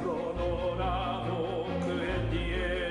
astronorato quel gastronomia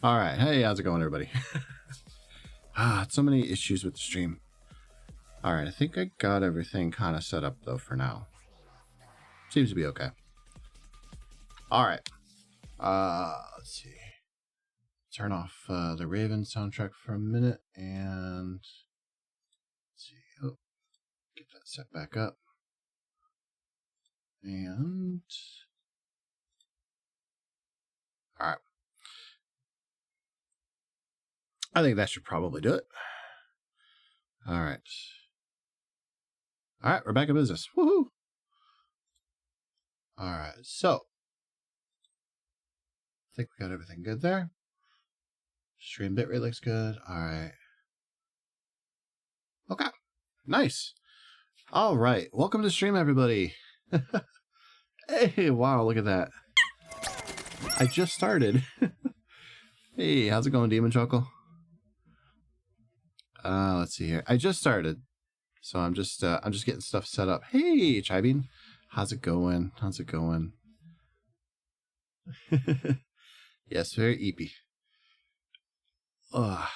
All right. Hey, how's it going, everybody? So many issues with the stream. All right. I think I got everything kind of set up, though, for now. Seems to be okay. All right. Let's see. Turn off the Raven soundtrack for a minute and let's see. Oh, get that set back up. And all right. I think that should probably do it. All right. All right, we're back in business. Woohoo! All right, so I think we got everything good there. Stream bitrate looks good. All right. Okay, nice. All right, welcome to stream, everybody. Hey, wow, look at that. I just started. Hey, how's it going, Demon Chuckle? Let's see here. I just started, so I'm just getting stuff set up. Hey, Chibean, how's it going? How's it going? Yes, very eepy. I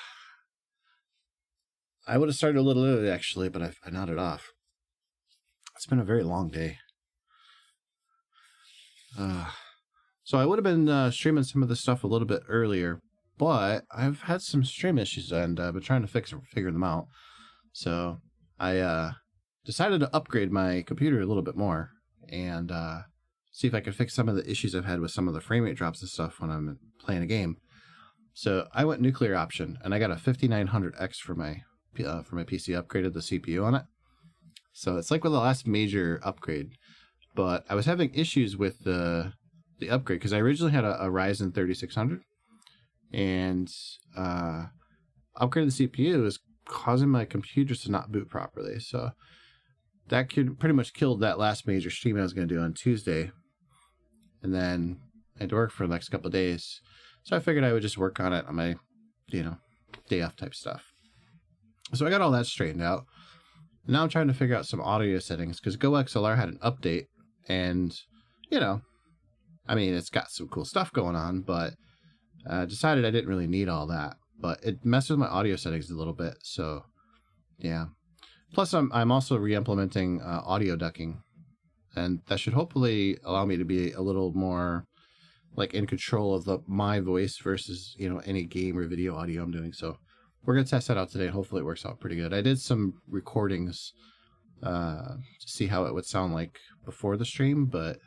would have started a little early actually, but I nodded off. It's been a very long day. So I would have been streaming some of the stuff a little bit earlier, but I've had some stream issues and I've been trying to figure them out. So I decided to upgrade my computer a little bit more and see if I could fix some of the issues I've had with some of the frame rate drops and stuff when I'm playing a game. So I went nuclear option and I got a 5900X for my PC, upgraded the CPU on it. So it's like with the last major upgrade, but I was having issues with the upgrade because I originally had a Ryzen 3600 and upgrading the CPU is causing my computers to not boot properly. So that pretty much killed that last major stream I was going to do on Tuesday. And then I had to work for the next couple of days. So I figured I would just work on it on my, day off type stuff. So I got all that straightened out. Now I'm trying to figure out some audio settings because GoXLR had an update and, it's got some cool stuff going on, but I decided I didn't really need all that. But it messed with my audio settings a little bit, so yeah. Plus, I'm also re-implementing audio ducking, and that should hopefully allow me to be a little more like in control of my voice versus any game or video audio I'm doing. So we're gonna test that out today, and hopefully it works out pretty good. I did some recordings to see how it would sound like before the stream, but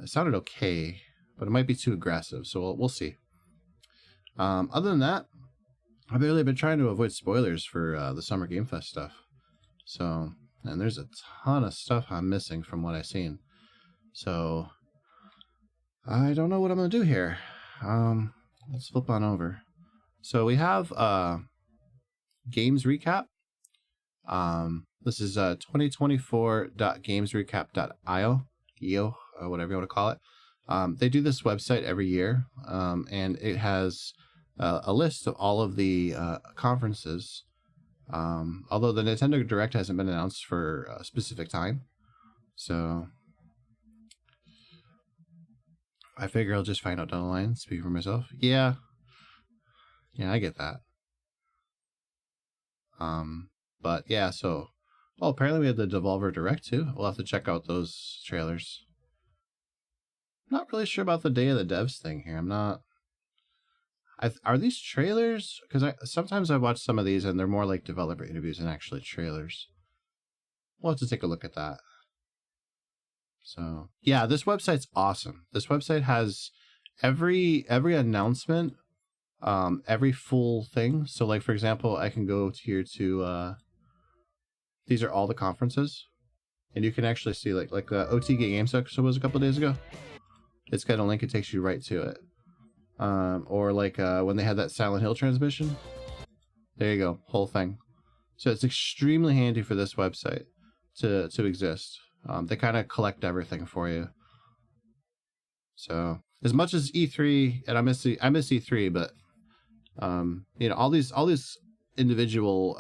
it sounded okay, but it might be too aggressive, so we'll see. Other than that, I've really been trying to avoid spoilers for the Summer Game Fest stuff. So, and there's a ton of stuff I'm missing from what I've seen. So, I don't know what I'm going to do here. Let's flip on over. So we have Games Recap. This is 2024.gamesrecap.io, whatever you want to call it. They do this website every year, and it has a list of all of the conferences, although the Nintendo Direct hasn't been announced for a specific time. So I figure I'll just find out down the line, speak for myself. Yeah, I get that. But yeah, so apparently we have the Devolver Direct too. We'll have to check out those trailers. Not really sure about the Day of the Devs thing here. I'm not. Are these trailers? Because sometimes I watch some of these and they're more like developer interviews than actually trailers. We'll have to take a look at that. So yeah, this website's awesome. This website has every announcement, every full thing. So like for example, I can go here to these are all the conferences, and you can actually see like the OTG Games Expo was a couple of days ago. It's got a link, it takes you right to it. Or like when they had that Silent Hill transmission. There you go, whole thing. So it's extremely handy for this website to exist. They kind of collect everything for you. So as much as E3, and I miss E3, but all these individual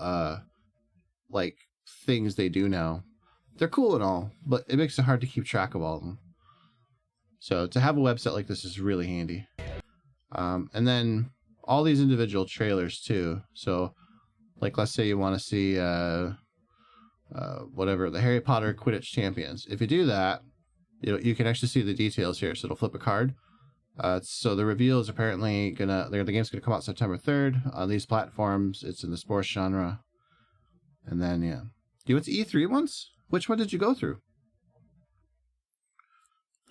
like things they do now, they're cool and all, but it makes it hard to keep track of all of them. So to have a website like this is really handy. And then all these individual trailers too. So, like, let's say you want to see whatever, the Harry Potter Quidditch Champions. If you do that, you can actually see the details here. So it'll flip a card. So the reveal is apparently the game's gonna come out September 3rd on these platforms. It's in the sports genre. And then you went to E3 once? Which one did you go through?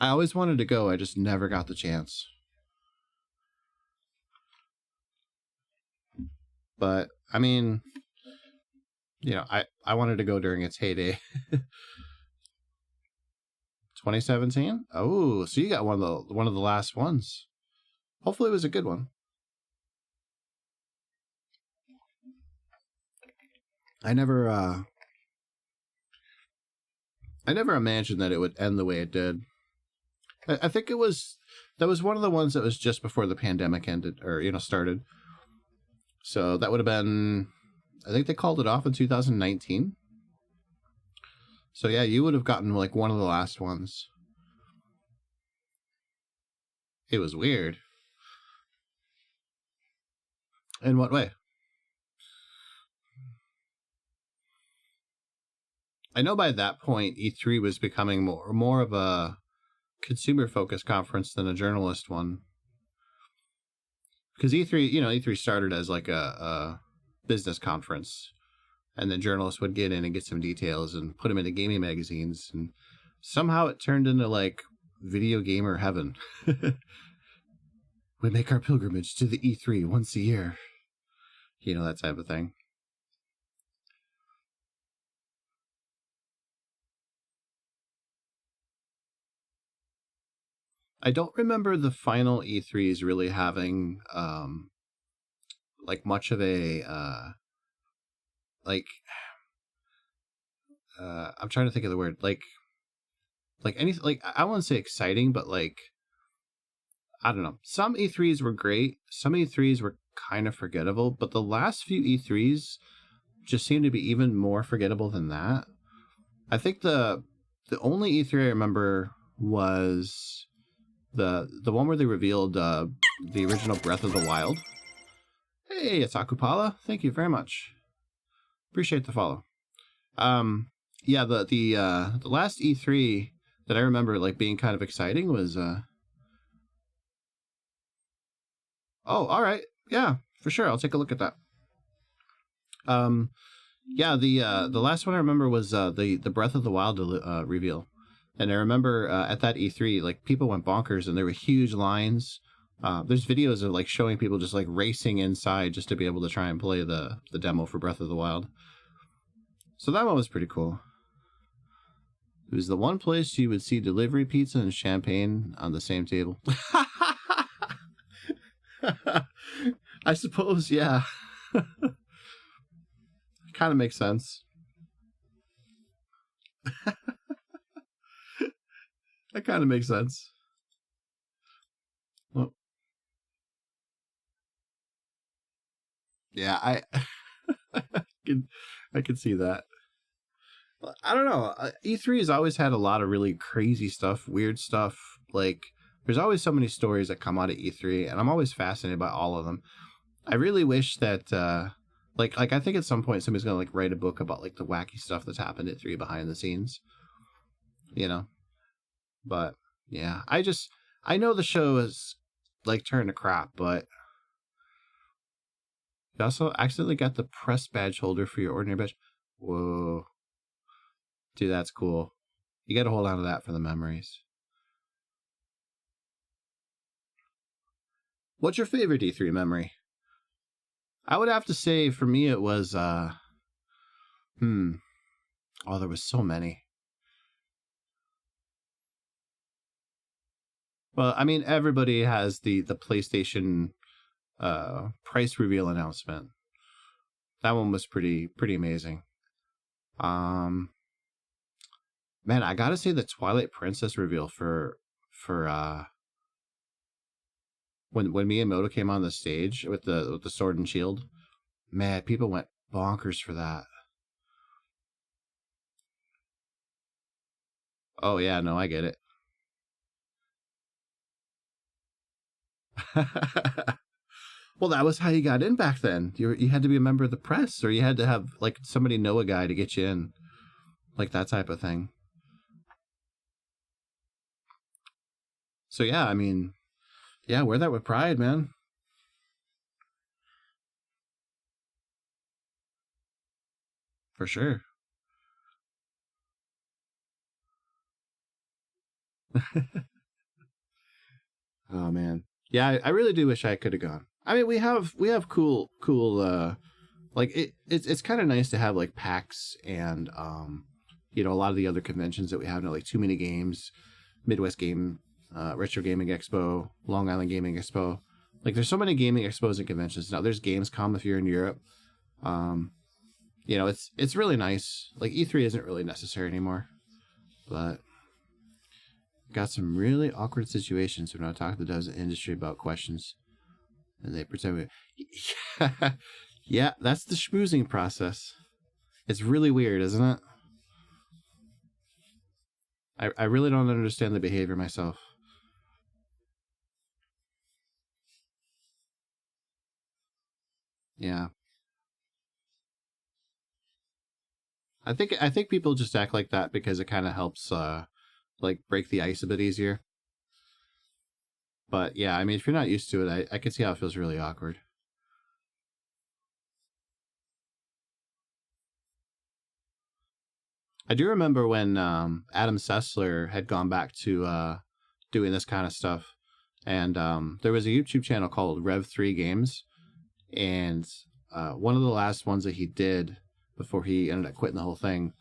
I always wanted to go. I just never got the chance. But I mean, I wanted to go during its heyday. 2017? Oh, so you got one of the last ones. Hopefully it was a good one. I never imagined that it would end the way it did. I think that was one of the ones that was just before the pandemic ended or started. So that would have been, I think they called it off in 2019. So yeah, you would have gotten like one of the last ones. It was weird. In what way? I know by that point E3 was becoming more of a consumer focused conference than a journalist one. Because E3 started as like a business conference, and then journalists would get in and get some details and put them into gaming magazines, and somehow it turned into like video gamer heaven. We make our pilgrimage to the E3 once a year. That type of thing. I don't remember the final E3s really having like much of a I'm trying to think of the word, like anything, like I wouldn't say exciting, but like I don't know. Some E3s were great, some E3s were kind of forgettable, but the last few E3s just seem to be even more forgettable than that. I think the only E3 I remember was the one where they revealed the original Breath of the Wild. Hey, it's Akupala. Thank you very much. Appreciate the follow. Yeah, the last E3 that I remember like being kind of exciting was oh, all right. Yeah, for sure. I'll take a look at that. Yeah, the last one I remember was the Breath of the Wild reveal. And I remember at that E3, like people went bonkers and there were huge lines. There's videos of like showing people just like racing inside just to be able to try and play the demo for Breath of the Wild. So that one was pretty cool. It was the one place you would see delivery pizza and champagne on the same table. I suppose, yeah. Kind of makes sense. That kind of makes sense. Well, yeah, I can see that. I don't know. E3 has always had a lot of really crazy stuff, weird stuff. Like, there's always so many stories that come out of E3, and I'm always fascinated by all of them. I really wish that, like I think at some point somebody's gonna like write a book about like the wacky stuff that's happened at E3 behind the scenes. But yeah, I know the show is like turned to crap, but you also accidentally got the press badge holder for your ordinary badge. Whoa. Dude, that's cool. You got to hold on to that for the memories. What's your favorite E3 memory? I would have to say for me it was oh, there was so many. Well, I mean everybody has the PlayStation price reveal announcement. That one was pretty amazing. Man, I gotta say the Twilight Princess reveal for when Miyamoto came on the stage with the sword and shield. Man, people went bonkers for that. Oh yeah, no, I get it. Well, that was how you got in back then. You had to be a member of the press, or you had to have like somebody know a guy to get you in, like that type of thing. So yeah, I mean, yeah, wear that with pride, man. For sure. Oh man. Yeah, I really do wish I could have gone. I mean, we have cool like it's kind of nice to have like PAX and a lot of the other conventions that we have now, like Too Many Games, Midwest Game, Retro Gaming Expo, Long Island Gaming Expo. Like there's so many gaming expos and conventions now. There's Gamescom if you're in Europe. Um, it's really nice. Like E3 isn't really necessary anymore, but got some really awkward situations when I talk to the devs industry about questions, and they pretend we. Yeah, yeah, that's the schmoozing process. It's really weird, isn't it? I really don't understand the behavior myself. Yeah, I think people just act like that because it kind of helps like break the ice a bit easier. But yeah, I mean, if you're not used to it, I can see how it feels really awkward. I do remember when Adam Sessler had gone back to doing this kind of stuff, and there was a YouTube channel called Rev3 Games, and one of the last ones that he did before he ended up quitting the whole thing,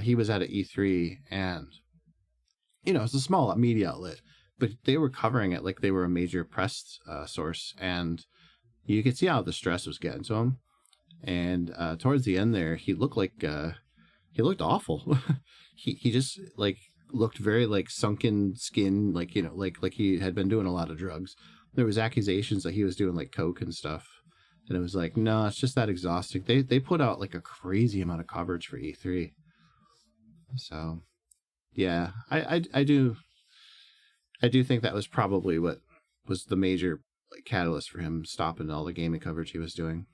he was at an E3, and it's a small media outlet, but they were covering it like they were a major press source, and you could see how the stress was getting to him. And towards the end there, he looked awful. He just like looked very like sunken skin, like like he had been doing a lot of drugs. There was accusations that he was doing like coke and stuff, and it was like, no, it's just that exhausting. They put out like a crazy amount of coverage for E3, so yeah, I do think that was probably what was the major like catalyst for him stopping all the gaming coverage he was doing.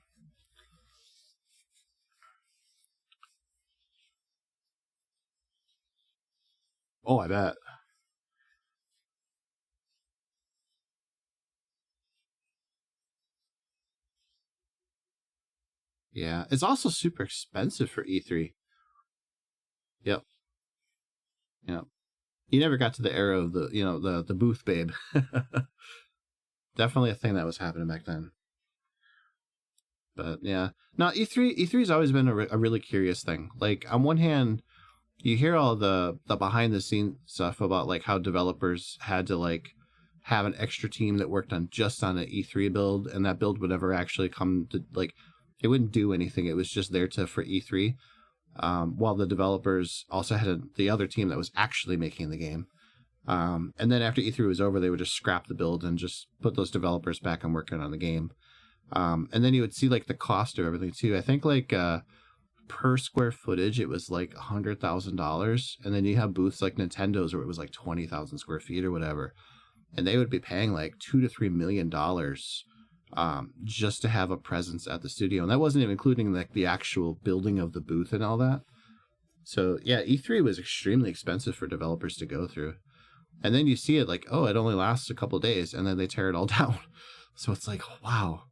Oh, I bet. Yeah, it's also super expensive for E3. Yep. Yep. You never got to the era of the booth babe. Definitely a thing that was happening back then. But yeah, no, E3's always been a really curious thing. Like on one hand, you hear all the behind the scenes stuff about like how developers had to like have an extra team that worked on just on an E3 build, and that build would never actually come to like it wouldn't do anything. It was just there to for E3. While the developers also had the other team that was actually making the game. And then after E3 was over, they would just scrap the build and just put those developers back on working on the game. And then you would see like the cost of everything too. I think like per square footage, it was like $100,000. And then you have booths like Nintendo's where it was like 20,000 square feet or whatever. And they would be paying like $2 to $3 million just to have a presence at the studio. And that wasn't even including like the actual building of the booth and all that. So yeah, E3 was extremely expensive for developers to go through. And then you see it like, oh, it only lasts a couple days, and then they tear it all down. So it's like, wow,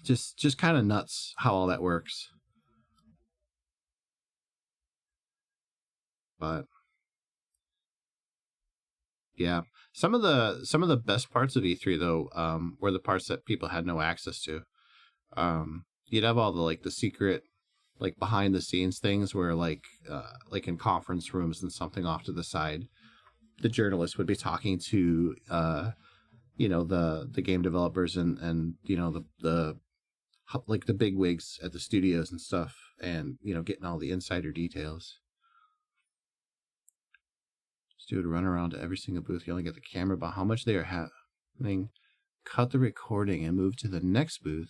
just kind of nuts how all that works. But yeah, some of the best parts of E3 though were the parts that people had no access to. You'd have all the like the secret like behind the scenes things where like in conference rooms and something off to the side, the journalist would be talking to the game developers and the like the big wigs at the studios and stuff, and getting all the insider details. Just do a run around to every single booth. You only get the camera about how much they are having. Cut the recording and move to the next booth.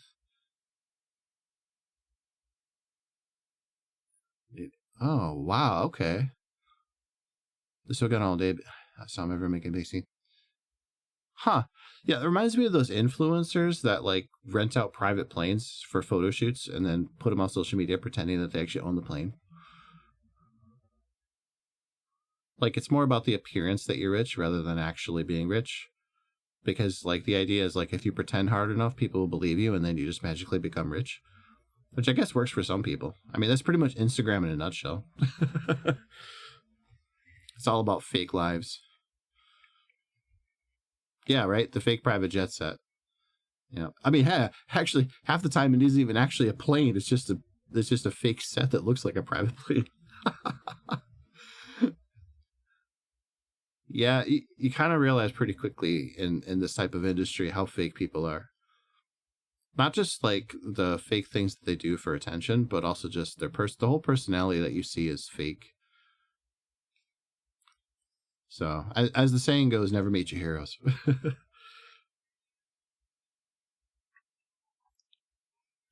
Oh wow, okay. This will get all day. I saw him ever make a big scene. Huh. Yeah, it reminds me of those influencers that like rent out private planes for photo shoots and then put them on social media pretending that they actually own the plane. Like it's more about the appearance that you're rich rather than actually being rich. Because like the idea is like if you pretend hard enough, people will believe you and then you just magically become rich. Which I guess works for some people. I mean, that's pretty much Instagram in a nutshell. It's all about fake lives. Yeah, right? The fake private jet set. Yeah. I mean, actually, half the time it isn't even actually a plane. It's just a fake set that looks like a private plane. Yeah, you kind of realize pretty quickly in this type of industry how fake people are. Not just like the fake things that they do for attention, but also just the whole personality that you see is fake. So, as the saying goes, never meet your heroes.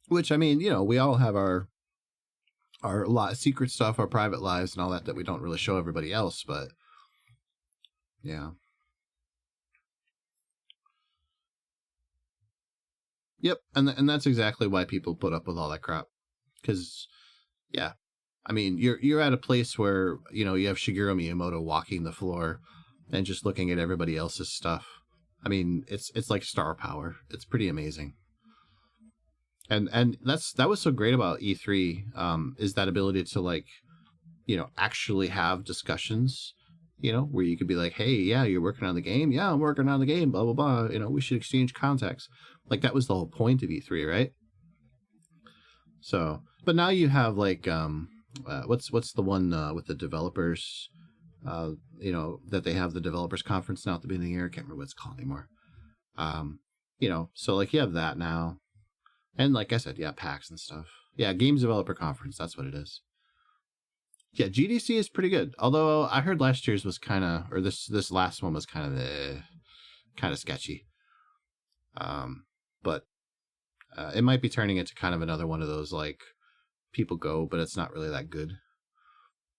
Which I mean, we all have our lot secret stuff, our private lives, and all that we don't really show everybody else. But yeah, yep, and that's exactly why people put up with all that crap. Because yeah, I mean, you're at a place where you have Shigeru Miyamoto walking the floor and just looking at everybody else's stuff. I mean, it's like star power. It's pretty amazing. And that was so great about E3, is that ability to like actually have discussions, where you could be like, hey, yeah, you're working on the game, yeah, I'm working on the game, blah blah blah, we should exchange contacts. Like that was the whole point of E3, right? So but now you have like what's the one with the developers, that they have the developers conference now at the beginning of the year. I can't remember what it's called anymore. So like you have that now. And like I said, yeah, PAX and stuff. Yeah, Games Developer Conference. That's what it is. Yeah, GDC is pretty good. Although I heard last year's was kind of, or this last one was kind of sketchy. But it might be turning into kind of another one of those like people go, but it's not really that good.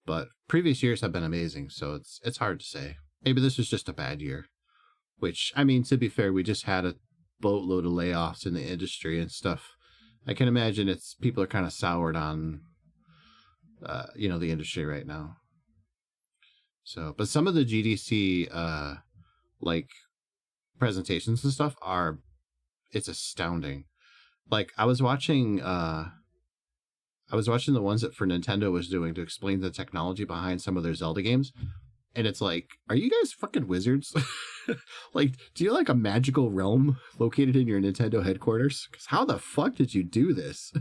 But previous years have been amazing, so it's hard to say. Maybe this was just a bad year. Which I mean, to be fair, we just had a boatload of layoffs in the industry and stuff. I can imagine people are kind of soured on the industry right now. So, but some of the GDC like presentations and stuff it's astounding. Like I was watching the ones that for Nintendo was doing to explain the technology behind some of their Zelda games. And it's like, are you guys fucking wizards? Like, do you like a magical realm located in your Nintendo headquarters? Because how the fuck did you do this?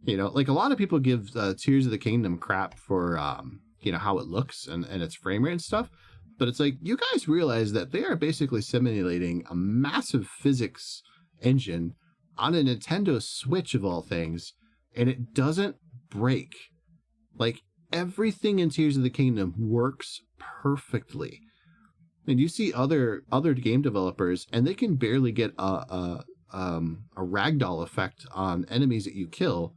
Like a lot of people give Tears of the Kingdom crap for, how it looks and its frame rate and stuff. But it's like, you guys realize that they are basically simulating a massive physics engine on a Nintendo Switch of all things. And it doesn't break. Like, everything in Tears of the Kingdom works perfectly. And you see other game developers, and they can barely get a ragdoll effect on enemies that you kill.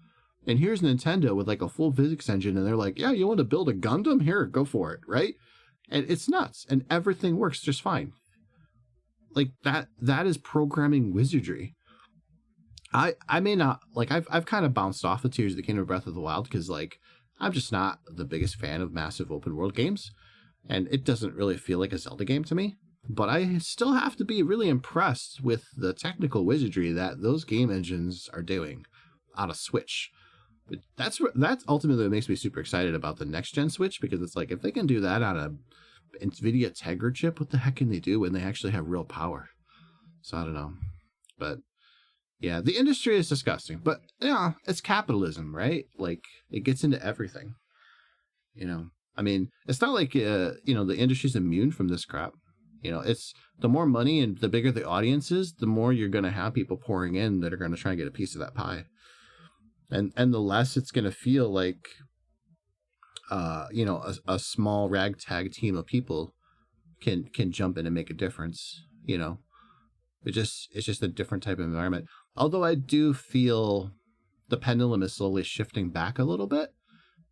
And here's Nintendo with like a full physics engine, and they're like, yeah, you want to build a Gundam? Here, go for it, right? And it's nuts, and everything works just fine. Like that is programming wizardry. I may not like I've kind of bounced off the Tears of the Kingdom Breath of the Wild because like I'm just not the biggest fan of massive open world games, and it doesn't really feel like a Zelda game to me. But I still have to be really impressed with the technical wizardry that those game engines are doing on a Switch. But that's ultimately what makes me super excited about the next gen Switch, because it's like if they can do that on a NVIDIA Tegra chip, what the heck can they do when they actually have real power? So I don't know, but yeah, the industry is disgusting. But it's capitalism, right? Like it gets into everything. I mean, it's not like the industry's immune from this crap. It's the more money and the bigger the audience is, the more you're going to have people pouring in that are going to try and get a piece of that pie. And the less it's going to feel like, a small ragtag team of people can jump in and make a difference. It's just a different type of environment. Although I do feel the pendulum is slowly shifting back a little bit,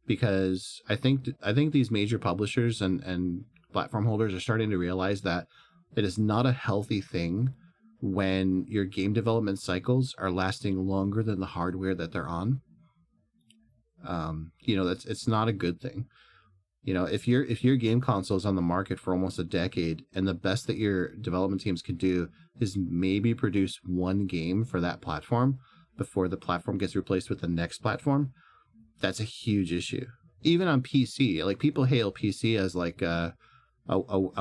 because I think these major publishers and platform holders are starting to realize that It is not a healthy thing when your game development cycles are lasting longer than the hardware that they're on. It's not a good thing. If your game console is on the market for almost a decade, and the best that your development teams can do is maybe produce one game for that platform before the platform gets replaced with the next platform, that's a huge issue. Even on PC, like, people hail PC as like a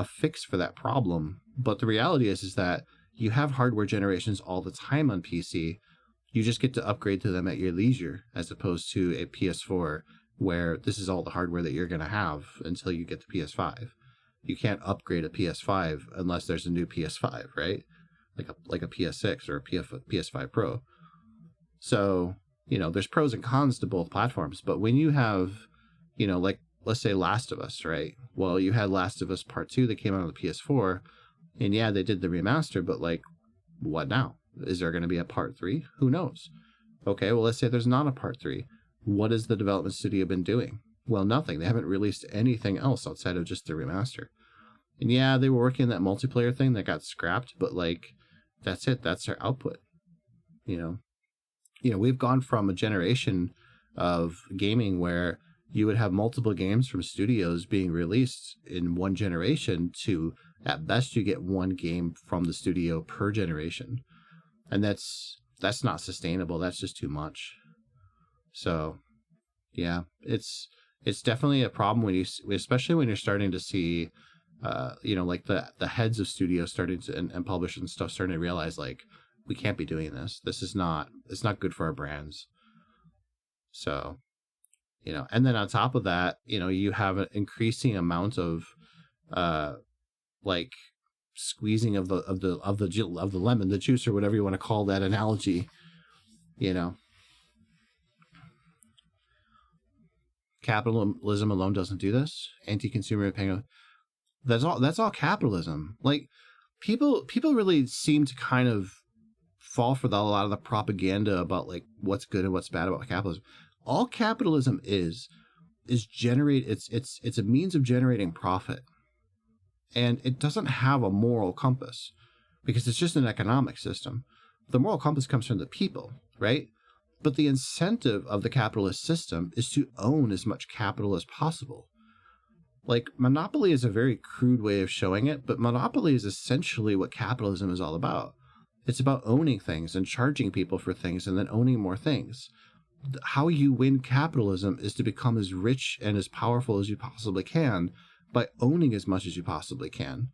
fix for that problem, but the reality is that you have hardware generations all the time on PC. You just get to upgrade to them at your leisure, as opposed to a PS4, where this is all the hardware that you're going to have until you get the PS5. You can't upgrade a PS5 unless there's a new PS5, right? Like a PS6 or a PS5 Pro. So, there's pros and cons to both platforms. But when you have, like, let's say Last of Us, right? Well, you had Last of Us Part 2 that came out on the PS4, and yeah, they did the remaster, but like, what now? Is there going to be a Part 3? Who knows? Okay, well, let's say there's not a Part 3. What has the development studio been doing? Well, nothing. They haven't released anything else outside of just the remaster. And yeah, they were working on that multiplayer thing that got scrapped, but like, that's it. That's their output. We've gone from a generation of gaming where you would have multiple games from studios being released in one generation to, at best, you get one game from the studio per generation. And that's not sustainable. That's just too much. So, yeah, it's definitely a problem especially when you're starting to see, like the heads of studios starting to and publishers and stuff starting to realize, like, we can't be doing this. It's not good for our brands. So, and then on top of that, you have an increasing amount of, like, squeezing of the lemon, the juice, or whatever you want to call that analogy. Capitalism alone doesn't do this. Anti-consumer paying. That's all capitalism. Like, people really seem to kind of fall for a lot of the propaganda about, like, what's good and what's bad about capitalism. All capitalism is generate. It's a means of generating profit, and it doesn't have a moral compass because it's just an economic system. The moral compass comes from the people, right? But the incentive of the capitalist system is to own as much capital as possible. Like, monopoly is a very crude way of showing it, but monopoly is essentially what capitalism is all about. It's about owning things and charging people for things and then owning more things. How you win capitalism is to become as rich and as powerful as you possibly can by owning as much as you possibly can.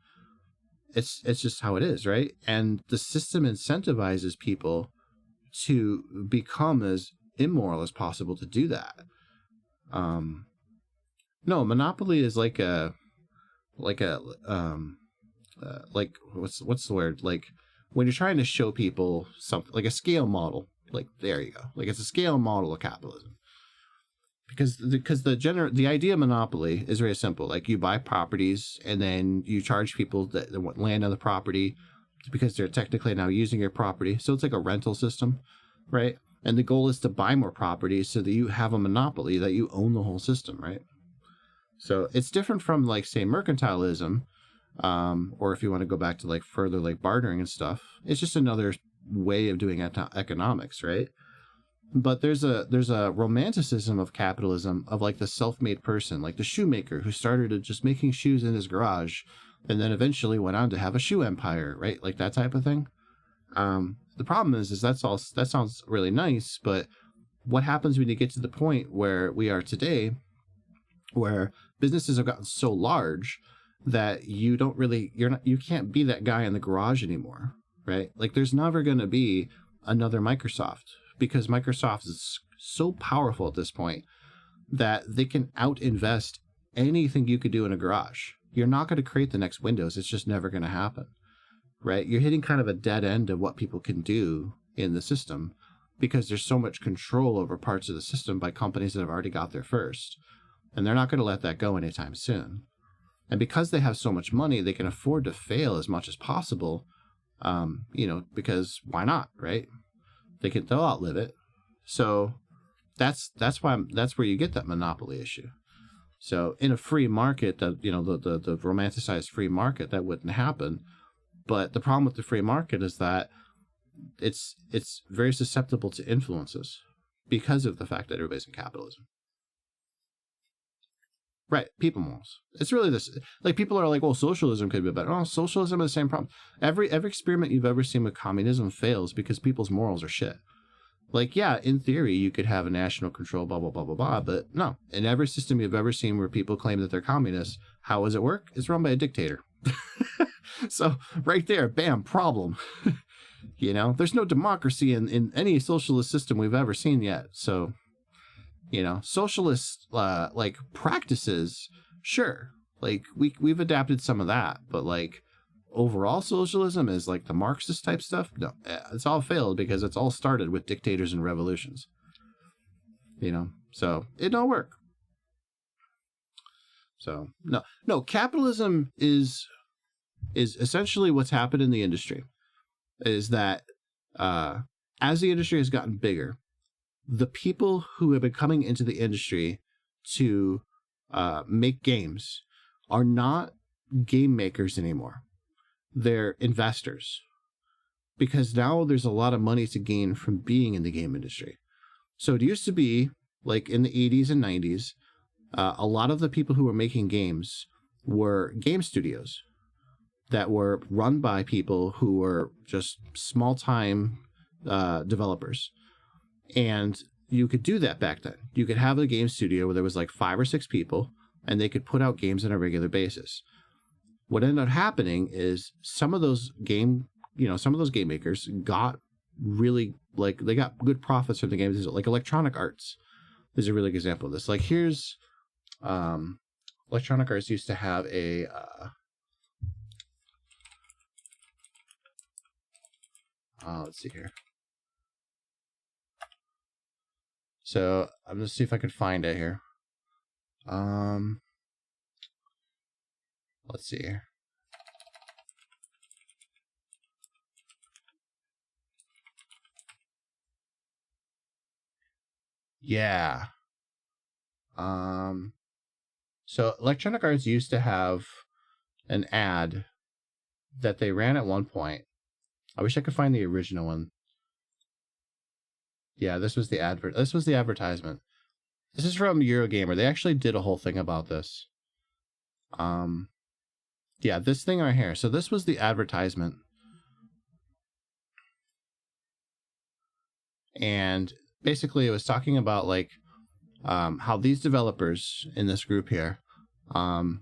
It's just how it is, right? And the system incentivizes people to become as immoral as possible to do that. No, monopoly is like what's the word? Like, when you're trying to show people something, like a scale model. Like, there you go. Like, it's a scale model of capitalism. Because the idea of monopoly is very simple. Like, you buy properties and then you charge people that want land on the property because they're technically now using your property. So it's like a rental system, right? And the goal is to buy more properties so that you have a monopoly, that you own the whole system, right? So it's different from, like, say, mercantilism, or if you want to go back to, like, further, like, bartering and stuff. It's just another way of doing economics, right? But there's a romanticism of capitalism, of, like, the self-made person, like the shoemaker who started just making shoes in his garage and then eventually went on to have a shoe empire, right? Like, that type of thing. The problem is that sounds really nice, but what happens when you get to the point where we are today, where businesses have gotten so large that you can't be that guy in the garage anymore, right? Like, there's never going to be another Microsoft, because Microsoft is so powerful at this point that they can out-invest anything you could do in a garage. You're not going to create the next Windows. It's just never going to happen, right? You're hitting kind of a dead end of what people can do in the system because there's so much control over parts of the system by companies that have already got there first. And they're not going to let that go anytime soon. And because they have so much money, they can afford to fail as much as possible, because why not, right? They'll outlive it. So that's where you get that monopoly issue. So in a free market, the romanticized free market, that wouldn't happen. But the problem with the free market is that it's very susceptible to influences because of the fact that everybody's in capitalism. Right, people morals. It's really this. Like, people are like, well, socialism could be better. Oh, socialism has the same problem. Every experiment you've ever seen with communism fails because people's morals are shit. Like, yeah, in theory, you could have a national control, blah, blah, blah, blah, blah. But no, in every system you've ever seen where people claim that they're communists, how does it work? It's run by a dictator. So right there, bam, problem. You know, there's no democracy in any socialist system we've ever seen yet. So, you know, socialist like practices, sure, like we've adapted some of that, but like overall socialism is like the Marxist type stuff. No, it's all failed because it's all started with dictators and revolutions. You know, so it don't work. So no, capitalism is essentially what's happened in the industry. Is that as the industry has gotten bigger, the people who have been coming into the industry to make games are not game makers anymore. They're investors, because now there's a lot of money to gain from being in the game industry. So it used to be like in the 80s and 90s, a lot of the people who were making games were game studios that were run by people who were just small-time developers. And you could do that back then. You could have a game studio where there was like 5 or 6 people, and they could put out games on a regular basis. What ended up happening is some of those game makers got really, like, they got good profits from the games. Like Electronic Arts is a really good example of this. Like, here's Electronic Arts used to have a let's see here. So I'm gonna see if I can find it here. Let's see here. Yeah. So Electronic Arts used to have an ad that they ran at one point. I wish I could find the original one. Yeah, this was the advertisement. This is from Eurogamer. They actually did a whole thing about this. Yeah, this thing right here. So this was the advertisement. And basically it was talking about like how these developers in this group here, you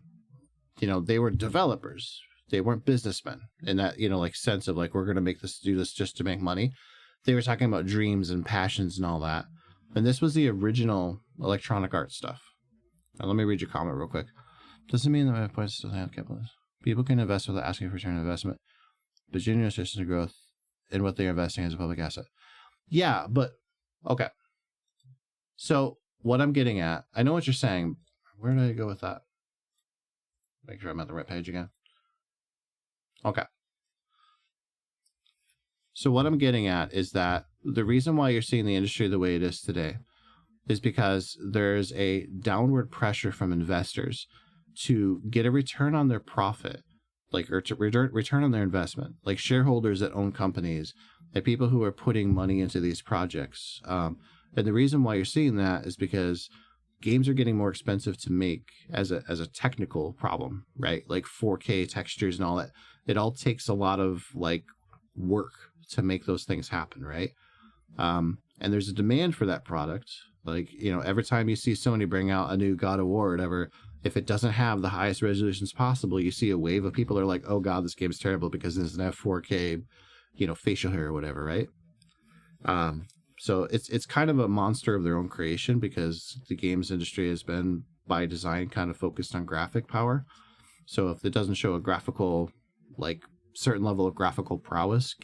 know, they were developers. They weren't businessmen in that, you know, like sense of like, we're going to do this just to make money. They were talking about dreams and passions and all that. And this was the original Electronic Arts stuff. Now, let me read your comment real quick. Doesn't mean that points still have capitalists. People can invest without asking for return on investment, but genuine assistance to growth in what they're investing as a public asset. Yeah, but okay. So what I'm getting at, I know what you're saying. Where did I go with that? Make sure I'm at the right page again. Okay. So what I'm getting at is that the reason why you're seeing the industry the way it is today is because there's a downward pressure from investors to get a return on their profit, like, or to return on their investment, like shareholders that own companies and people who are putting money into these projects. And the reason why you're seeing that is because games are getting more expensive to make as a technical problem, right? Like 4K textures and all that. It all takes a lot of like work to make those things happen, right? And there's a demand for that product. Like, you know, every time you see Sony bring out a new God of War or whatever, if it doesn't have the highest resolutions possible, you see a wave of people that are like, oh God, this game's terrible because it doesn't have 4K, you know, facial hair or whatever, right? So it's kind of a monster of their own creation because the games industry has been by design kind of focused on graphic power. So if it doesn't show a graphical, like certain level of graphical prowess,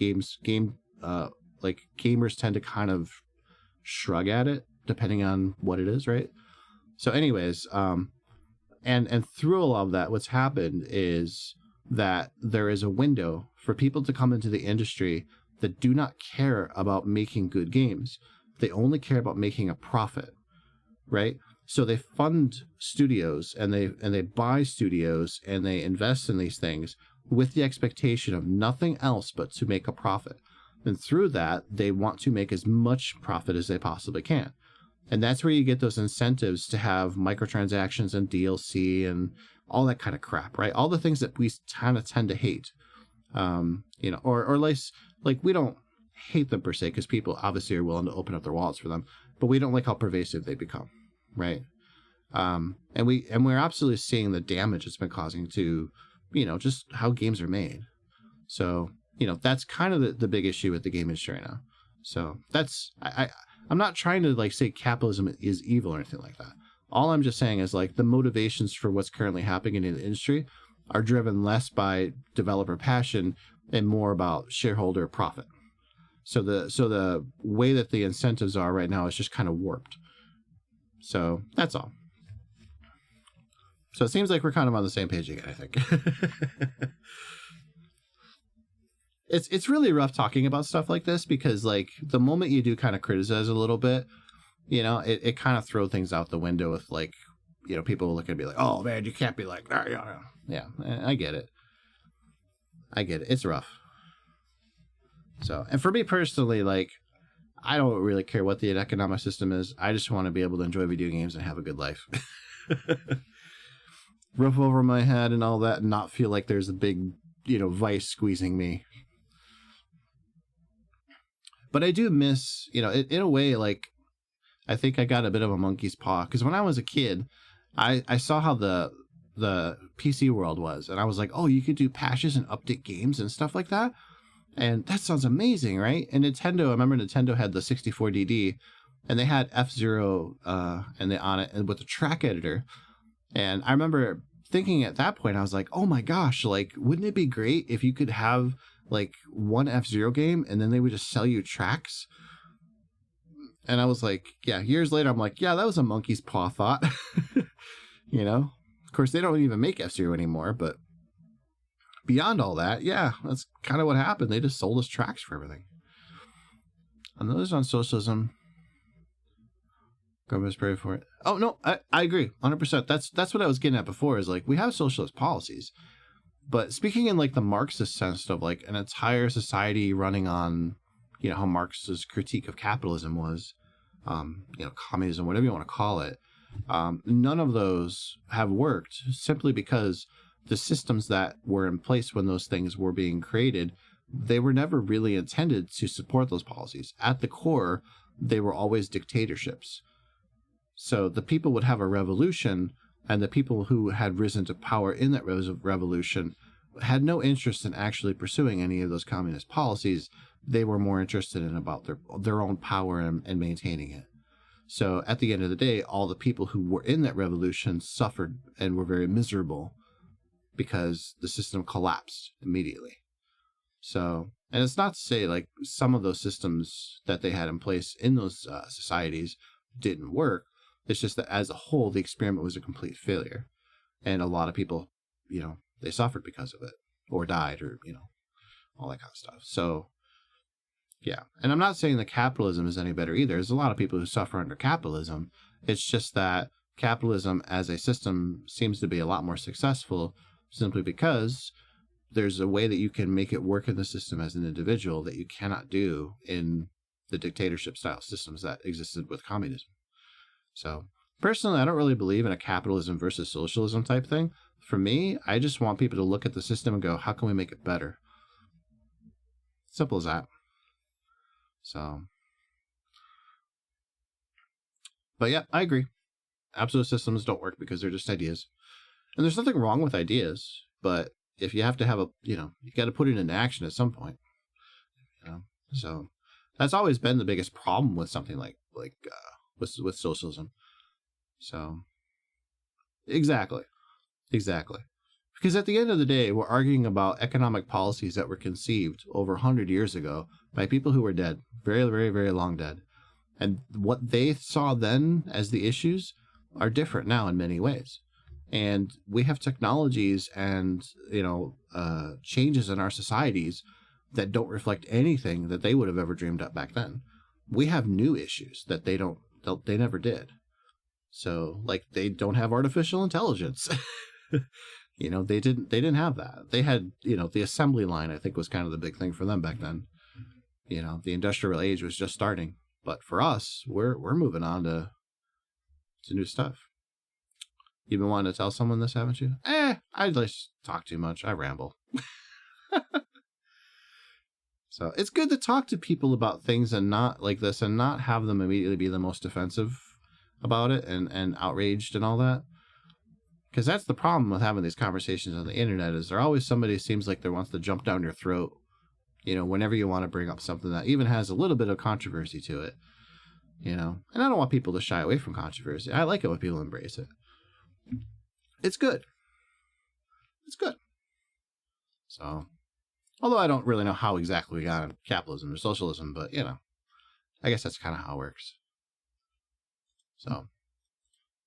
like gamers tend to kind of shrug at it depending on what it is, right? So anyways, and through all of that, what's happened is that there is a window for people to come into the industry that do not care about making good games. They only care about making a profit, right? So they fund studios and they buy studios and they invest in these things with the expectation of nothing else but to make a profit. And through that, they want to make as much profit as they possibly can. And that's where you get those incentives to have microtransactions and DLC and all that kind of crap, right? All the things that we kind of tend to hate. Or like we don't hate them per se, because people obviously are willing to open up their wallets for them, but we don't like how pervasive they become, right? And we're absolutely seeing the damage it's been causing to, just how games are made. So, that's kind of the big issue with the game industry right now. So that's, I'm not trying to like say capitalism is evil or anything like that. All I'm just saying is like the motivations for what's currently happening in the industry are driven less by developer passion and more about shareholder profit. So the way that the incentives are right now is just kind of warped. So that's all. So it seems like we're kind of on the same page again, I think. It's really rough talking about stuff like this, because like the moment you do kind of criticize a little bit, it kind of throws things out the window with like, people will look and be like, oh man, you can't be like that. Yeah, I get it. It's rough. So, and for me personally, like, I don't really care what the economic system is. I just want to be able to enjoy video games and have a good life. Roof over my head and all that, and not feel like there's a big, vice squeezing me. But I do miss, in a way, like, I think I got a bit of a monkey's paw. Because when I was a kid, I saw how the PC world was. And I was like, oh, you could do patches and update games and stuff like that. And that sounds amazing, right? And Nintendo, I remember Nintendo had the 64DD. And they had F-Zero on it and with the track editor. And I remember thinking at that point, I was like, oh my gosh, like, wouldn't it be great if you could have like one F-Zero game and then they would just sell you tracks? And I was like, yeah, years later, I'm like, yeah, that was a monkey's paw thought. Of course, they don't even make F-Zero anymore, but beyond all that, yeah, that's kind of what happened. They just sold us tracks for everything. And those on socialism, government's pray for it. Oh, no, I agree, 100%. That's what I was getting at before, is like, we have socialist policies. But speaking in like the Marxist sense of like an entire society running on, how Marx's critique of capitalism was, communism, whatever you want to call it, none of those have worked, simply because the systems that were in place when those things were being created, they were never really intended to support those policies. At the core, they were always dictatorships. So the people would have a revolution, and the people who had risen to power in that revolution had no interest in actually pursuing any of those communist policies. They were more interested in about their own power and maintaining it. So at the end of the day, all the people who were in that revolution suffered and were very miserable because the system collapsed immediately. So, and it's not to say like some of those systems that they had in place in those societies didn't work. It's just that as a whole, the experiment was a complete failure. And a lot of people, they suffered because of it, or died, or, all that kind of stuff. So, yeah. And I'm not saying that capitalism is any better either. There's a lot of people who suffer under capitalism. It's just that capitalism as a system seems to be a lot more successful, simply because there's a way that you can make it work in the system as an individual that you cannot do in the dictatorship style systems that existed with communism. So personally, I don't really believe in a capitalism versus socialism type thing. For me, I just want people to look at the system and go, how can we make it better? Simple as that. So, but yeah, I agree. Absolute systems don't work because they're just ideas. And there's nothing wrong with ideas, but if you have to have you got to put it into action at some point. So that's always been the biggest problem with something like with socialism. So exactly. Because at the end of the day, we're arguing about economic policies that were conceived over 100 years ago by people who were dead, very, very, very long dead. And what they saw then as the issues are different now in many ways. And we have technologies and, changes in our societies that don't reflect anything that they would have ever dreamed up back then. We have new issues that they never did. So, like, they don't have artificial intelligence. They didn't have that. They had, the assembly line, I think, was kind of the big thing for them back then. The industrial age was just starting. But for us, we're moving on to new stuff. You've been wanting to tell someone this, haven't you? I just talk too much. I ramble. So it's good to talk to people about things and not like this and not have them immediately be the most defensive about it and outraged and all that. Because that's the problem with having these conversations on the internet is there always somebody who seems like they wants to jump down your throat, whenever you want to bring up something that even has a little bit of controversy to it, and I don't want people to shy away from controversy. I like it when people embrace it. It's good. It's good. So, although I don't really know how exactly we got on capitalism or socialism, but, I guess that's kind of how it works. So,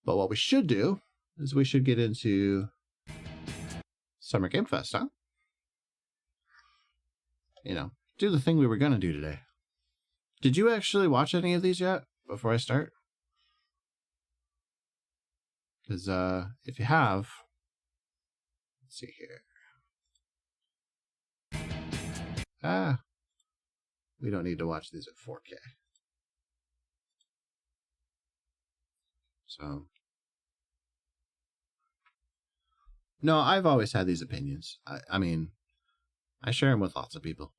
but what we should do is we should get into Summer Game Fest, huh? Do the thing we were going to do today. Did you actually watch any of these yet before I start? Because if you have, let's see here. We don't need to watch these at 4K. So, no, I've always had these opinions. I mean, I share them with lots of people.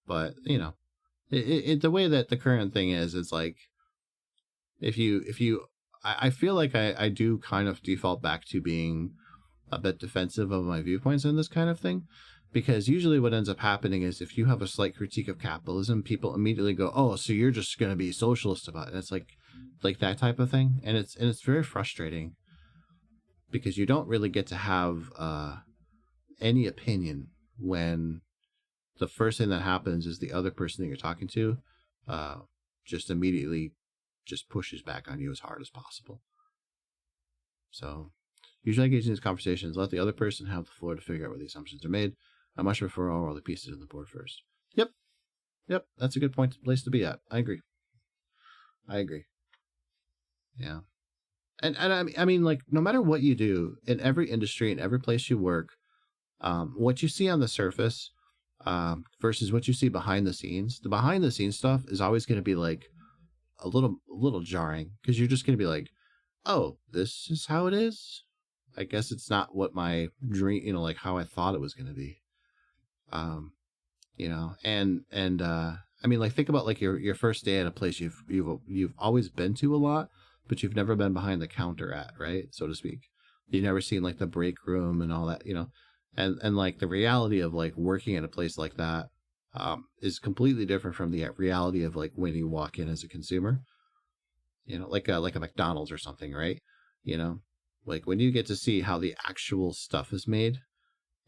But, the way that the current thing is, it's like, if you, I feel like I do kind of default back to being a bit defensive of my viewpoints in this kind of thing. Because usually what ends up happening is if you have a slight critique of capitalism, people immediately go, oh, so you're just going to be socialist about it. And it's like that type of thing. And it's very frustrating because you don't really get to have any opinion when the first thing that happens is the other person that you're talking to just immediately just pushes back on you as hard as possible. So usually engage in these conversations, let the other person have the floor to figure out where the assumptions are made. I much prefer all the pieces on the board first. Yep, that's a good place to be at. I agree. Yeah. And I mean, like, no matter what you do, in every industry, in every place you work, what you see on the surface versus what you see behind the scenes, the behind the scenes stuff is always going to be like a little jarring because you're just going to be like, oh, this is how it is. I guess it's not what my dream, like how I thought it was going to be. I mean, like, think about like your first day at a place you've always been to a lot, but you've never been behind the counter at, right, so to speak. You've never seen like the break room and all that, and like the reality of like working at a place like that is completely different from the reality of like when you walk in as a consumer, like a McDonald's or something, right? Like when you get to see how the actual stuff is made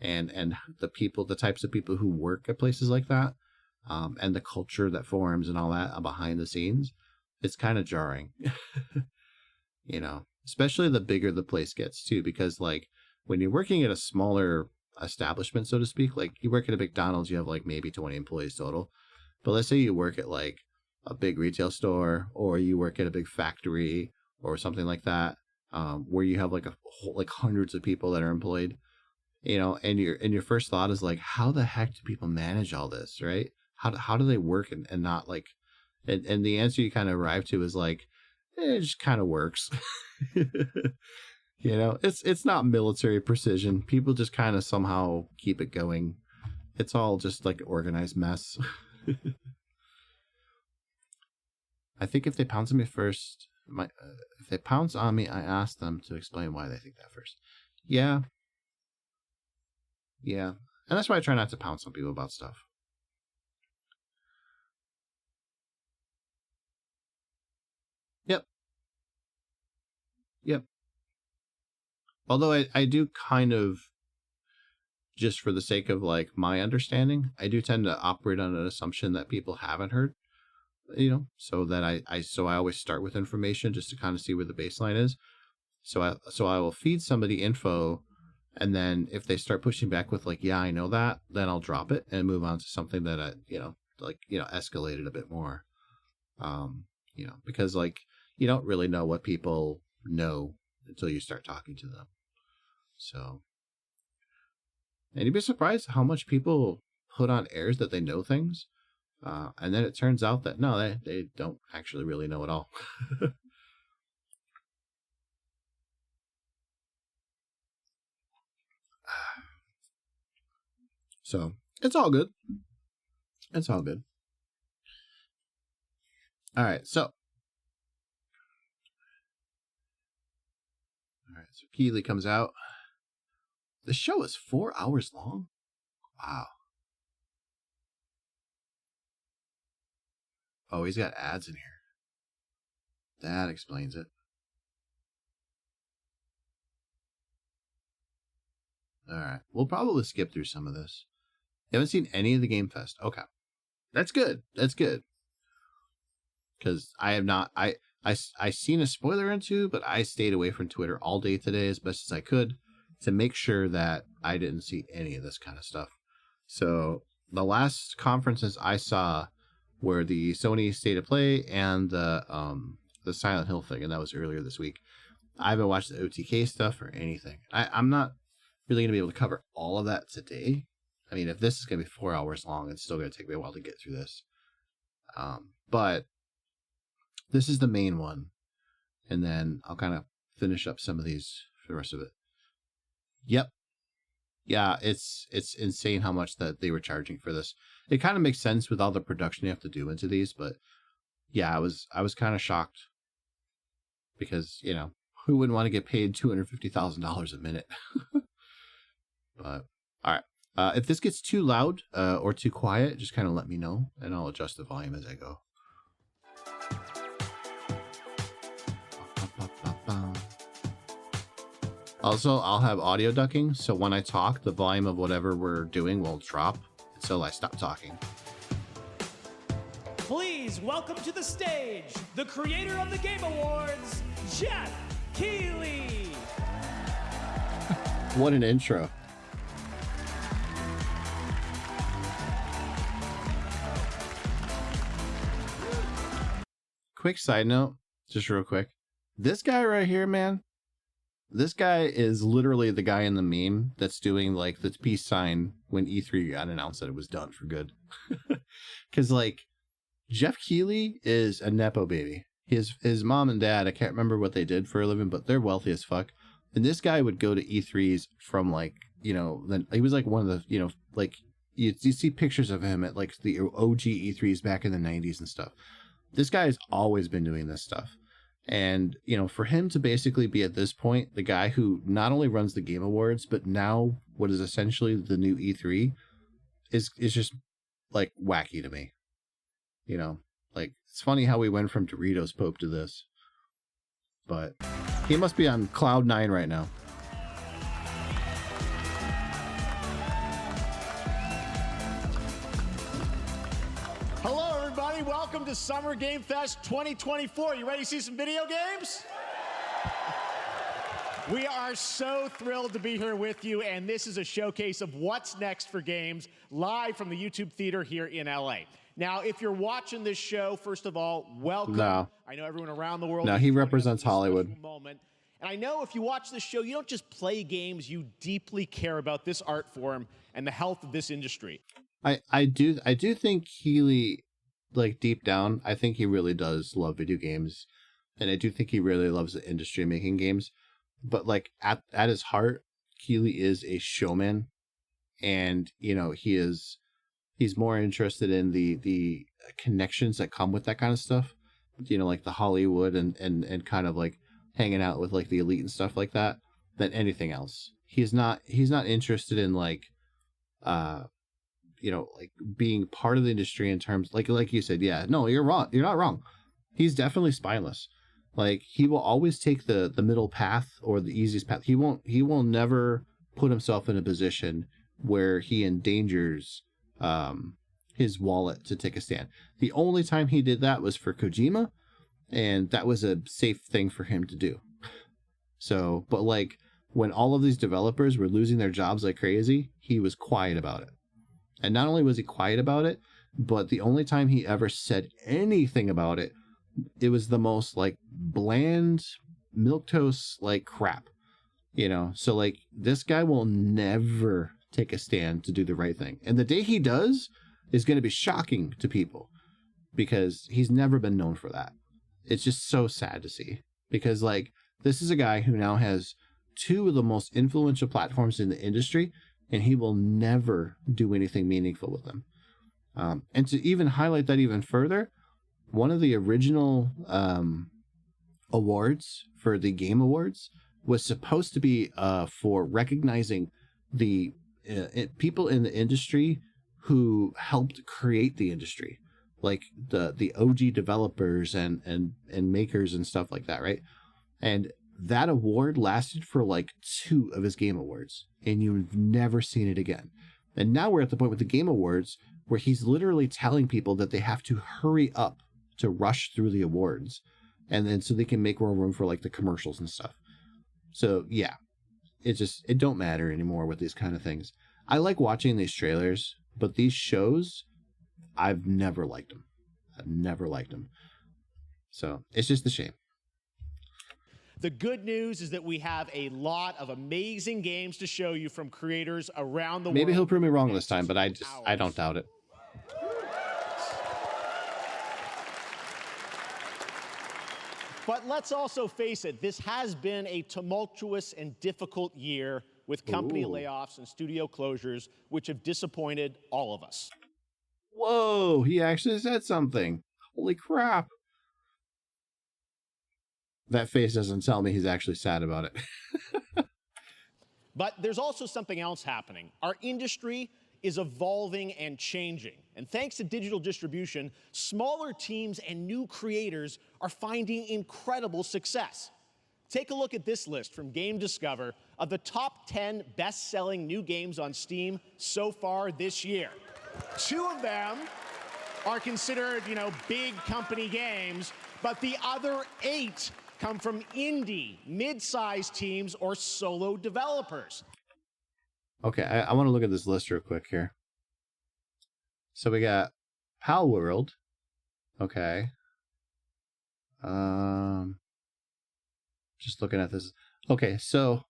and the types of people who work at places like that, and the culture that forms and all that behind the scenes, it's kind of jarring, especially the bigger the place gets too, because like when you're working at a smaller establishment, so to speak, like you work at a McDonald's, you have like maybe 20 employees total. But let's say you work at like a big retail store or you work at a big factory or something like that, where you have like like hundreds of people that are employed, and your first thought is like, how the heck do people manage all this, right? How do they work and not like, and the answer you kind of arrive to is like, it just kind of works. It's not military precision. People just kind of somehow keep it going. It's all just like organized mess. I think if they pounce on me first, if they pounce on me, I ask them to explain why they think that first. Yeah. And that's why I try not to pounce on people about stuff. Yep. Although I do kind of, just for the sake of like my understanding, I do tend to operate on an assumption that people haven't heard, so that I always start with information just to kind of see where the baseline is. So I will feed somebody info, and then if they start pushing back with like, yeah, I know that, then I'll drop it and move on to something that escalated a bit more. Because like you don't really know what people know until you start talking to them. So, and you'd be surprised how much people put on airs that they know things. And then it turns out that no, they don't actually really know at all. So it's all good. It's all good. All right, so Keighley comes out. The show is 4 hours long. Wow. Oh, he's got ads in here. That explains it. All right, we'll probably skip through some of this. You haven't seen any of the Game Fest. Okay, that's good. That's good. Because I have not. I seen a spoiler into, but I stayed away from Twitter all day today as best as I could to make sure that I didn't see any of this kind of stuff. So the last conferences I saw were the Sony State of Play and the Silent Hill thing, and that was earlier this week. I haven't watched the OTK stuff or anything. I'm not really going to be able to cover all of that today. I mean, if this is going to be 4 hours long, it's still going to take me a while to get through this. But this is the main one. And then I'll kind of finish up some of these for the rest of it. Yep. Yeah, it's insane how much that they were charging for this. It kind of makes sense with all the production you have to do into these, but yeah, I was kind of shocked because, you know, who wouldn't want to get paid $250,000 a minute? But all right. If this gets too loud or too quiet, just kind of let me know, and I'll adjust the volume as I go. Also, I'll have audio ducking, so when I talk, the volume of whatever we're doing will drop until I stop talking. Please welcome to the stage the creator of the Game Awards, Jeff Keighley. What an intro. Quick side note, just real quick. This guy right here, man, this guy is literally the guy in the meme that's doing like the peace sign when E3 got announced that it was done for good. Because like Jeff Keighley is a Nepo baby. His mom and dad, I can't remember what they did for a living, but they're wealthy as fuck. And this guy would go to E3s from like, you know, then he was like one of the, you know, like you see pictures of him at like the OG E3s back in the 90s and stuff. This guy has always been doing this stuff. And, you know, for him to basically be at this point, the guy who not only runs the Game Awards, but now what is essentially the new E3 is just like wacky to me. You know, like it's funny how we went from Doritos Pope to this. But he must be on cloud 9 right now. Hello, everybody. Welcome to Summer Game Fest 2024. You ready to see some video games? We are so thrilled to be here with you, and this is a showcase of what's next for games live from the YouTube Theater here in LA. Now, if you're watching this show, first of all, welcome. No. I know everyone around the world. No, is he joining us represents for this Hollywood. special moment. And I know if you watch this show, you don't just play games, you deeply care about this art form and the health of this industry. I do think Keighley, like deep down, I think he really does love video games, and I do think he really loves the industry of making games. But like at his heart, Keighley is a showman, and you know he's more interested in the connections that come with that kind of stuff. You know, like the Hollywood and kind of like hanging out with like the elite and stuff like that than anything else. He's not interested in like you know, like being part of the industry in terms like you said. Yeah, no, you're wrong. You're not wrong. He's definitely spineless. Like he will always take the middle path or the easiest path. He will never put himself in a position where he endangers his wallet to take a stand. The only time he did that was for Kojima, and that was a safe thing for him to do. So, but like when all of these developers were losing their jobs like crazy, he was quiet about it. And not only was he quiet about it, but the only time he ever said anything about it, it was the most like bland milquetoast like crap. So like this guy will never take a stand to do the right thing. And the day he does is going to be shocking to people because he's never been known for that. It's just so sad to see because like this is a guy who now has two of the most influential platforms in the industry and he will never do anything meaningful with them. And to even highlight that even further, one of the original awards for the Game Awards was supposed to be for recognizing the people in the industry who helped create the industry, like the OG developers and makers and stuff like that, right? And that award lasted for like 2 of his Game Awards, and you've never seen it again. And now we're at the point with the Game Awards where he's literally telling people that they have to hurry up to rush through the awards, and then so they can make more room for like the commercials and stuff. So yeah, it don't matter anymore with these kind of things. I like watching these trailers, but these shows, I've never liked them. So it's just a shame. The good news is that we have a lot of amazing games to show you from creators around the world. Maybe he'll prove me wrong this time, but I don't doubt it. But let's also face it, this has been a tumultuous and difficult year with company layoffs and studio closures, which have disappointed all of us. Whoa, he actually said something. Holy crap. That face doesn't tell me he's actually sad about it. But there's also something else happening. Our industry is evolving and changing. And thanks to digital distribution, smaller teams and new creators are finding incredible success. Take a look at this list from Game Discover of the top 10 best-selling new games on Steam so far this year. 2 of them are considered, big company games, but the other 8 come from indie, mid-sized teams, or solo developers. Okay, I want to look at this list real quick here. So we got Pal World. Okay. Just looking at this. Okay, so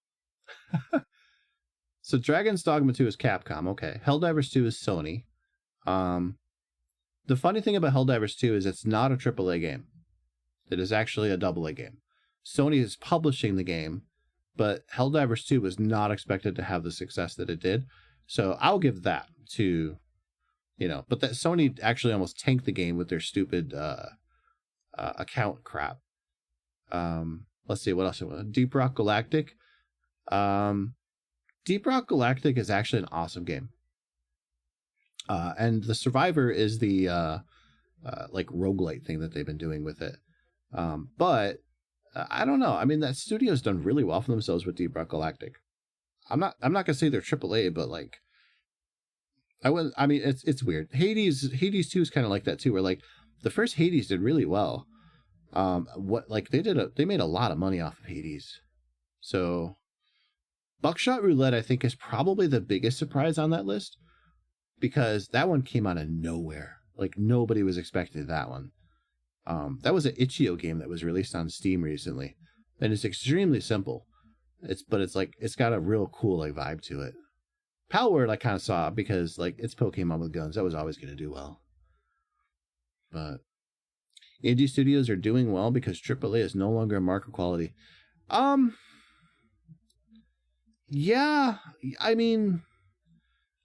so Dragon's Dogma 2 is Capcom. Okay. Helldivers 2 is Sony. The funny thing about Helldivers 2 is it's not a AAA game. It is actually a AA game. Sony is publishing the game, but Helldivers 2 was not expected to have the success that it did. So I'll give that to, but that Sony actually almost tanked the game with their stupid account crap. Let's see, what else? Deep Rock Galactic. Deep Rock Galactic is actually an awesome game. And the Survivor is the like roguelite thing that they've been doing with it. But I don't know. I mean, that studio's done really well for themselves with Deep Rock Galactic. I'm not gonna say they're AAA, but like, it's weird. Hades 2 is kind of like that too, where like the first Hades did really well. They made a lot of money off of Hades. So Buckshot Roulette, I think, is probably the biggest surprise on that list because that one came out of nowhere. Like nobody was expecting that one. That was an Itch.io game that was released on Steam recently, and it's extremely simple. It's got a real cool like vibe to it. Palworld I kind of saw because like it's Pokemon with guns. That was always going to do well. But indie studios are doing well because AAA is no longer a market quality. Yeah, I mean,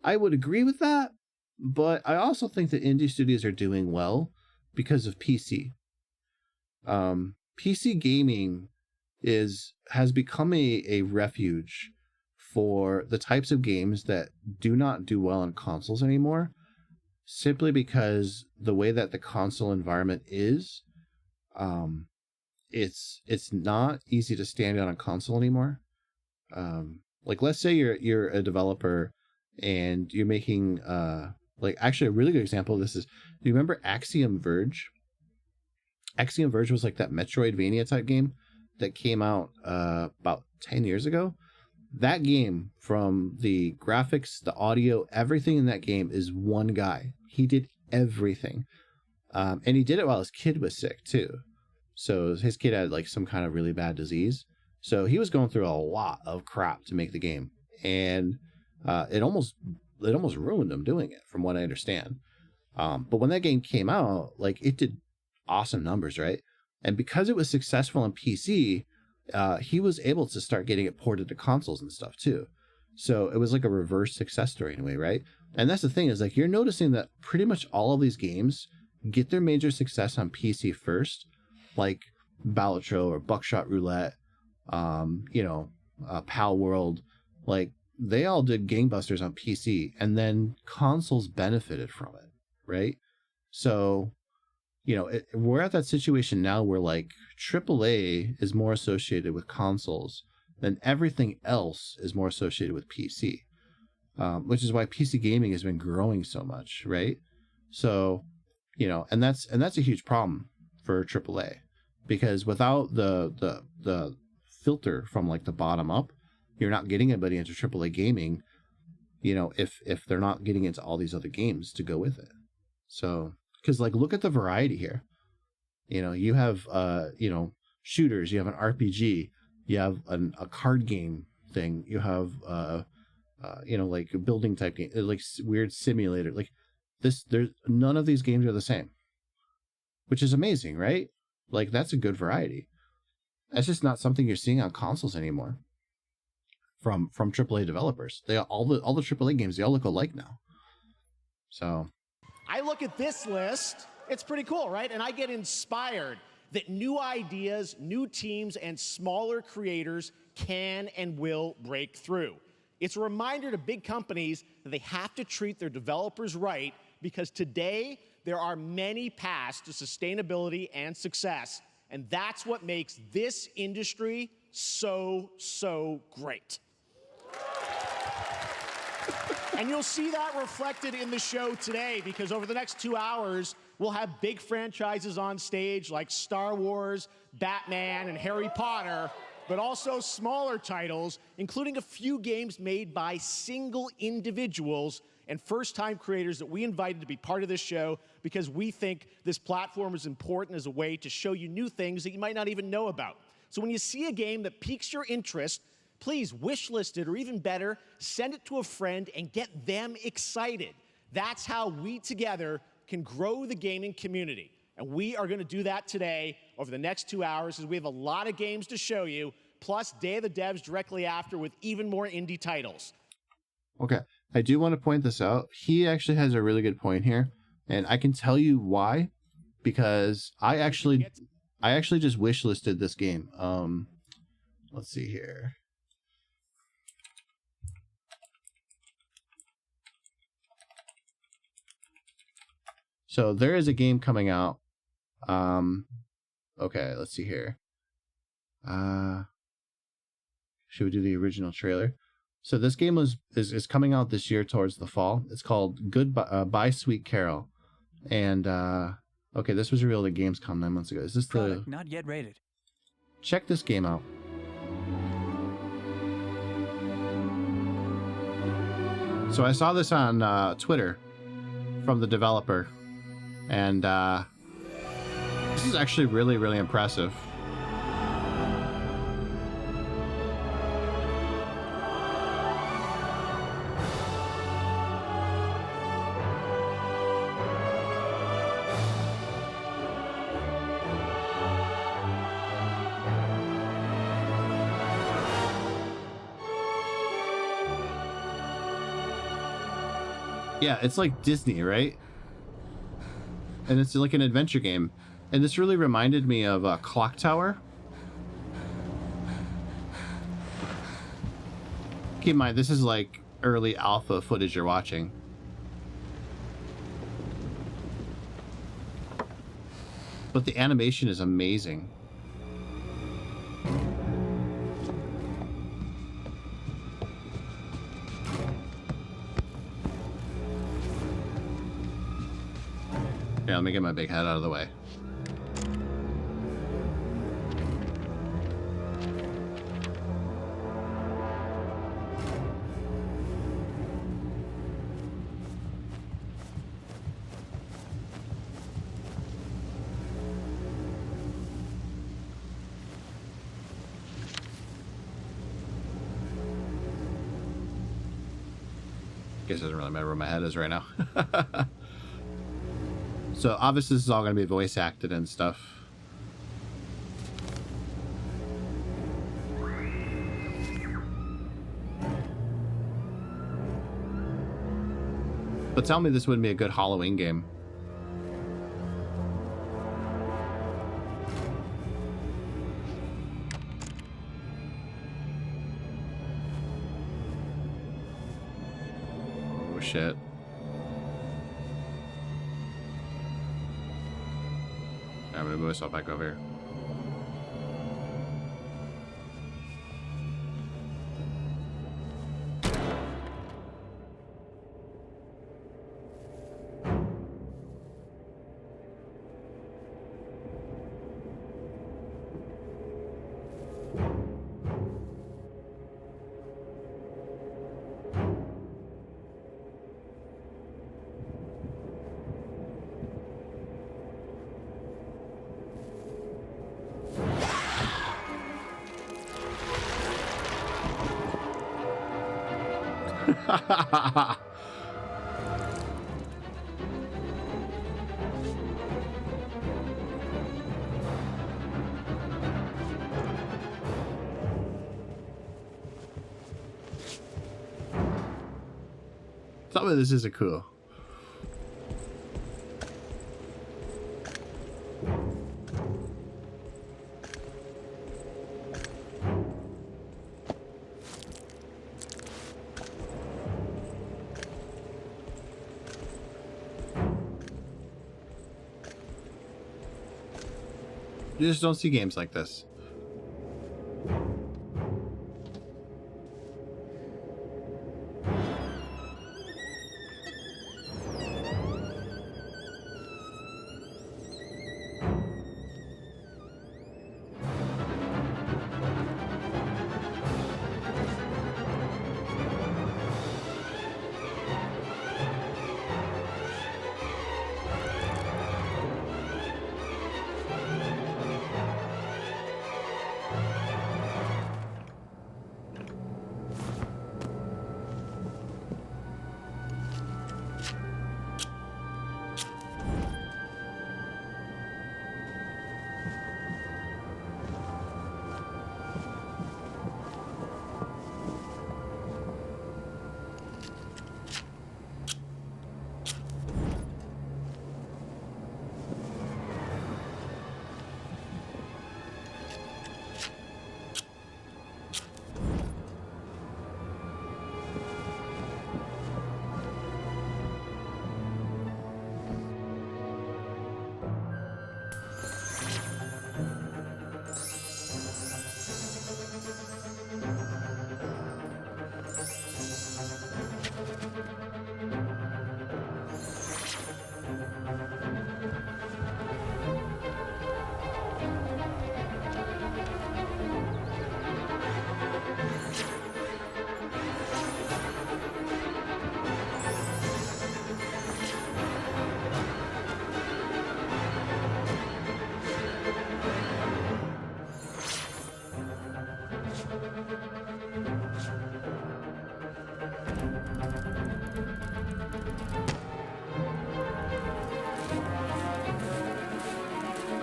I would agree with that, but I also think that indie studios are doing well because of PC. PC gaming has become a refuge for the types of games that do not do well on consoles anymore, simply because the way that the console environment is, it's not easy to stand on a console anymore. Like let's say you're a developer and you're making actually a really good example of this is, do you remember Axiom Verge? Axiom Verge was like that Metroidvania type game that came out about 10 years ago. That game, from the graphics, the audio, everything in that game is one guy. He did everything. And he did it while his kid was sick too. So his kid had like some kind of really bad disease. So he was going through a lot of crap to make the game, and it almost ruined him doing it, from what I understand. But when that game came out, like, it did awesome numbers, right? And because it was successful on PC, he was able to start getting it ported to consoles and stuff too. So it was like a reverse success story in a way, right? And that's the thing, is like, you're noticing that pretty much all of these games get their major success on PC first, like Balatro or Buckshot Roulette, Pal World, like, they all did gangbusters on PC, and then consoles benefited from it, right? So, we're at that situation now where, like, AAA is more associated with consoles than everything else is more associated with PC, which is why PC gaming has been growing so much, right? So, and that's a huge problem for AAA, because without the filter from, like, the bottom up, you're not getting anybody into AAA gaming, if they're not getting into all these other games to go with it. So, because, like, look at the variety here. You have shooters, you have an RPG, you have a card game thing, you have like a building type game, like weird simulator, like this. There's none of these games are the same, which is amazing, right? Like, that's a good variety. That's just not something you're seeing on consoles anymore from AAA developers. All the AAA games, they all look alike now. So I look at this list, it's pretty cool, right? And I get inspired that new ideas, new teams, and smaller creators can and will break through. It's a reminder to big companies that they have to treat their developers right, because today there are many paths to sustainability and success, and that's what makes this industry so great. And you'll see that reflected in the show today, because over the next 2 hours, we'll have big franchises on stage like Star Wars, Batman, and Harry Potter, but also smaller titles, including a few games made by single individuals and first-time creators that we invited to be part of this show, because we think this platform is important as a way to show you new things that you might not even know about. So when you see a game that piques your interest, please wishlist it, or even better, send it to a friend and get them excited. That's how we together can grow the gaming community. And we are going to do that today over the next 2 hours, as we have a lot of games to show you, plus Day of the Devs directly after with even more indie titles. Okay, I do want to point this out. He actually has a really good point here, and I can tell you why, because I actually just wishlisted this game. Let's see here. So there is a game coming out. Okay, let's see here. Should we do the original trailer? So this game is coming out this year towards the fall. It's called Goodbye Sweet Carol. And okay, this was revealed at Gamescom 9 months ago. Is this Product not yet rated. Check this game out. So I saw this on Twitter from the developer. And this is actually really, really impressive. Yeah, it's like Disney, right? And it's like an adventure game. And this really reminded me of Clock Tower. Keep in mind, this is like early alpha footage you're watching. But the animation is amazing. Here, let me get my big head out of the way. guess it doesn't really matter where my head is right now. So obviously this is all going to be voice acted and stuff. But tell me this wouldn't be a good Halloween game. Oh shit. I'm gonna move myself back over here. Some of this isn't cool. You just don't see games like this.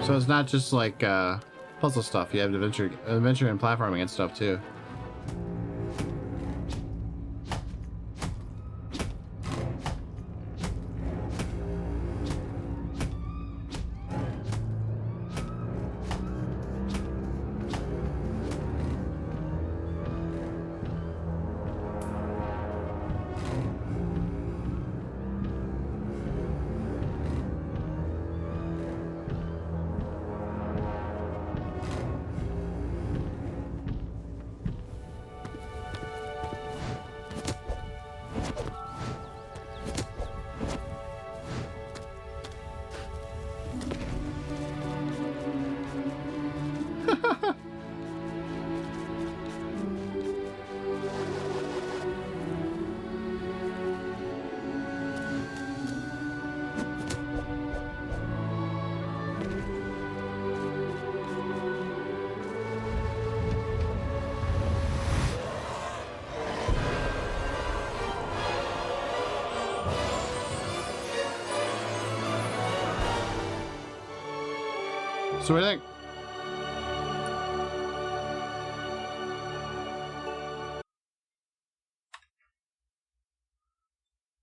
So it's not just like puzzle stuff. You have adventure and platforming and stuff too. So what do you think?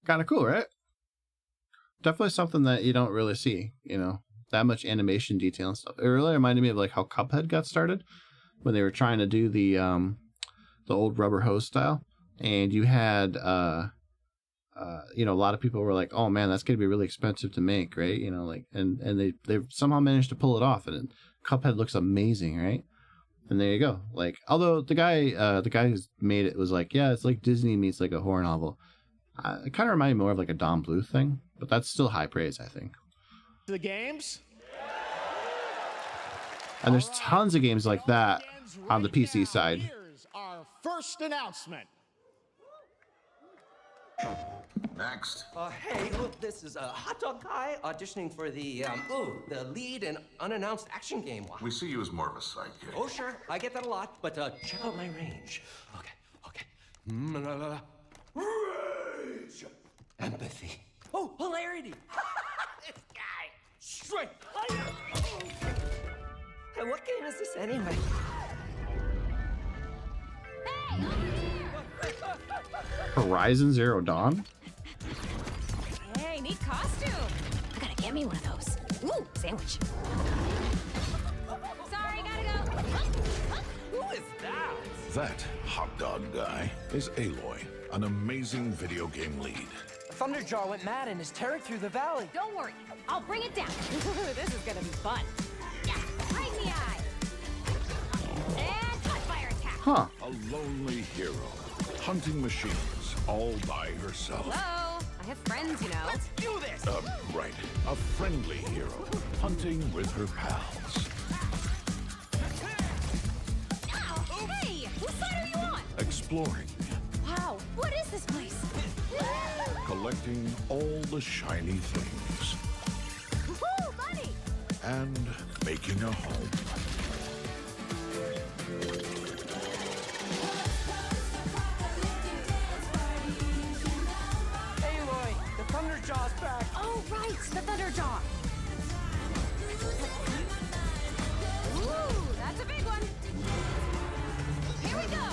Kind of cool, right? Definitely something that you don't really see, you know, that much animation detail and stuff. It really reminded me of like how Cuphead got started when they were trying to do the old rubber hose style, and you had you know, a lot of people were like, oh man, that's gonna be really expensive to make, right? You know, like, and they somehow managed to pull it off, and Cuphead looks amazing, right? And there you go. Like, although the guy who's made it was like, yeah, it's like Disney meets like a horror novel. It kind of reminded me more of like a Don Bluth thing, but that's still high praise, I think. The games. And there's tons of games like that on the PC side. Here's our first announcement. Next. Hey, look, this is a hot dog guy auditioning for the lead and unannounced action game. We see you as more of a sidekick. Oh, sure, I get that a lot, but check out my range. Okay. Rage! Empathy. Oh, hilarity! This guy! Straight! Hey, what game is this anyway? Horizon Zero Dawn? Hey, neat costume. I gotta get me one of those. Ooh, sandwich. Sorry, gotta go. Who is that? That hot dog guy is Aloy, an amazing video game lead. Thunderjaw went mad and is tearing through the valley. Don't worry, I'll bring it down. This is gonna be fun. Yeah, right in the eye. And touch fire attack. Huh. A lonely hero, hunting machines all by herself. Hello, I have friends, you know. Let's do this! Right. A friendly hero, hunting with her pals. Ow, hey, whose side are you on? Exploring, Wow, what is this place? collecting all the shiny things, Woo, money! and making a home. Aloy, the Thunderjaw's back. Oh, right, the Thunderjaw. Ooh, that's a big one. Here we go.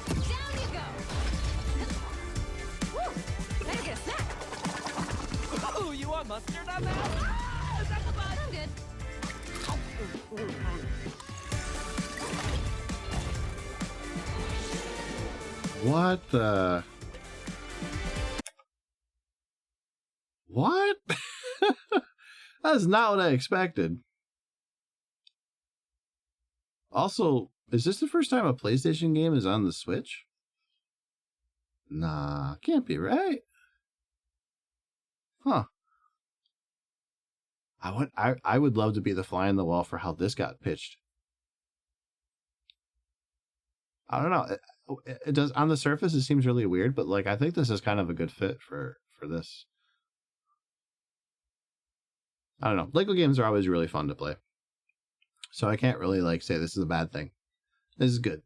Down you go. Woo, better get a snack. Oh, you want mustard on that? Ah, is that the bud? I'm good. What the? What? That's not what I expected. Also, is this the first time a PlayStation game is on the Switch? Nah, can't be right. Huh. I would love to be the fly on the wall for how this got pitched. I don't know. It does, on the surface it seems really weird, but like I think this is kind of a good fit for this. I don't know. Lego games are always really fun to play, so I can't really like say this is a bad thing. This is good.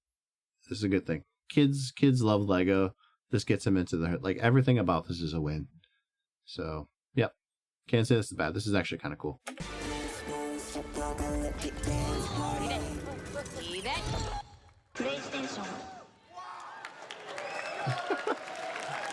This is a good thing. Kids love Lego. This gets them into the, like, everything about this is a win. So yep, can't say this is bad. This is actually kind of cool.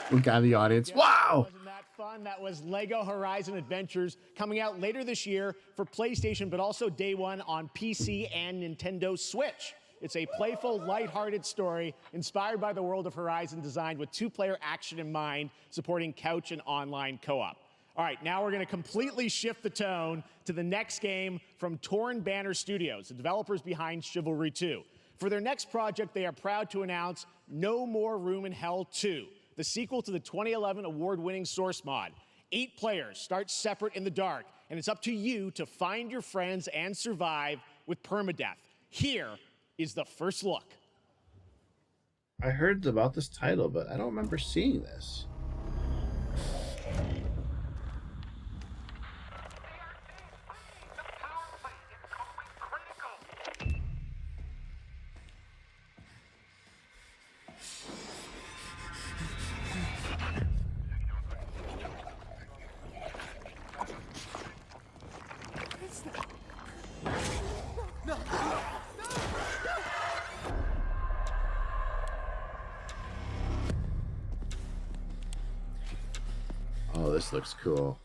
We got the audience. Wow. Wasn't that fun? That was Lego Horizon Adventures, coming out later this year for PlayStation, but also day one on PC and Nintendo Switch. It's a playful, lighthearted story inspired by the world of Horizon, designed with two-player action in mind, supporting couch and online co-op. All right, now we're going to completely shift the tone to the next game from Torn Banner Studios, the developers behind Chivalry 2. For their next project, they are proud to announce No More Room in Hell 2, the sequel to the 2011 award-winning Source mod. 8 players start separate in the dark, and it's up to you to find your friends and survive with permadeath. Here is the first look. I heard about this title, but I don't remember seeing this. Oh, this looks cool.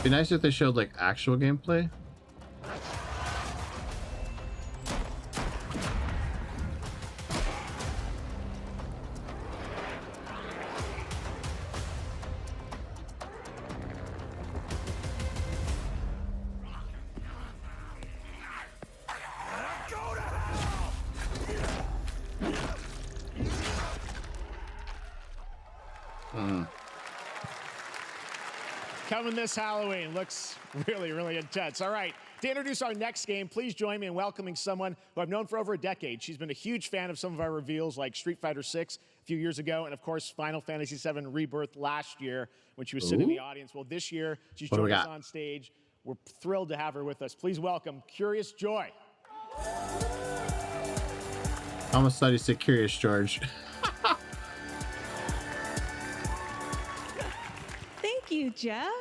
Be nice if they showed like actual gameplay. Coming this Halloween. Looks really, really intense. All right, to introduce our next game, please join me in welcoming someone who I've known for over a decade. She's been a huge fan of some of our reveals like Street Fighter VI a few years ago, and of course, Final Fantasy VII Rebirth last year when she was sitting in the audience. Well, this year, she's joined us on stage. We're thrilled to have her with us. Please welcome Curious Joy. I almost thought you said Curious George. Thank you, Jeff.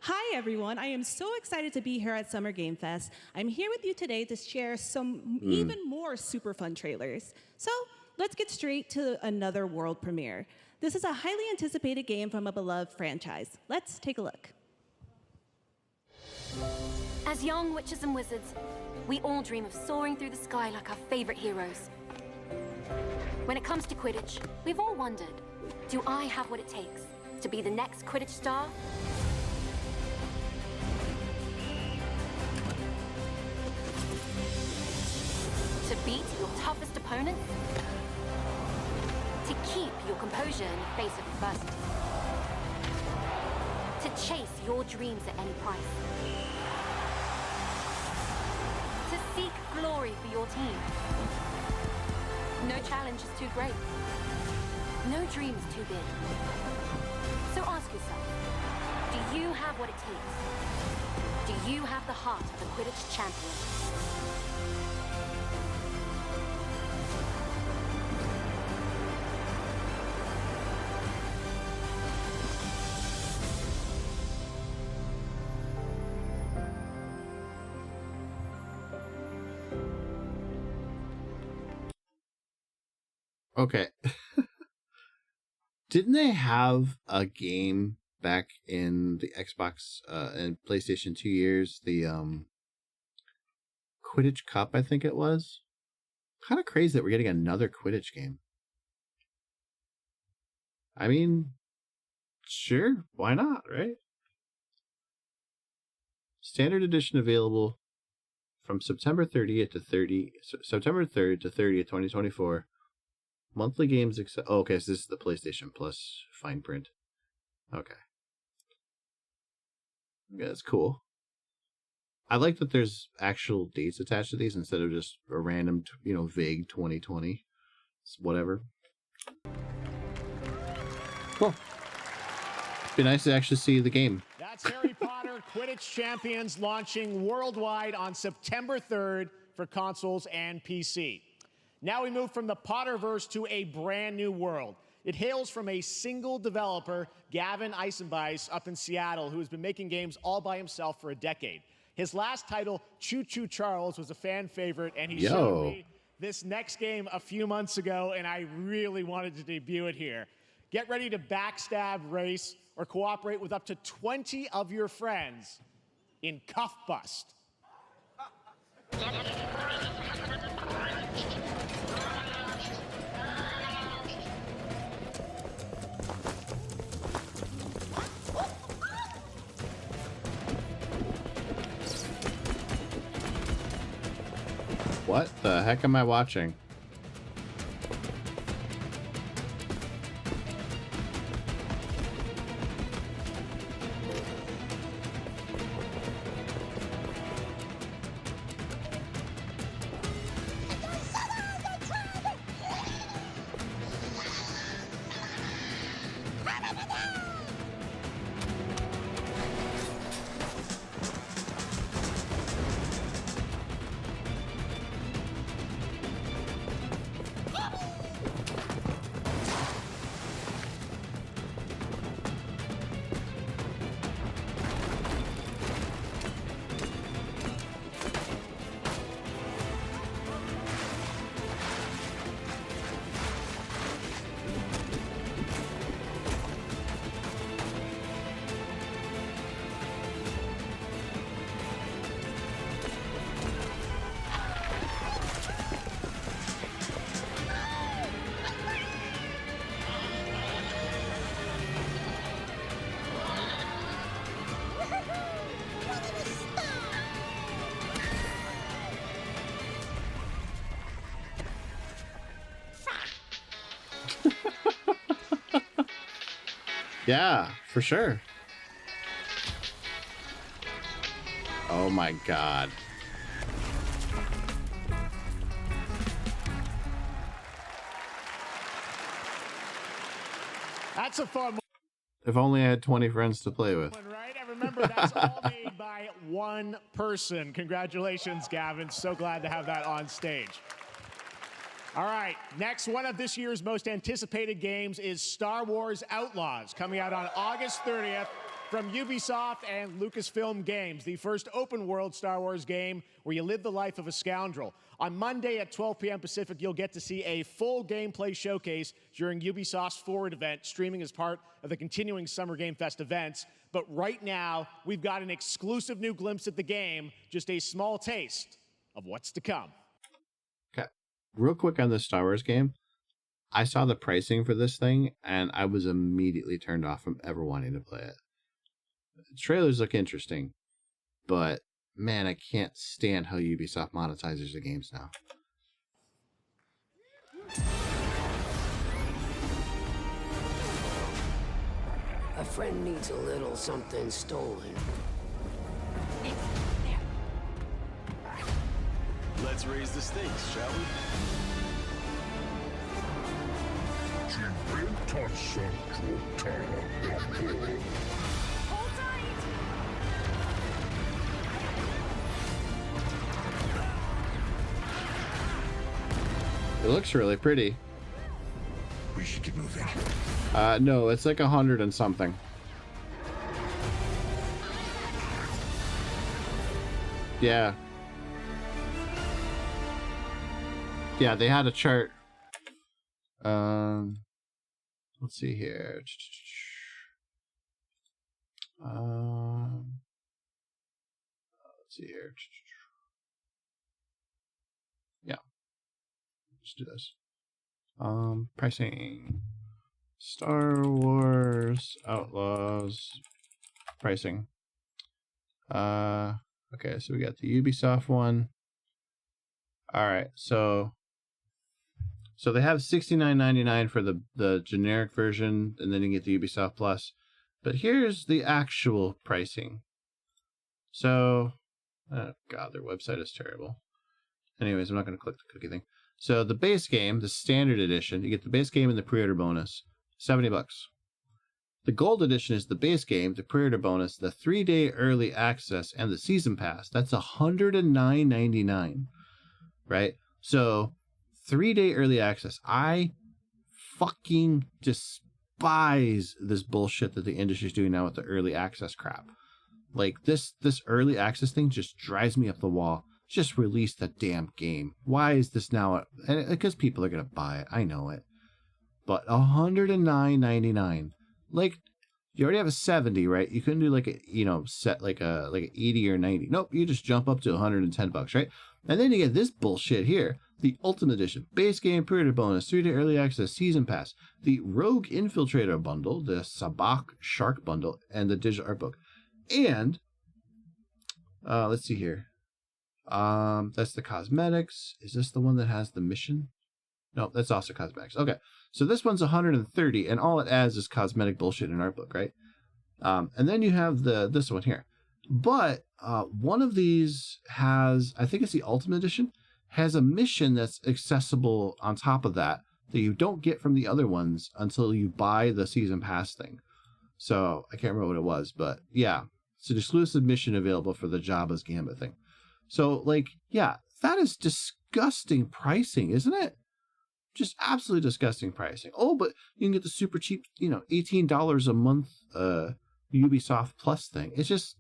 Hi, everyone. I am so excited to be here at Summer Game Fest. I'm here with you today to share some even more super fun trailers. So let's get straight to another world premiere. This is a highly anticipated game from a beloved franchise. Let's take a look. As young witches and wizards, we all dream of soaring through the sky like our favorite heroes. When it comes to Quidditch, we've all wondered, do I have what it takes to be the next Quidditch star? To beat your toughest opponent? To keep your composure in the face of adversity? To chase your dreams at any price? To seek glory for your team? No challenge is too great. No dream is too big. So ask yourself, do you have what it takes? Do you have the heart of a Quidditch champion? Okay. Didn't they have a game back in the Xbox and PlayStation 2 years? The Quidditch Cup, I think it was. Kind of crazy that we're getting another Quidditch game. I mean, sure, why not, right? Standard edition available from September 30th to September 3rd to 30th, 2024. Monthly games, oh, okay, so this is the PlayStation Plus fine print. Okay. Yeah, that's cool. I like that there's actual dates attached to these instead of just a random, vague 2020. It's whatever. Cool. It'd be nice to actually see the game. That's Harry Potter Quidditch Champions launching worldwide on September 3rd for consoles and PC. Now we move from the Potterverse to a brand new world. It hails from a single developer, Gavin Eisenbeis, up in Seattle, who has been making games all by himself for a decade. His last title, Choo Choo Charles, was a fan favorite, and he showed me this next game a few months ago, and I really wanted to debut it here. Get ready to backstab, race, or cooperate with up to 20 of your friends in Cuff Bust. What the heck am I watching? Yeah, for sure. Oh my god. That's a fun If only I had 20 friends to play with. one, right? And remember, that's all made by one person. Congratulations, Gavin. So glad to have that on stage. All right, next one of this year's most anticipated games is Star Wars Outlaws, coming out on August 30th from Ubisoft and Lucasfilm Games, the first open-world Star Wars game where you live the life of a scoundrel. On Monday at 12 p.m. Pacific, you'll get to see a full gameplay showcase during Ubisoft's Forward event, streaming as part of the continuing Summer Game Fest events. But right now, we've got an exclusive new glimpse at the game, just a small taste of what's to come. Okay. Real quick on this Star Wars game, I saw the pricing for this thing, and I was immediately turned off from ever wanting to play it. The trailers look interesting, but man, I can't stand how Ubisoft monetizes the games now. A friend needs a little something stolen. Let's raise the stakes, shall we? It looks really pretty. We should get moving. No, it's like 100 and something. Yeah. Yeah, they had a chart. Let's see here. Let's see here. Yeah. Let's do this. Pricing. Star Wars Outlaws pricing. Okay, so we got the Ubisoft one. All right, so they have $69.99 for the generic version, and then you get the Ubisoft Plus. But here's the actual pricing. So, oh god, their website is terrible. Anyways, I'm not going to click the cookie thing. So the base game, the standard edition, you get the base game and the pre-order bonus, $70. The gold edition is the base game, the pre-order bonus, the 3-day early access, and the season pass. That's $109.99, right? So 3-day early access. I fucking despise this bullshit that the industry's doing now with the early access crap. Like this early access thing just drives me up the wall. Just release the damn game. Why is this now? Because people are gonna buy it. I know it. But $109.99. Like, you already have a 70, right? You couldn't do like a, set like a 80 or 90. Nope, you just jump up to $110, right? And then you get this bullshit here. The Ultimate Edition, base game, pre-order bonus, 3-day early access, season pass, the Rogue Infiltrator bundle, the Sabak Shark bundle, and the digital art book. And let's see here. That's the cosmetics. Is this the one that has the mission? No, that's also cosmetics. Okay, so this one's $130, and all it adds is cosmetic bullshit in art book, right? And then you have this one here. But one of these has, I think it's the Ultimate Edition, has a mission that's accessible on top of that you don't get from the other ones until you buy the season pass thing. So I can't remember what it was, but yeah, it's an exclusive mission available for the Jabba's Gambit thing. So, like, yeah, that is disgusting pricing, isn't it? Just absolutely disgusting pricing. Oh, but you can get the super cheap, $18 a month Ubisoft Plus thing. It's just,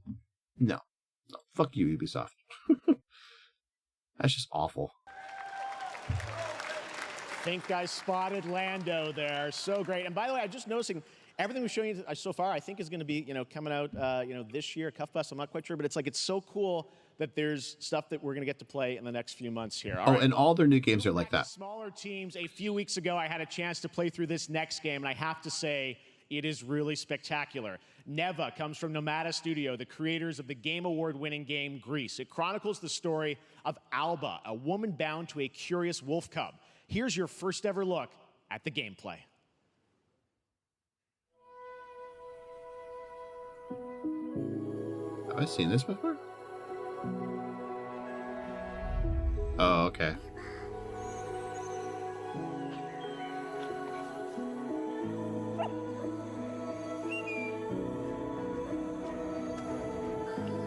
no. Fuck you, Ubisoft. That's just awful. I think I spotted Lando there. So great. And by the way, I'm just noticing everything we're showing you so far, I think is going to be, coming out, this year, Cuffbus. I'm not quite sure, but it's so cool that there's stuff that we're going to get to play in the next few months here. All right. And all their new games are like that. Smaller teams. A few weeks ago, I had a chance to play through this next game, and I have to say, it is really spectacular. Neva comes from Nomada Studio, the creators of the Game Award-winning game Grease. It chronicles the story of Alba, a woman bound to a curious wolf cub. Here's your first ever look at the gameplay. I seen this before? Oh, okay.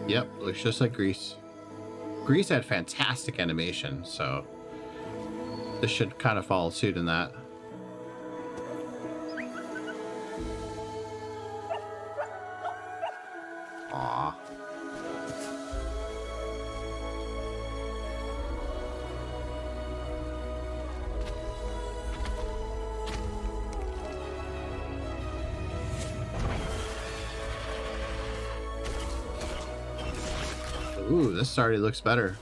Yep, looks just like Grease. Grease had fantastic animation, so this should kind of follow suit in that. Aww. Ooh, this already looks better.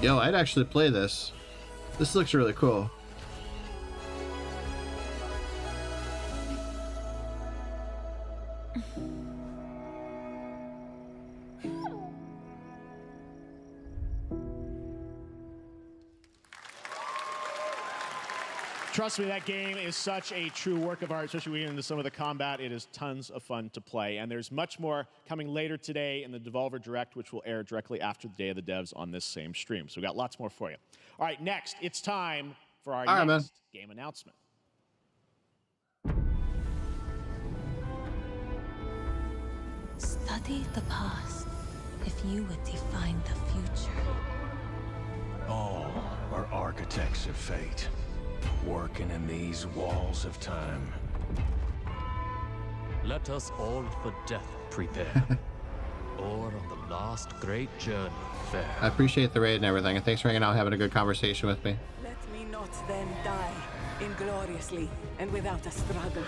Yo, I'd actually play this. This looks really cool. Trust me, that game is such a true work of art, especially when we get into some of the combat. It is tons of fun to play. And there's much more coming later today in the Devolver Direct, which will air directly after the Day of the Devs on this same stream. So we got lots more for you. All right, next, it's time for our next game announcement. Study the past if you would define the future. All are architects of fate, working in these walls of time. Let us all for death prepare, or on the last great journey fare. I appreciate the raid and everything, and thanks for hanging out and having a good conversation with me. Let me not then die ingloriously and without a struggle.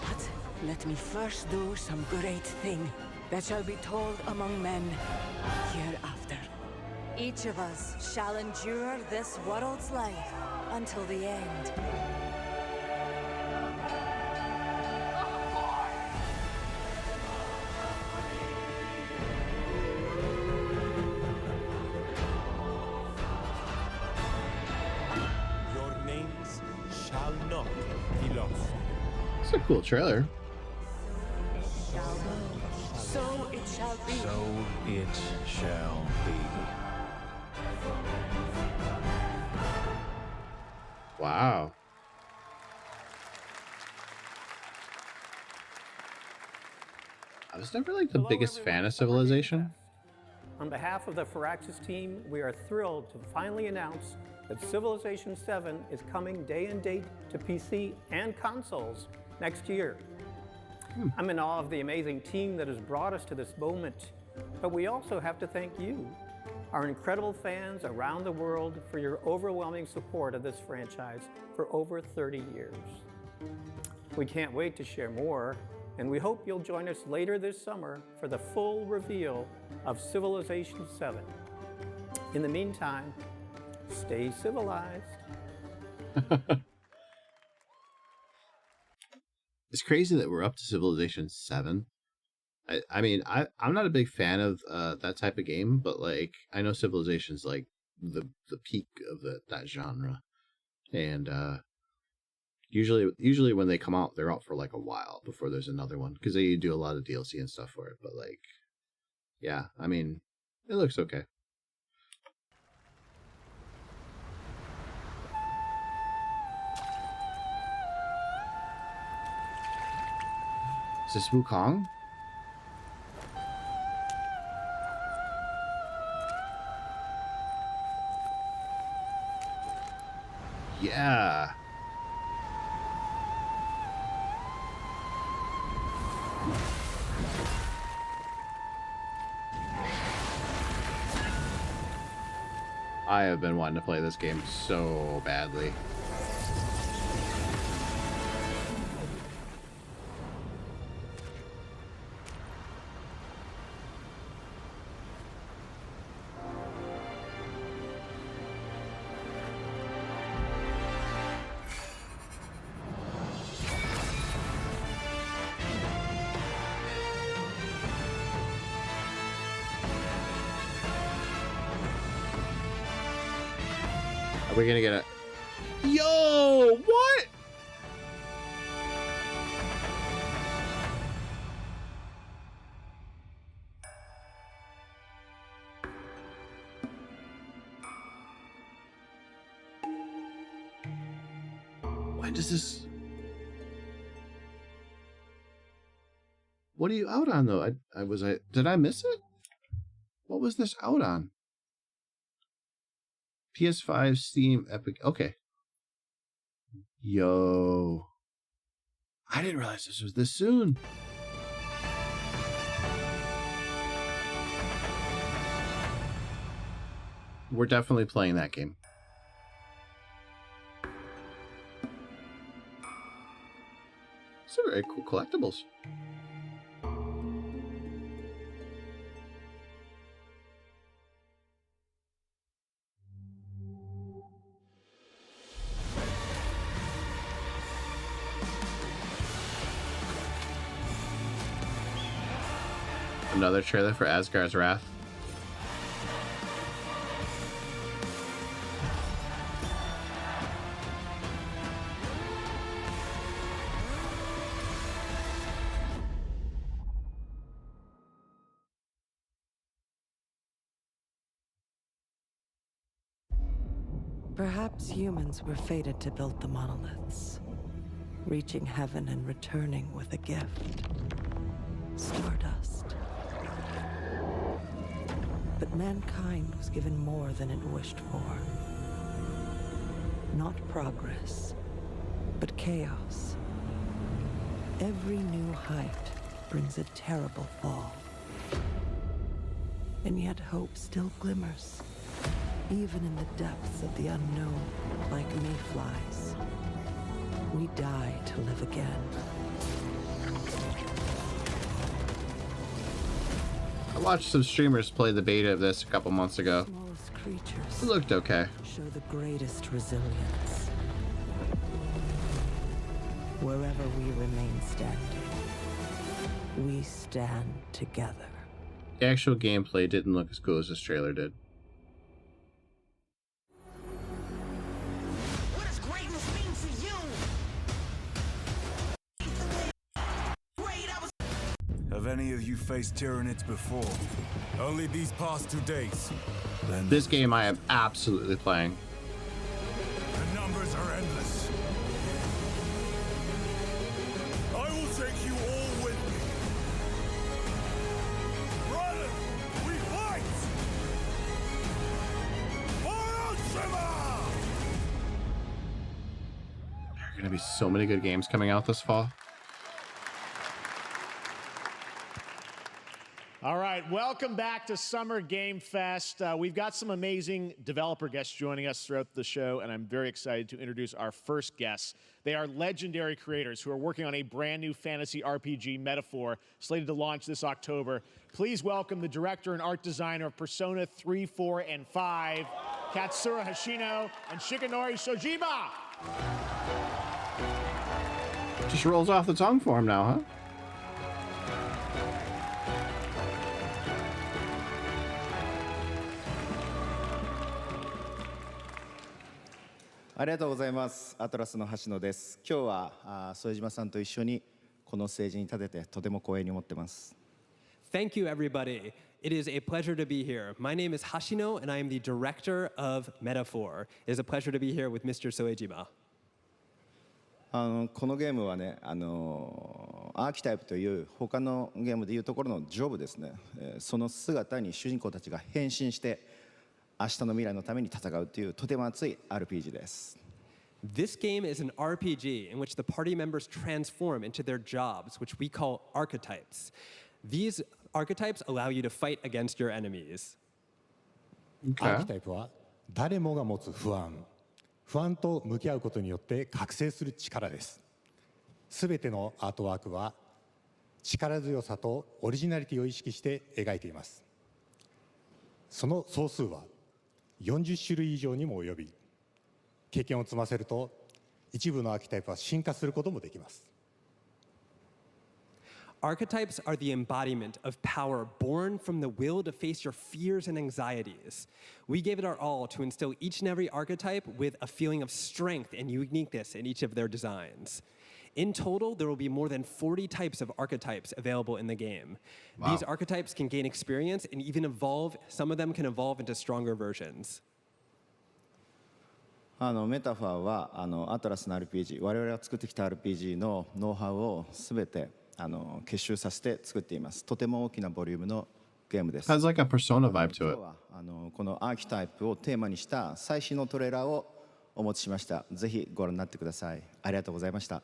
But let me first do some great thing that shall be told among men hereafter. Each of us shall endure this world's life until the end. Your names shall not be lost. It's a cool trailer. So it shall be. So it shall be. Wow. I was never like the biggest fan of Civilization. On behalf of the Firaxis team, we are thrilled to finally announce that Civilization 7 is coming day and date to PC and consoles next year. I'm in awe of the amazing team that has brought us to this moment, but we also have to thank you, our incredible fans around the world, for your overwhelming support of this franchise for over 30 years. We can't wait to share more, and we hope you'll join us later this summer for the full reveal of Civilization 7. In the meantime, stay civilized. It's crazy that we're up to Civilization 7. I mean, I'm not a big fan of that type of game, but like I know Civilization's like the peak of that genre, and usually when they come out, they're out for like a while before there's another one because they do a lot of DLC and stuff for it. But like, yeah, I mean, it looks okay. Is this Wukong? Yeah. I have been wanting to play this game so badly. Are we gonna get it? Yo, what? When does this? What are you out on though? Did I miss it? What was this out on? PS5, Steam, Epic. Okay. Yo. I didn't realize this was this soon. We're definitely playing that game. Some very cool collectibles. Another trailer for Asgard's Wrath. Perhaps humans were fated to build the monoliths, reaching heaven and returning with a gift. Stardust. But mankind was given more than it wished for. Not progress, but chaos. Every new height brings a terrible fall. And yet hope still glimmers, even in the depths of the unknown, like mayflies. We die to live again. I watched some streamers play the beta of this a couple months ago. Smallest creatures It looked okay. show the greatest resilience. Wherever we remain standing, we stand together. The actual gameplay didn't look as cool as this trailer did. What does greatness mean to you? Have any of you faced Tyranids before? Only these past 2 days. Then This game I am absolutely playing. the numbers are endless. I will take you all with me. Brothers, we fight! Hiroshima! There are going to be so many good games coming out this fall. All right, welcome back to Summer Game Fest. We've got some amazing developer guests joining us throughout the show, and I'm very excited to introduce our first guests. They are legendary creators who are working on a brand new fantasy RPG, Metaphor, slated to launch this October. Please welcome the director and art designer of Persona 3, 4, and 5, Katsura Hashino and Shigenori Shojima. Just rolls off the tongue for him now, huh?ありがとうございます。アトラスの橋野です。今日は副島さんと一緒にこのステージに立ててとても光栄に思ってます。Thank you, everybody. It is a pleasure to be here. My name is Hashino, and I am the director of Metaphor. It is a pleasure to be here with Mr. Soejima. このゲームはね、アーキタイプという他のゲームでいうところのジョブですね。その姿に主人公たちが変身して明日の未来のために戦うというとても熱い RPG です。This game is an RPG in which the party members transform into their jobs, which we call archetypes. These archetypes allow you to fight against your enemies. アーキタイプは誰もが持つ不安と向き合うことによって覚醒する力です。すべてのアートワークは力強さとオリジナリティを意識して描いています。その総数は40種類以上にも及び、経験を積ませると一部のアーキタイプは進化することもできます。Archetypes are the embodiment of power born from the will to face your fears and anxieties. We gave it our all to instill each and every archetype with a feeling of strength and uniqueness in each of their designs. In total, there will be more than 40 types of archetypes available in the game. Wow. These archetypes can gain experience and even evolve. Some of them can evolve into stronger versions. メタファーはアトラスの RPG、我々が作ってきた RPG のノウハウをすべて結集させて作っています。とても大きなボリュームのゲームです。Has like a Persona vibe to it. 今日はこのアーキタイプをテーマにした最新のトレーラーをお持ちしました。ぜひご覧になってください。ありがとうございました。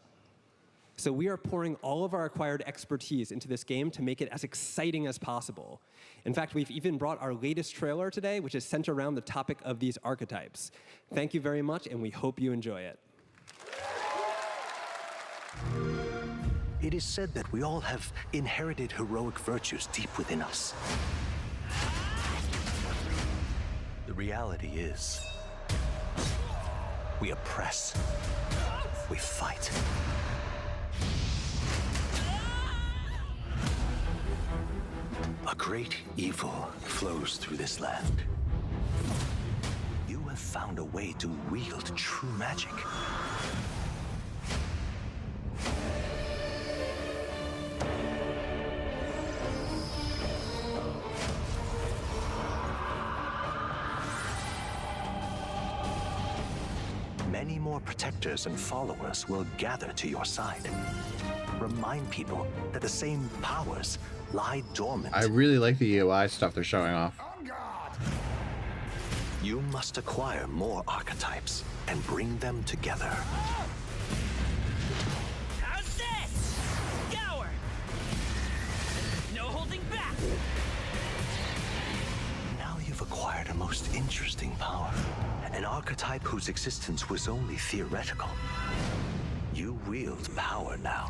So we are pouring all of our acquired expertise into this game to make it as exciting as possible. In fact, we've even brought our latest trailer today, which is centered around the topic of these archetypes. Thank you very much, and we hope you enjoy it. It is said that we all have inherited heroic virtues deep within us. The reality is, we oppress, we fight. A great evil flows through this land. You have found a way to wield true magic. Many more protectors and followers will gather to your side. Remind people that the same powers lie dormant. I really like the UI stuff they're showing off. You must acquire more archetypes and bring them together. How's this? Gower! No holding back! Now you've acquired a most interesting power. An archetype whose existence was only theoretical. You wield power now.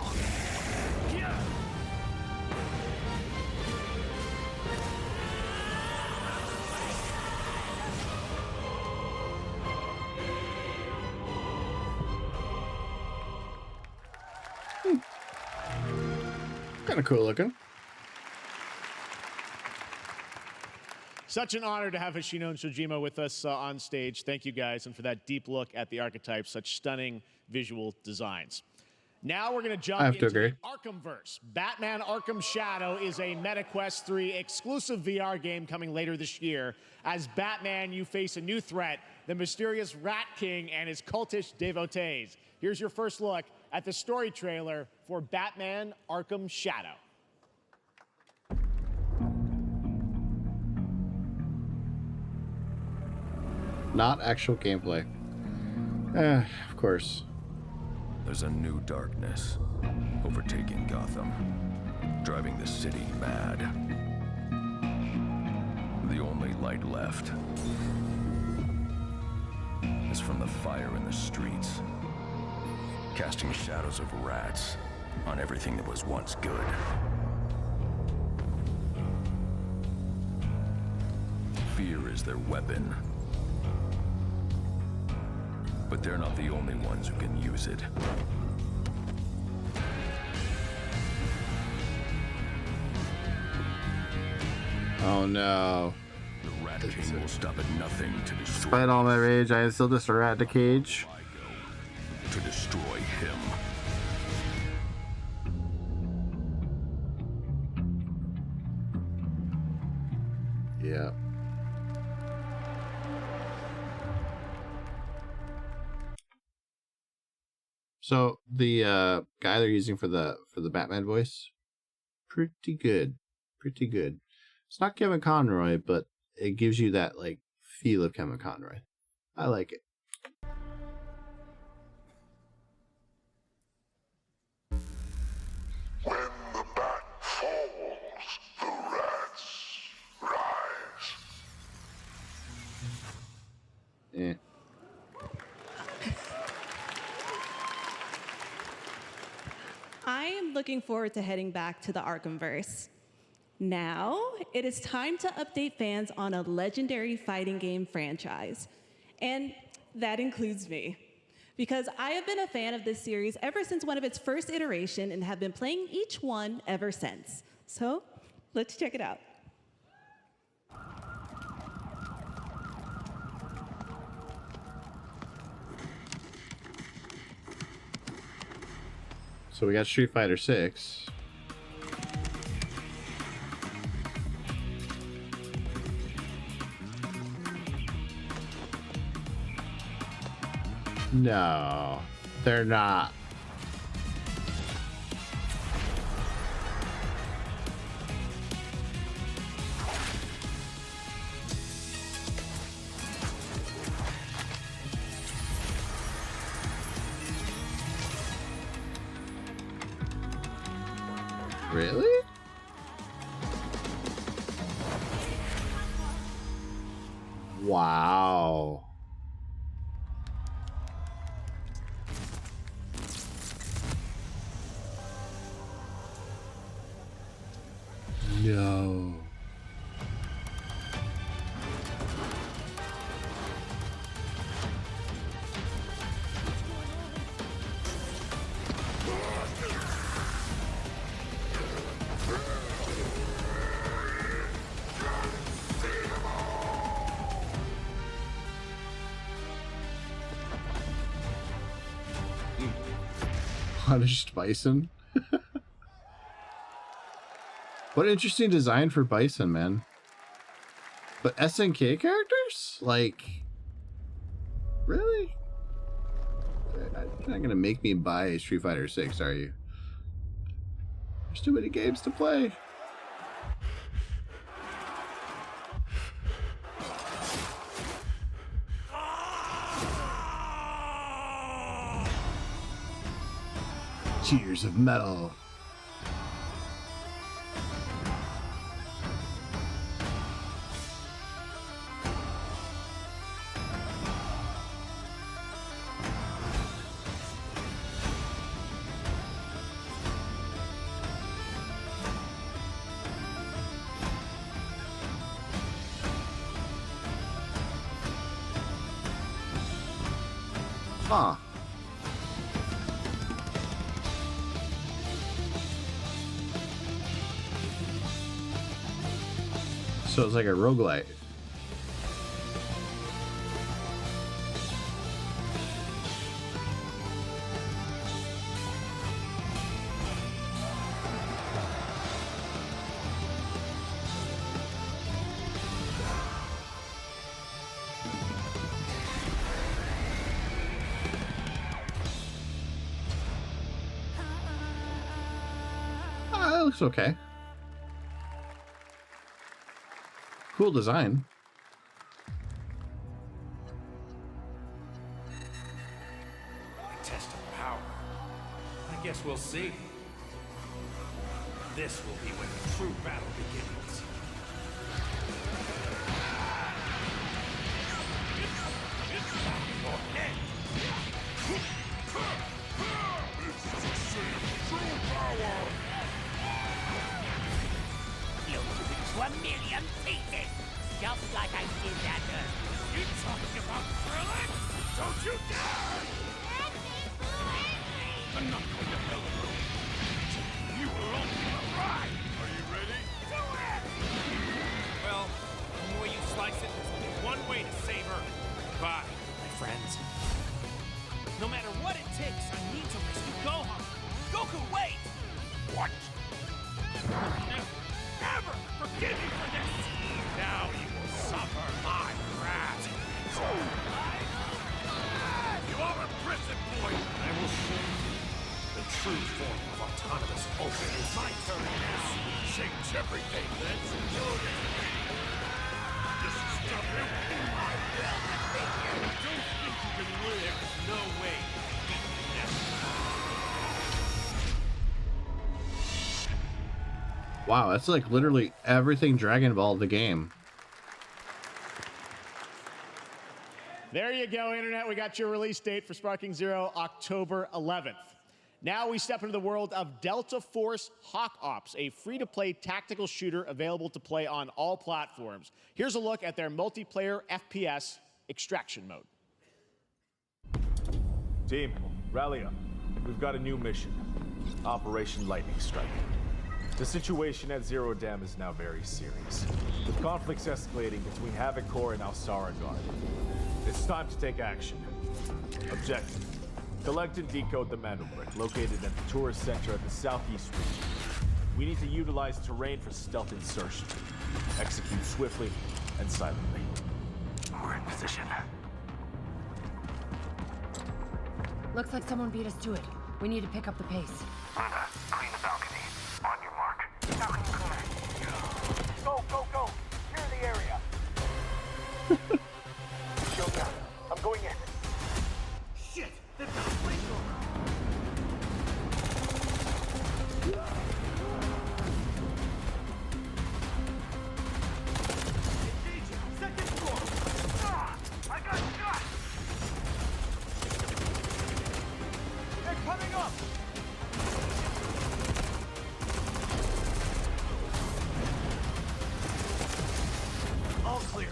Kind of cool looking. Such an honor to have Hoshino and Shojima with us on stage. Thank you guys, and for that deep look at the archetypes, such stunning visual designs. Now we're going to jump into the Arkhamverse. Batman Arkham Shadow is a MetaQuest 3 exclusive VR game coming later this year. As Batman, you face a new threat, the mysterious Rat King and his cultish devotees. Here's your first look at the story trailer for Batman Arkham Shadow. Not actual gameplay. Of course. There's a new darkness overtaking Gotham, driving the city mad. The only light left is from the fire in the streets, casting shadows of rats on everything that was once good. Fear is their weapon. But they're not the only ones who can use it. Oh no. The Rat King will stop at nothing to destroy. Despite all my rage, I am still just a rat in a cage. To destroy him. Yeah. So the guy they're using for the Batman voice, pretty good. It's not Kevin Conroy, but it gives you that like feel of Kevin Conroy. I like it. When the bat falls, the rats rise. Eh. I am looking forward to heading back to the Arkhamverse. Now, it is time to update fans on a legendary fighting game franchise. And that includes me. because I have been a fan of this series ever since one of its first iteration and have been playing each one ever since. So let's check it out. So we got Street Fighter 6. No, they're not. Really? Wow. No. Punished Bison. What an interesting design for Bison, man. But SNK characters? Like, really? You're not gonna make me buy Street Fighter 6, are you? There's too many games to play. Tears of Metal. Huh. So it's like a roguelite. It looks okay. Cool design. Test of power. I guess we'll see. This will be when the true battle begins. To a million pieces, just like I did that earlier. You talking about Krillin? Don't you dare! I'm not going to hell alone. You were only a ride. Are you ready? Do it! Well, the way you slice it, there's only one way to save Earth. Goodbye, my friends. No matter what it takes, I need to rescue Gohan. Goku, wait! What? Never forgive me for this! Now you will suffer my wrath. You are a prison boy! I will show you the true form of autonomous Ultra. It's my turn now. Change everything. Let's do it! This is W in my will defeat you! Don't think you can win. There is no way to beat this. Wow, that's like literally everything Dragon Ball the game. There you go, Internet. We got your release date for Sparking Zero, October 11th. Now we step into the world of Delta Force Hawk Ops, a free-to-play tactical shooter available to play on all platforms. Here's a look at their multiplayer FPS extraction mode. Team, rally up. We've got a new mission. Operation Lightning Strike. The situation at Zero Dam is now very serious, with conflicts escalating between Havoc Corps and Alsara Guard. It's time to take action. Objective: collect and decode the Mandelbrick, located at the tourist center at the southeast region. We need to utilize terrain for stealth insertion. Execute swiftly and silently. We're in position. Looks like someone beat us to it. We need to pick up the pace. Linda, clean the balcony. On your mark. Balcony clear. Go, go, go! Clear the area! Shield down. I'm going in. Shit! They've got a flamethrower! Engaging! Second floor! Ah! I got shot! They're coming up! All clear.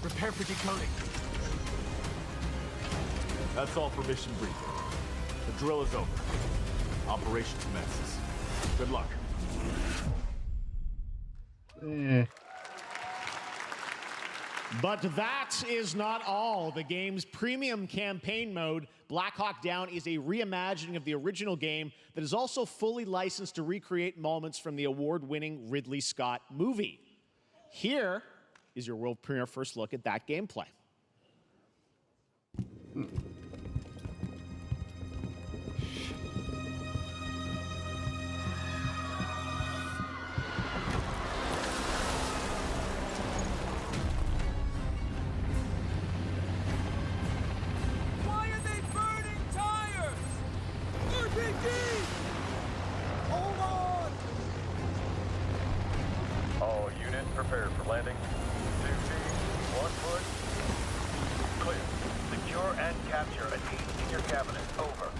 Prepare for decoding. That's all for mission briefing. The drill is over. Operation commences. Good luck. But that is not all. The game's premium campaign mode, Black Hawk Down, is a reimagining of the original game that is also fully licensed to recreate moments from the award-winning Ridley Scott movie. Here is your world premiere first look at that gameplay. Why are they burning tires? RPG! Hold on! All units prepared for landing. 2 feet, 1 foot. Clear. Secure and capture a team in your cabinet. Over.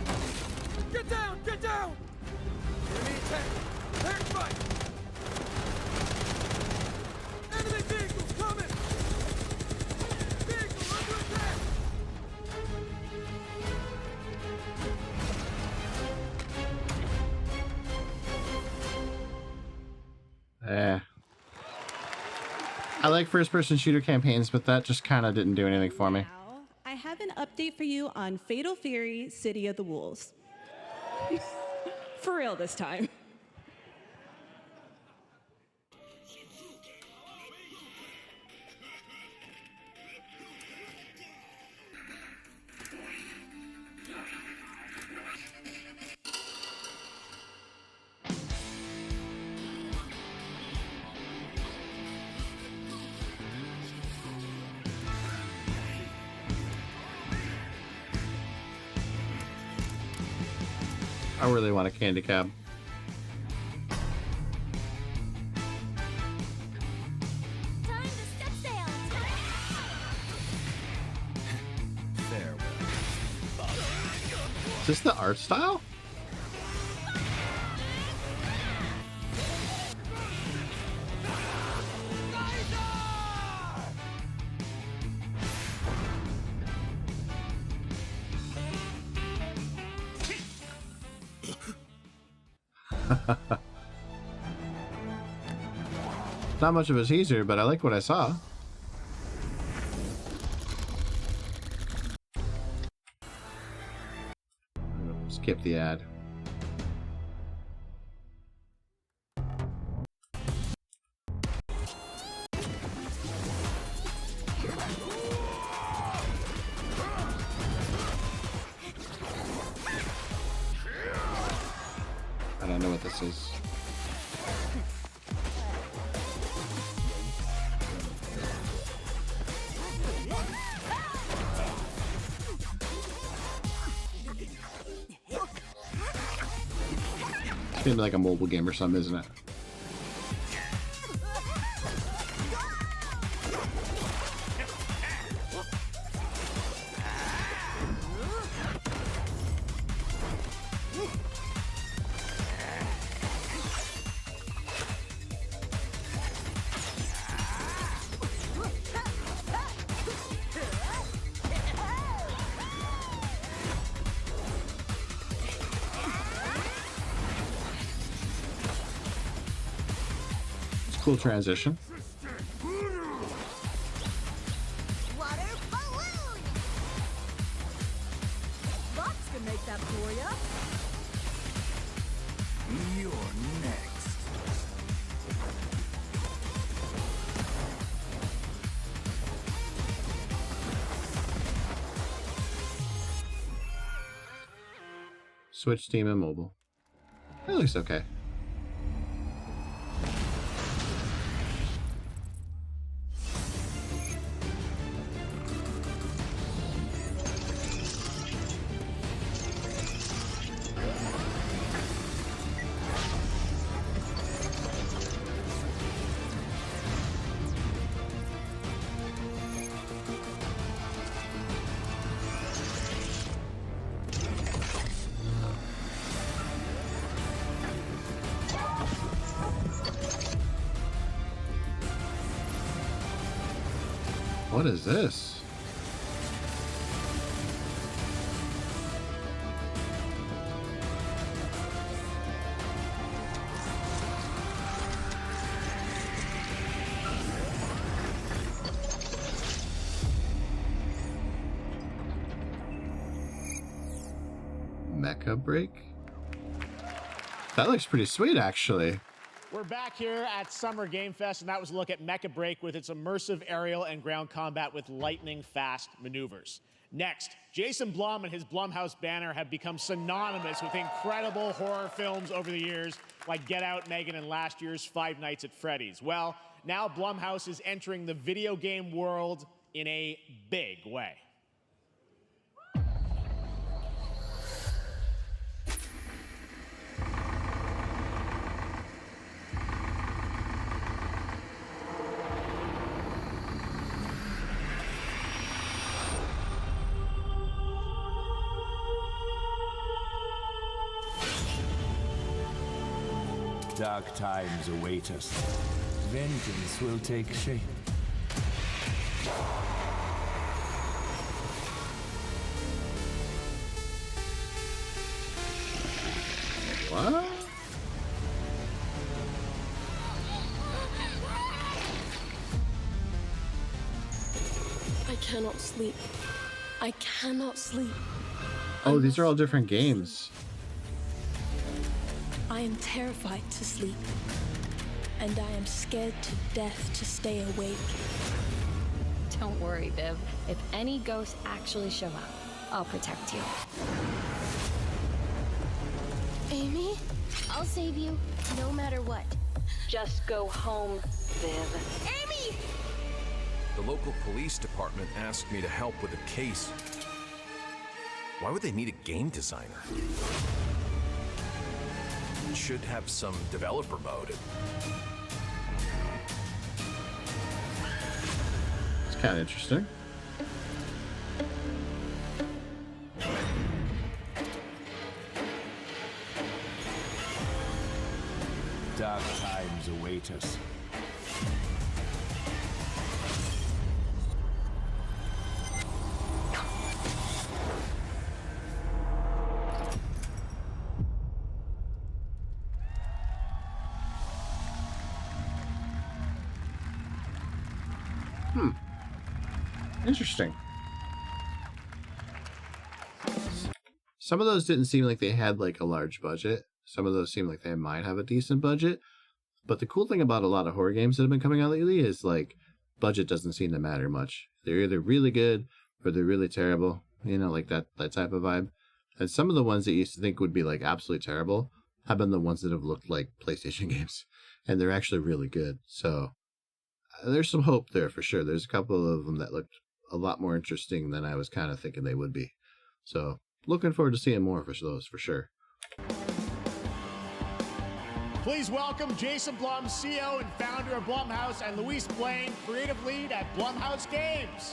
Get down! Get down! Enemy attack! Air strike! Enemy vehicles coming! Vehicle under attack! I like first-person shooter campaigns, but that just kind of didn't do anything for me. I have an update for you on Fatal Fury: City of the Wolves. For real this time. I really want a candy cab. Is this the art style? Not much of a teaser, but I like what I saw. Skip the ad. I don't know what this is. It's gonna be like a mobile game or something, isn't it? Cool transition. Water balloon! Box can make that for ya. You're next. Switch, Steam, and mobile. It looks okay. What is this? Mecha Break? That looks pretty sweet, actually. We're back here at Summer Game Fest, and that was a look at Mecha Break with its immersive aerial and ground combat with lightning-fast maneuvers. Next, Jason Blum and his Blumhouse banner have become synonymous with incredible horror films over the years, like Get Out, Megan, and last year's Five Nights at Freddy's. Well, now Blumhouse is entering the video game world in a big way. Dark times await us. Vengeance will take shape. What? I cannot sleep. I cannot sleep. Oh, these are all different games. I am terrified to sleep, and I am scared to death to stay awake. Don't worry, Viv. If any ghosts actually show up, I'll protect you. Amy? I'll save you, no matter what. Just go home, Viv. Amy! The local police department asked me to help with a case. Why would they need a game designer? Should have some developer mode. It's kind of interesting. Dark times await us. Interesting. Some of those didn't seem like they had like a large budget. Some of those seem like they might have a decent budget. But the cool thing about a lot of horror games that have been coming out lately is like budget doesn't seem to matter much. They're either really good or they're really terrible. You know, like that type of vibe. And some of the ones that you used to think would be like absolutely terrible have been the ones that have looked like PlayStation games. And they're actually really good. So there's some hope there for sure. There's a couple of them that looked a lot more interesting than I was kind of thinking they would be. So looking forward to seeing more for those for sure. Please welcome Jason Blum, CEO and founder of Blumhouse, and Luis Blaine, creative lead at Blumhouse Games.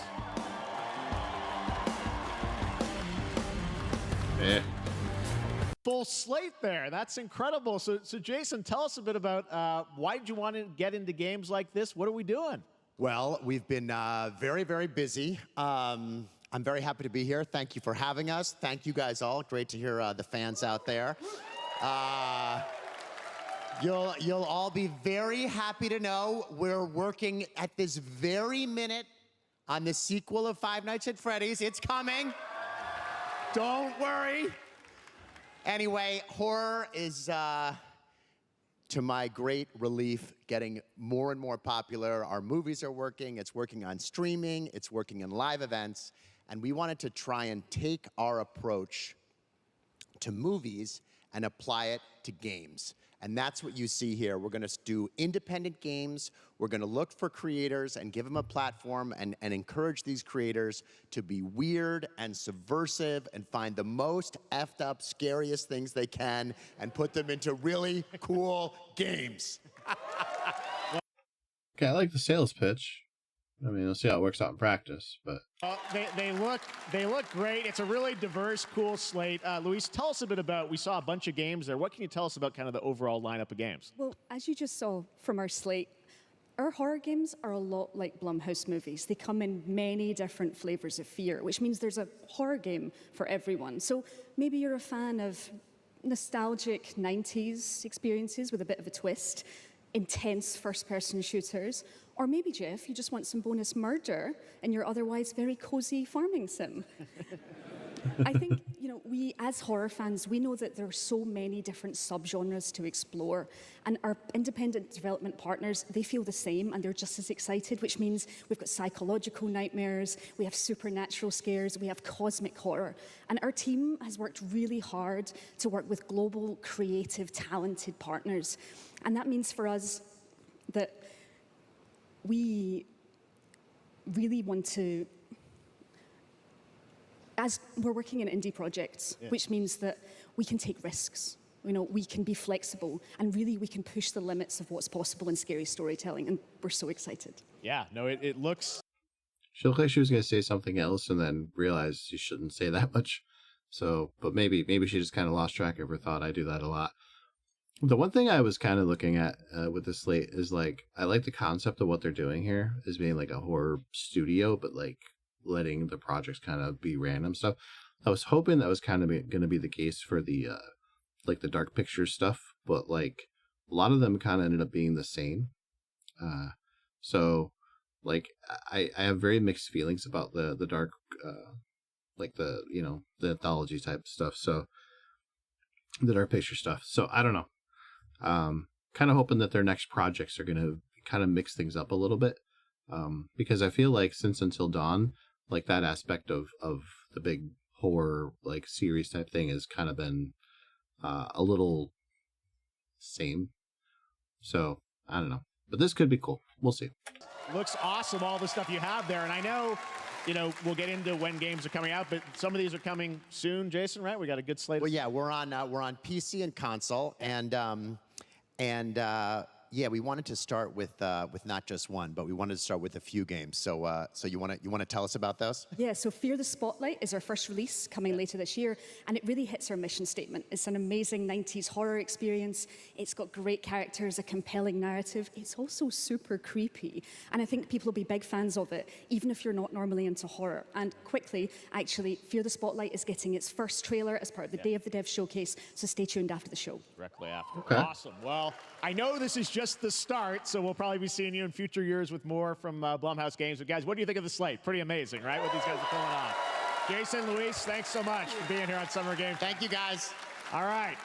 Full slate there. That's incredible. So Jason, tell us a bit about why did you want to get into games like this? What are we doing? Well, we've been very, very busy. I'm very happy to be here. Thank you for having us. Thank you guys all. Great to hear the fans out there. You'll all be very happy to know we're working at this very minute on the sequel of Five Nights at Freddy's. It's coming. Don't worry. Anyway, horror is, to my great relief, getting more and more popular. Our movies are working. It's working on streaming. It's working in live events. And we wanted to try and take our approach to movies and apply it to games. And that's what you see here. We're gonna do independent games. We're gonna look for creators and give them a platform and encourage these creators to be weird and subversive and find the most effed up, scariest things they can and put them into really cool games. Okay, I like the sales pitch. I mean, we'll see how it works out in practice, but They look great. It's a really diverse, cool slate. Luis, tell us a bit about, we saw a bunch of games there. What can you tell us about kind of the overall lineup of games? Well, as you just saw from our slate, our horror games are a lot like Blumhouse movies. They come in many different flavors of fear, which means there's a horror game for everyone. So maybe you're a fan of nostalgic 90s experiences with a bit of a twist, intense first-person shooters, or maybe, Jeff, you just want some bonus murder in your otherwise very cozy farming sim. I think, we as horror fans, we know that there are so many different subgenres to explore, and our independent development partners, they feel the same, and they're just as excited, which means we've got psychological nightmares, we have supernatural scares, we have cosmic horror, and our team has worked really hard to work with global, creative, talented partners, and that means for us that we really want to, as we're working in indie projects, which means that we can take risks, we can be flexible, and really we can push the limits of what's possible in scary storytelling, and we're so excited. Yeah, no, it looks... she looked like she was going to say something else and then realized she shouldn't say that much. So, but maybe she just kind of lost track of her thought. I do that a lot. The one thing I was kind of looking at with the slate is I like the concept of what they're doing here as being like a horror studio, but letting the projects kind of be random stuff. I was hoping that was kind of going to be the case for the the Dark Pictures stuff, but a lot of them kind of ended up being the same. So I have very mixed feelings about the Dark the anthology type stuff. So the Dark Picture stuff. So I don't know. Kind of hoping that their next projects are going to kind of mix things up a little bit. Because I feel like since Until Dawn, that aspect of the big horror series type thing has kind of been a little same. So I don't know, but this could be cool. We'll see. Looks awesome, all the stuff you have there, and I know we'll get into when games are coming out, but some of these are coming soon, Jason, right? We got a good slate. Well, yeah, we're on PC and console, and we wanted to start with not just one, but we wanted to start with a few games. So you want to tell us about those? Yeah. So Fear the Spotlight is our first release coming later this year, and it really hits our mission statement. It's an amazing 90s horror experience. It's got great characters, a compelling narrative. It's also super creepy, and I think people will be big fans of it, even if you're not normally into horror. And quickly, actually, Fear the Spotlight is getting its first trailer as part of the Day of the Dev showcase. So stay tuned after the show. Directly after. Okay. Awesome. Well, I know this is just the start, so we'll probably be seeing you in future years with more from Blumhouse Games. But guys, what do you think of the slate? Pretty amazing, right? What these guys are pulling on. Jason, Luis, thanks so much for being here on Summer Game. Thank you, guys. All right.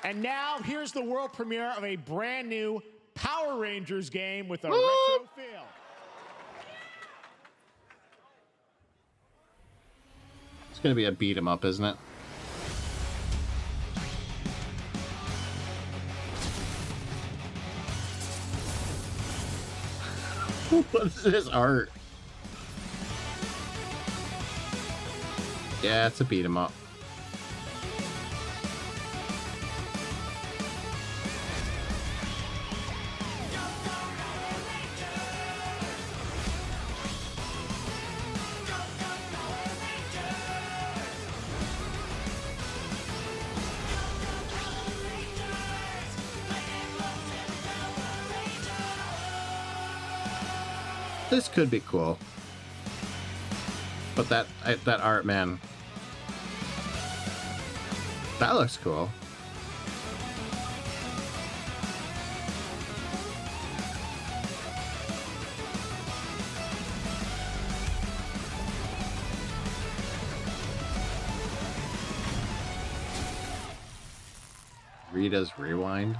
And now here's the world premiere of a brand new Power Rangers game with a retro feel. It's going to be a beat 'em up, isn't it? What is this art? Yeah, it's a beat 'em up. This could be cool, but that art, man, that looks cool. Rita's Rewind.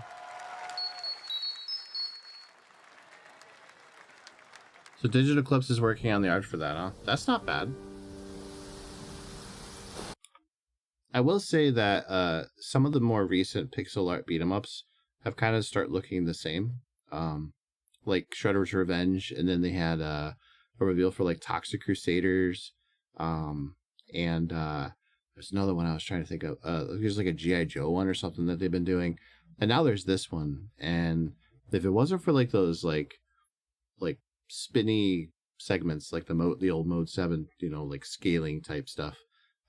So Digital Eclipse is working on the art for that, huh? That's not bad. I will say that some of the more recent pixel art beat 'em ups have kind of start looking the same. Like Shredder's Revenge, and then they had a reveal for like Toxic Crusaders, and there's another one I was trying to think of. There's like a G.I. Joe one or something that they've been doing, and now there's this one. And if it wasn't for like those like spinny segments, like the old Mode 7, you know, like scaling type stuff,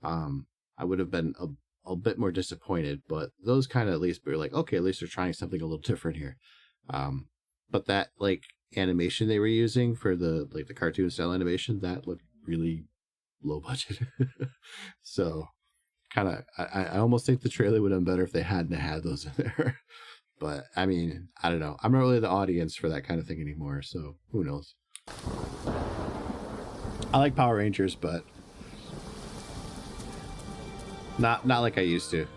I would have been a bit more disappointed. But those kind of at least were like, okay, at least they're trying something a little different here. But that like animation they were using for the cartoon style animation, that looked really low budget. So kind of, I almost think the trailer would have been better if they hadn't had those in there. But I mean, I don't know. I'm not really the audience for that kind of thing anymore, so who knows? I like Power Rangers, but not like I used to.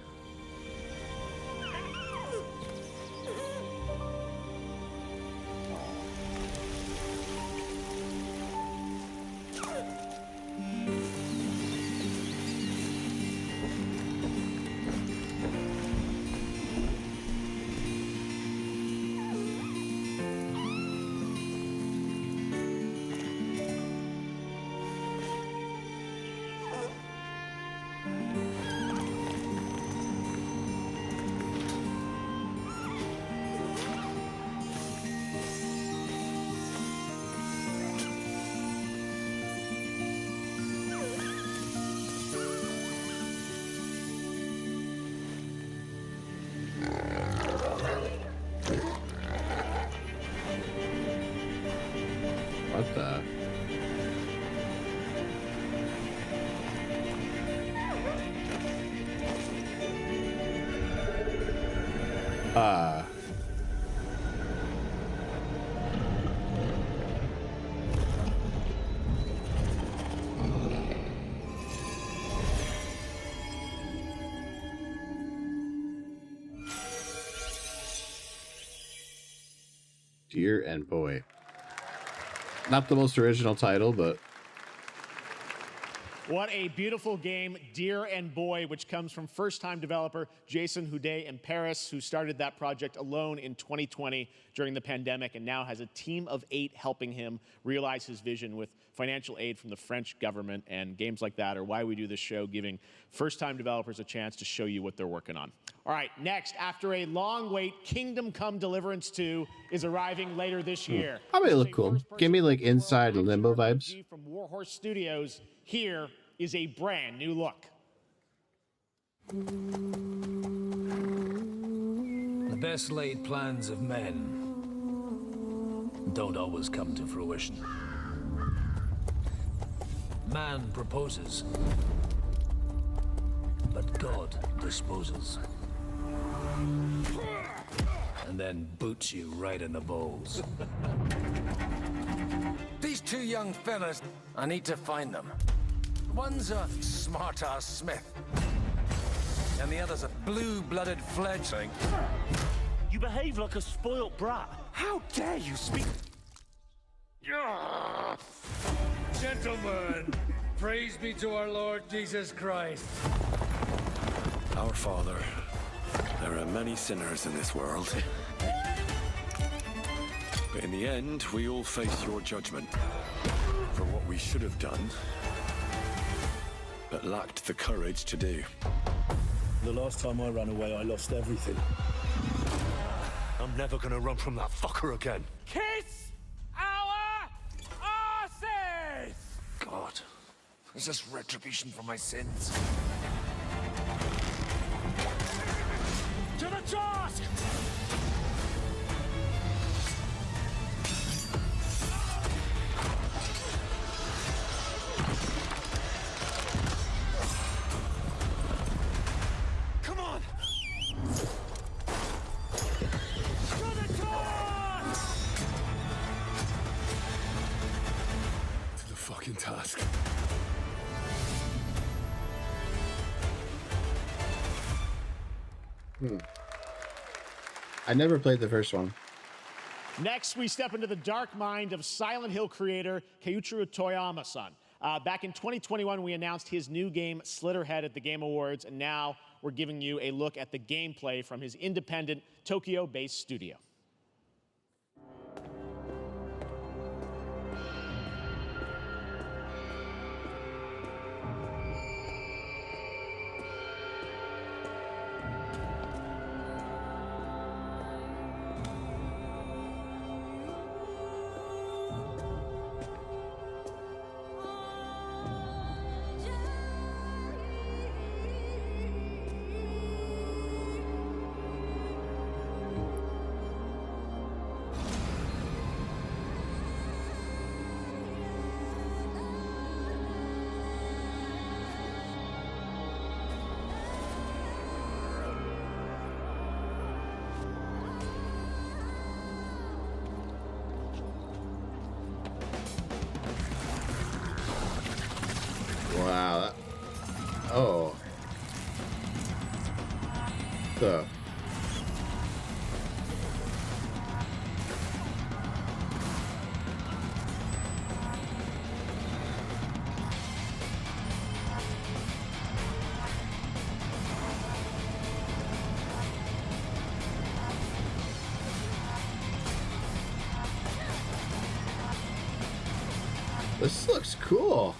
What the? Dear and Boy. Not the most original title, but what a beautiful game, Dear and Boy, which comes from first-time developer Jason Houdet in Paris, who started that project alone in 2020 during the pandemic and now has a team of 8 helping him realize his vision with financial aid from the French government. And games like that are why we do this show, giving first-time developers a chance to show you what they're working on. All right, next, after a long wait, Kingdom Come Deliverance 2 is arriving later this year. I mean, it look cool. Give me like Inside Limbo vibes. From Warhorse Studios, here is a brand new look. The best laid plans of men don't always come to fruition. Man proposes, but God disposes. And then boots you right in the balls. These 2 young fellas, I need to find them. One's a smart-ass Smith, and the other's a blue-blooded fledgling. You behave like a spoilt brat. How dare you speak? Gentlemen, praise be to our Lord Jesus Christ. Our Father, there are many sinners in this world. But in the end, we all face your judgment for what we should have done, but lacked the courage to do. The last time I ran away, I lost everything. I'm never gonna run from that fucker again. Kiss our asses! God, is this retribution for my sins? To the task! Come on! To the fucking task. I never played the first one. Next, we step into the dark mind of Silent Hill creator Keiichiro Toyama-san. Back in 2021, we announced his new game, Slitterhead, at the Game Awards, and now we're giving you a look at the gameplay from his independent, Tokyo-based studio. Wow. Oh. The. This looks cool.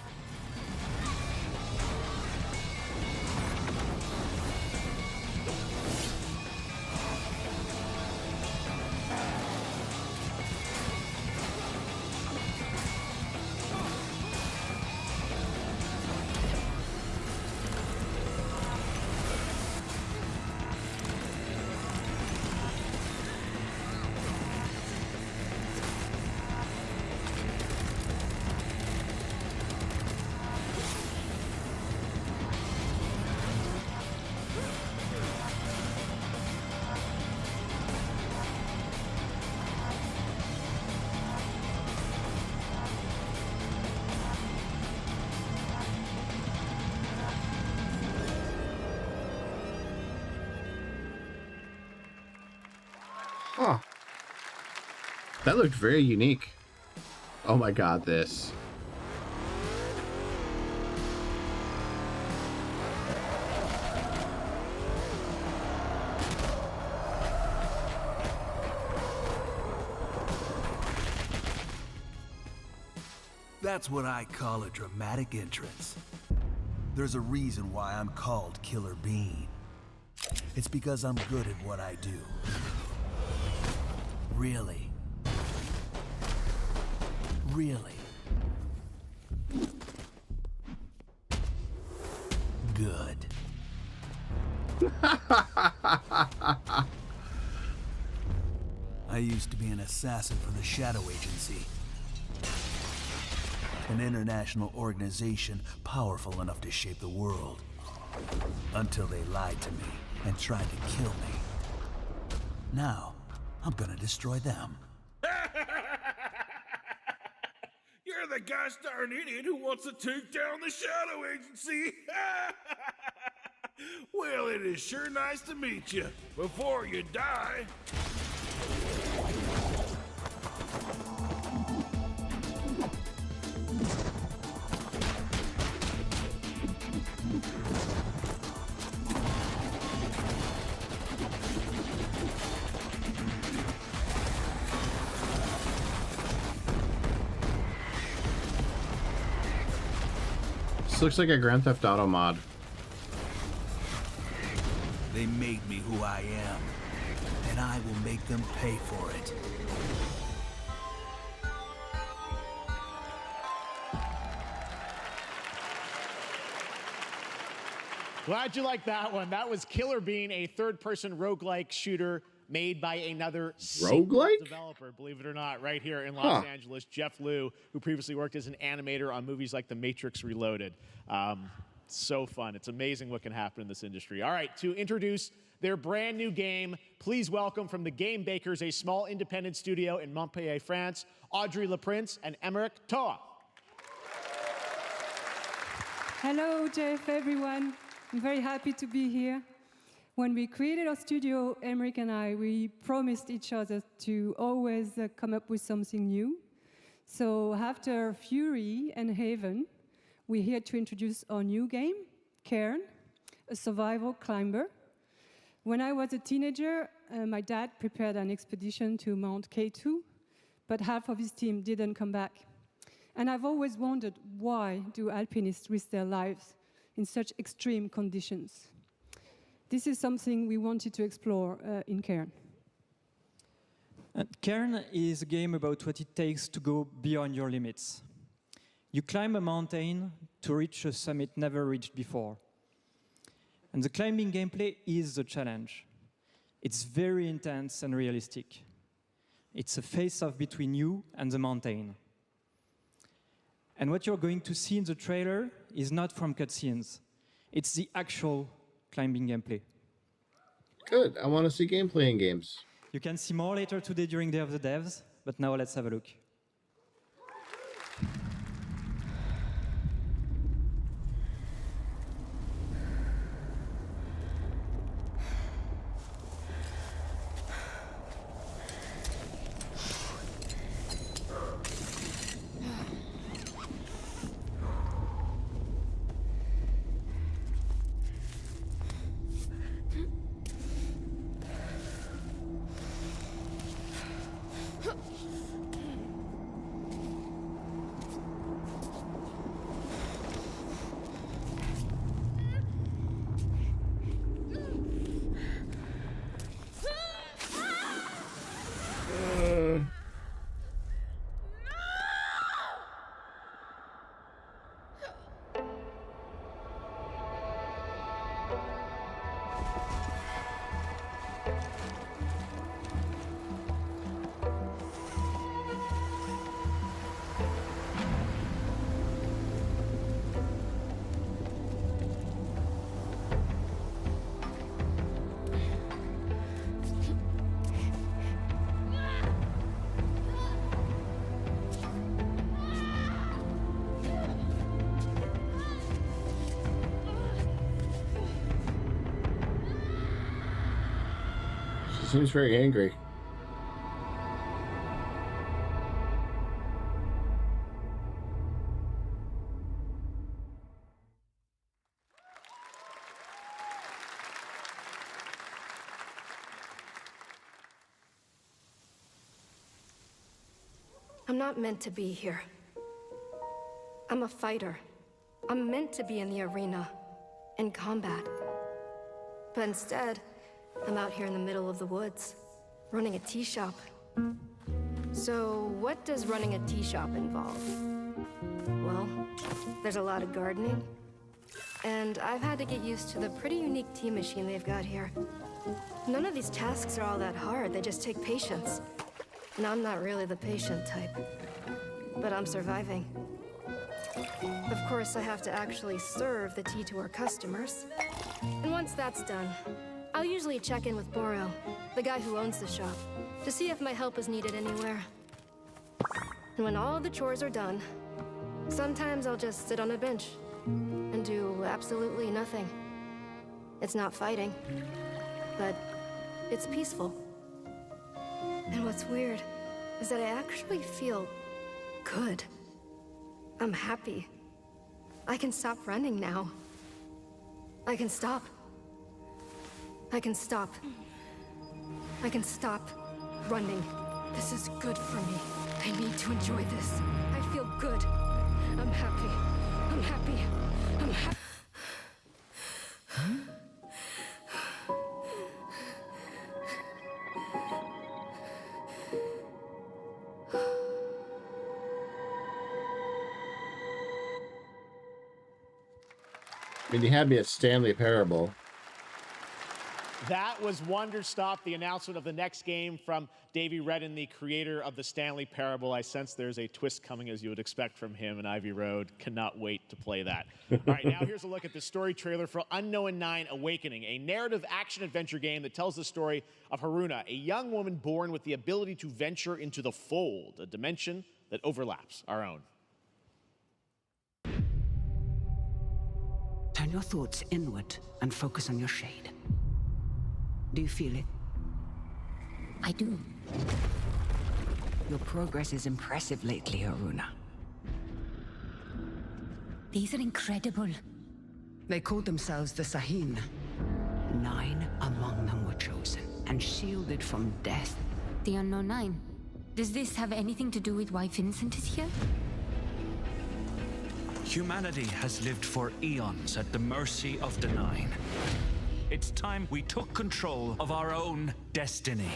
Huh. That looked very unique. Oh my god, this. That's what I call a dramatic entrance. There's a reason why I'm called Killer Bean. It's because I'm good at what I do. Really. Really. Good. I used to be an assassin for the Shadow Agency. An international organization powerful enough to shape the world. Until they lied to me and tried to kill me. Now, I'm gonna destroy them. You're the gosh darn idiot who wants to take down the Shadow Agency! Well, it is sure nice to meet you. Before you die... This looks like a Grand Theft Auto mod. They made me who I am, and I will make them pay for it. Glad you liked that one. That was Killer Bean, a third-person roguelike shooter made by another roguelike developer, believe it or not, right here in Los Angeles, Jeff Liu, who previously worked as an animator on movies like The Matrix Reloaded. So fun. It's amazing what can happen in this industry. All right, to introduce their brand new game, please welcome from the Game Bakers, a small independent studio in Montpellier, France, Audrey Laprince and Emmerich Toa. Hello, Jeff, everyone. I'm very happy to be here. When we created our studio, Emmerich and I, we promised each other to always come up with something new. So after Fury and Haven, we're here to introduce our new game, Cairn, a survival climber. When I was a teenager, my dad prepared an expedition to Mount K2, but half of his team didn't come back. And I've always wondered, why do alpinists risk their lives in such extreme conditions? This is something we wanted to explore in Cairn. Cairn is a game about what it takes to go beyond your limits. You climb a mountain to reach a summit never reached before. And the climbing gameplay is the challenge. It's very intense and realistic. It's a face-off between you and the mountain. And what you're going to see in the trailer is not from cutscenes. It's the actual climbing gameplay. Good. I want to see gameplay in games. You can see more later today during Day of the Devs, but now let's have a look. Seems very angry. I'm not meant to be here. I'm a fighter. I'm meant to be in the arena, in combat. But instead, I'm out here in the middle of the woods, running a tea shop. So, what does running a tea shop involve? Well, there's a lot of gardening, and I've had to get used to the pretty unique tea machine they've got here. None of these tasks are all that hard, they just take patience. And I'm not really the patient type, but I'm surviving. Of course, I have to actually serve the tea to our customers. And once that's done, I'll usually check in with Boro, the guy who owns the shop, to see if my help is needed anywhere. And when all the chores are done, sometimes I'll just sit on a bench and do absolutely nothing. It's not fighting, but it's peaceful. And what's weird is that I actually feel good. I'm happy. I can stop running now. I can stop. I can stop. I can stop running. This is good for me. I need to enjoy this. I feel good. I'm happy. I'm happy. I'm happy. I mean, you had me at Stanley Parable. That was Wonderstop, the announcement of the next game from Davey Redden, the creator of the Stanley Parable. I sense there's a twist coming, as you would expect from him in Ivy Road. Cannot wait to play that. All right, now here's a look at the story trailer for Unknown 9 Awakening, a narrative action-adventure game that tells the story of Haruna, a young woman born with the ability to venture into the Fold, a dimension that overlaps our own. Turn your thoughts inward and focus on your shade. Do you feel it? I do. Your progress is impressive lately, Haruna. These are incredible. They called themselves the Sahin. 9 among them were chosen and shielded from death. The Unknown Nine. Does this have anything to do with why Vincent is here? Humanity has lived for eons at the mercy of the Nine. It's time we took control of our own destiny.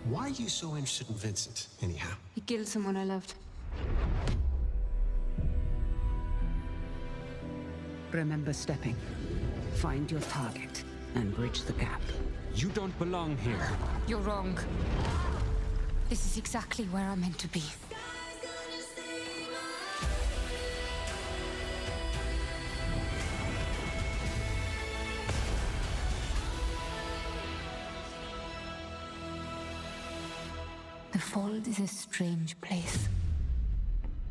Why are you so interested in Vincent, anyhow? He killed someone I loved. Remember stepping. Find your target and bridge the gap. You don't belong here. You're wrong. This is exactly where I'm meant to be. The Fold is a strange place.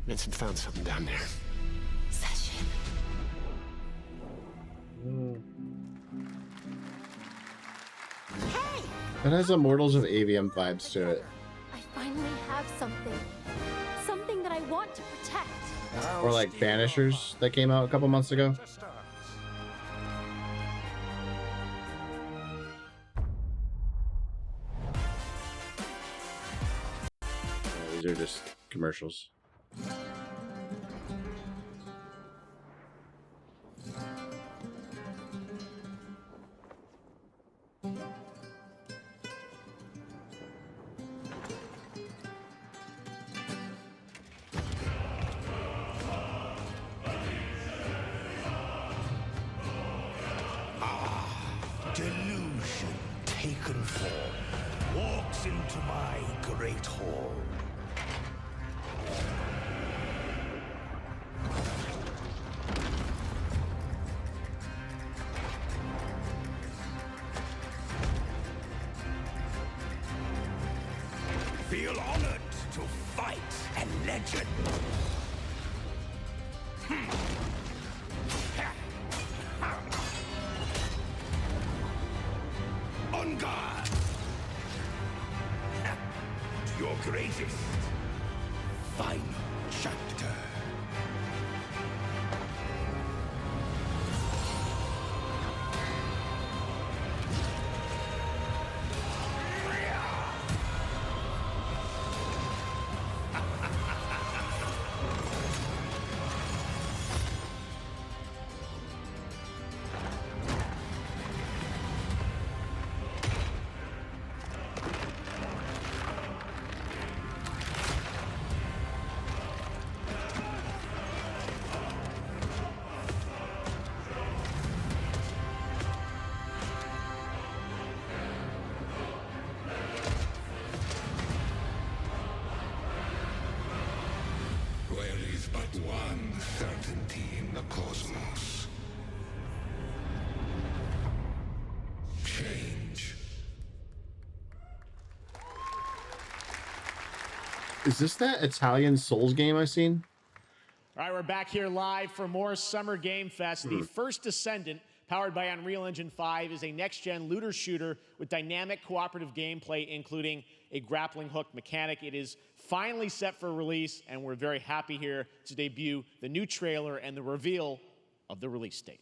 Vincent found something down there. Session. It has Immortals of Avium vibes to it. I finally have something. Something that I want to protect. Or like Banishers that came out a couple months ago. These are just commercials. Delusion taken form walks into my great hall. Feel honored to fight a legend. On guard! To your greatest final chapter. There is but one certainty in the cosmos. Change. Is this that Italian Souls game I've seen? All right, we're back here live for more Summer Game Fest. The first Descendant, powered by Unreal Engine 5, is a next-gen looter shooter with dynamic cooperative gameplay, including a grappling hook mechanic. It is finally set for release, and we're very happy here to debut the new trailer and the reveal of the release date.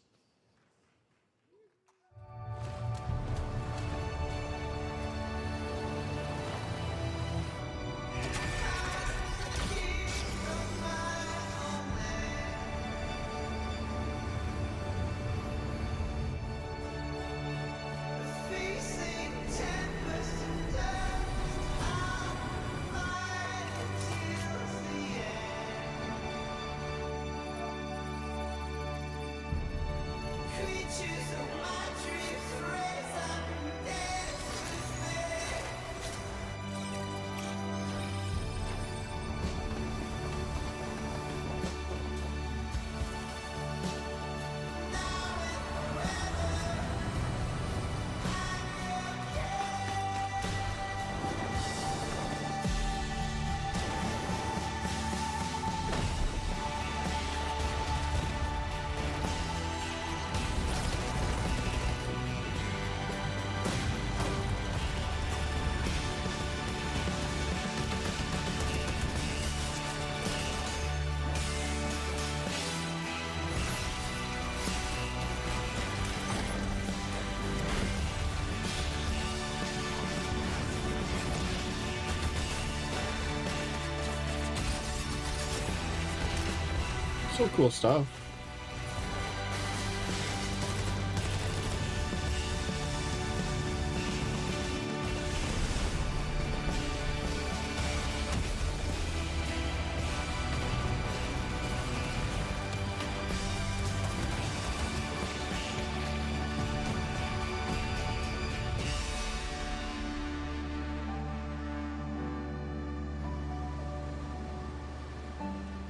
Some cool stuff.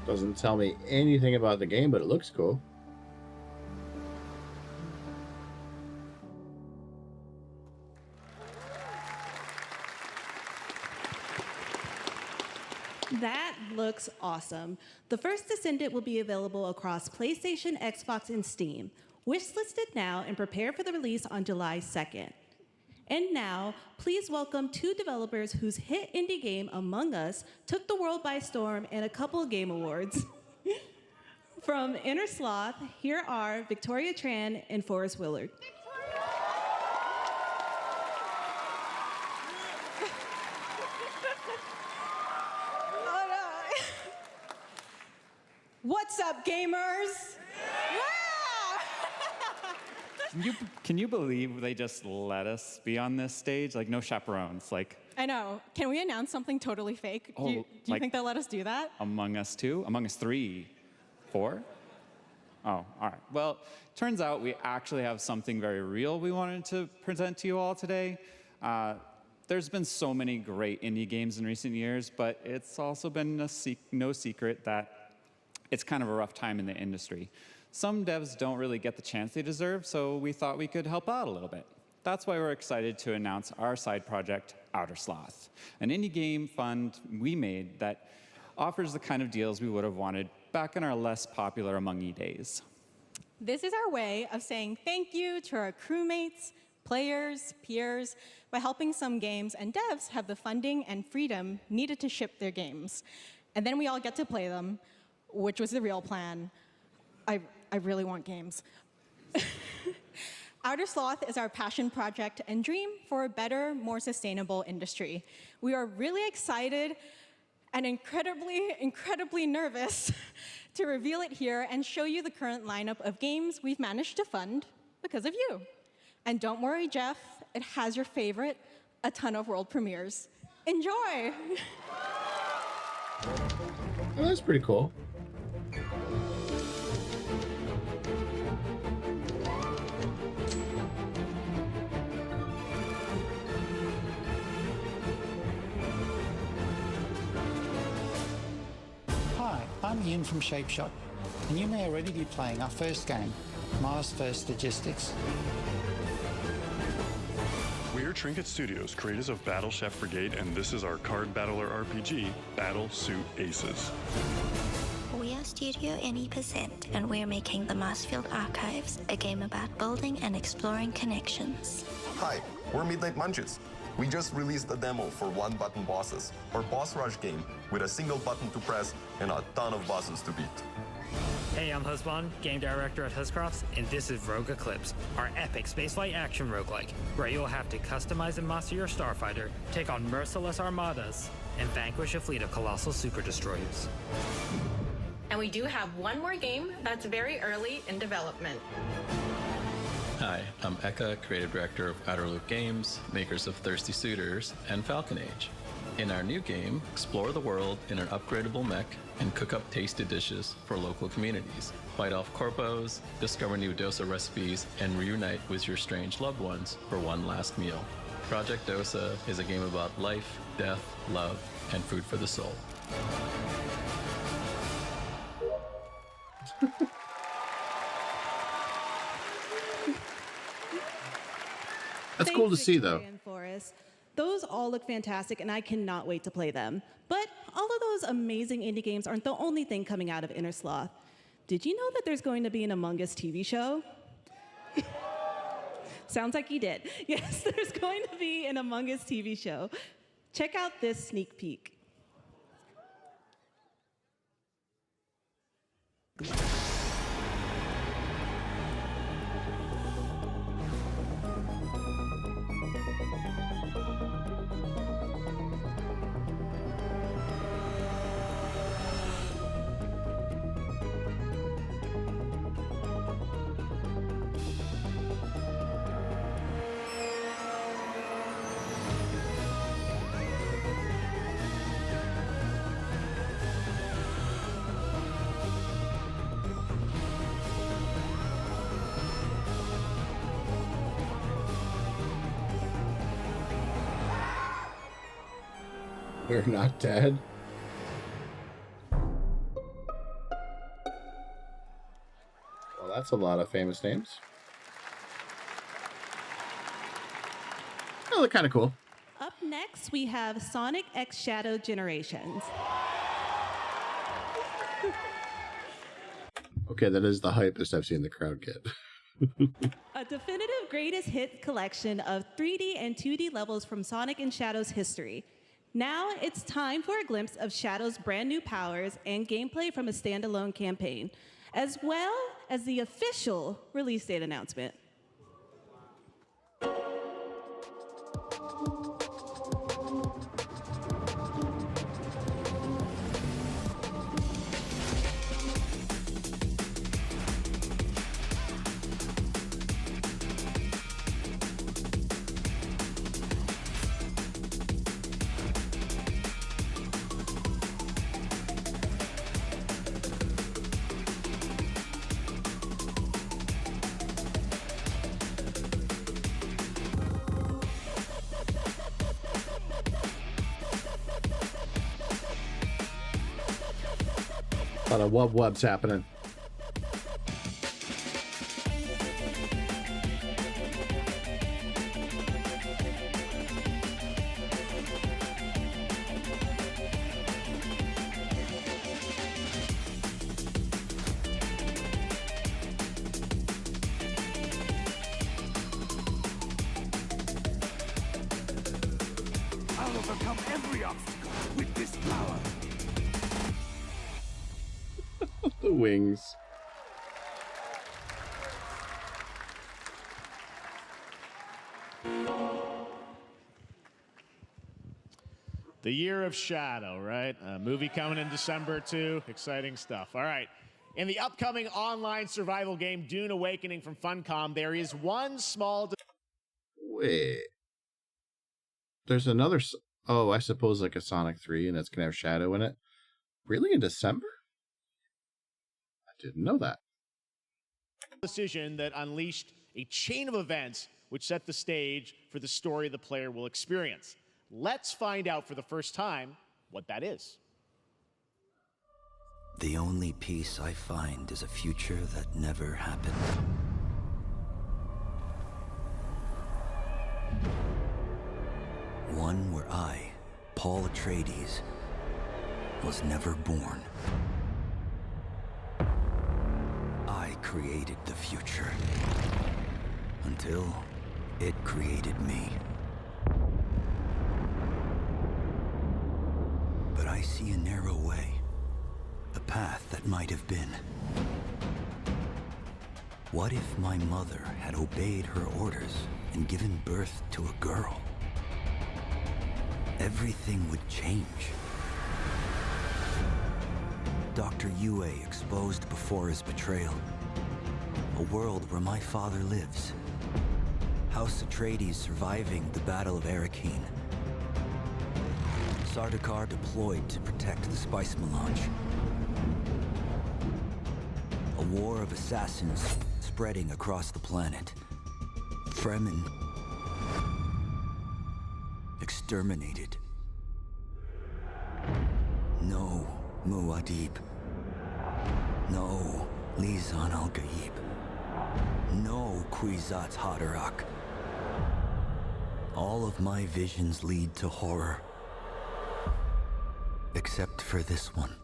Doesn't tell me anything about the game, but it looks cool. That looks awesome. The first Descendant will be available across PlayStation, Xbox, and Steam. Wishlisted now and prepare for the release on July 2nd. And now, please welcome 2 developers whose hit indie game, Among Us, took the world by storm in a couple of game awards. From Inner Sloth, here are Victoria Tran and Forrest Willard. What's up, gamers? Can you believe they just let us be on this stage? Like, no chaperones. Like, I know. Can we announce something totally fake? Do you like think they'll let us do that? Among Us 2? Among Us 3? 4? Oh, all right. Well, turns out we actually have something very real we wanted to present to you all today. There's been so many great indie games in recent years, but it's also been no secret that it's kind of a rough time in the industry. Some devs don't really get the chance they deserve, so we thought we could help out a little bit. That's why we're excited to announce our side project, Outer Sloth, an indie game fund we made that offers the kind of deals we would have wanted back in our less popular Among Us days. This is our way of saying thank you to our crewmates, players, peers, by helping some games and devs have the funding and freedom needed to ship their games. And then we all get to play them, which was the real plan. I really want games. Outer Sloth is our passion project and dream for a better, more sustainable industry. We are really excited and incredibly nervous to reveal it here and show you the current lineup of games we've managed to fund because of you. And don't worry, Jeff, it has your favorite, a ton of world premieres. Enjoy! Oh, that's pretty cool. Hi, I'm Ian from Shapeshot, and you may already be playing our first game, Mars First Logistics. We're Trinket Studios, creators of Battle Chef Brigade, and this is our card battler RPG, Battle Suit Aces. We are Studio NE%, and we're making the Marsfield Archives, a game about building and exploring connections. Hi, we're Midnight Munches. We just released a demo for one-button bosses, our boss rush game with a single button to press and a ton of bosses to beat. Hey, I'm Husband, game director at Huscrofts, and this is Rogue Eclipse, our epic spaceflight action roguelike, where you'll have to customize and master your starfighter, take on merciless armadas, and vanquish a fleet of colossal super destroyers. And we do have one more game that's very early in development. Hi, I'm Eka, creative director of Outer Loop Games, makers of Thirsty Suitors and Falcon Age. In our new game, explore the world in an upgradable mech and cook up tasty dishes for local communities. Fight off corpos, discover new dosa recipes, and reunite with your strange loved ones for one last meal. Project Dosa is a game about life, death, love, and food for the soul. That's cool to see, though. Forrest. Those all look fantastic, and I cannot wait to play them. But all of those amazing indie games aren't the only thing coming out of Inner Sloth. Did you know that there's going to be an Among Us TV show? Sounds like you did. Yes, there's going to be an Among Us TV show. Check out this sneak peek. We're not dead. Well, that's a lot of famous names. Oh, they're kind of cool. Up next, we have Sonic X Shadow Generations. Okay, that is the hypest I've seen the crowd get. A definitive greatest hit collection of 3D and 2D levels from Sonic and Shadow's history. Now it's time for a glimpse of Shadow's brand new powers and gameplay from a standalone campaign, as well as the official release date announcement. A lot of wub-wubs happening. I'll overcome every obstacle with this power. The wings. The Year of Shadow, right? A movie coming in December, too. Exciting stuff. All right. In the upcoming online survival game, Dune Awakening from Funcom, there is one small... Wait. There's another... Oh, I suppose like a Sonic 3, and it's going to have Shadow in it. Really? In December? I didn't know that. Decision that unleashed a chain of events which set the stage for the story the player will experience. Let's find out for the first time what that is. The only peace I find is a future that never happened. One where I, Paul Atreides, was never born. I created the future until it created me. But I see a narrow way, a path that might have been. What if my mother had obeyed her orders and given birth to a girl? Everything would change. Dr. Yue exposed before his betrayal. A world where my father lives. House Atreides surviving the Battle of Arrakeen. Sardaukar deployed to protect the spice melange. A war of assassins spreading across the planet. Fremen exterminated. No Muad'Dib. No Lisan al-Gaib. No Kwisatz Haderach. All of my visions lead to horror. Except for this one.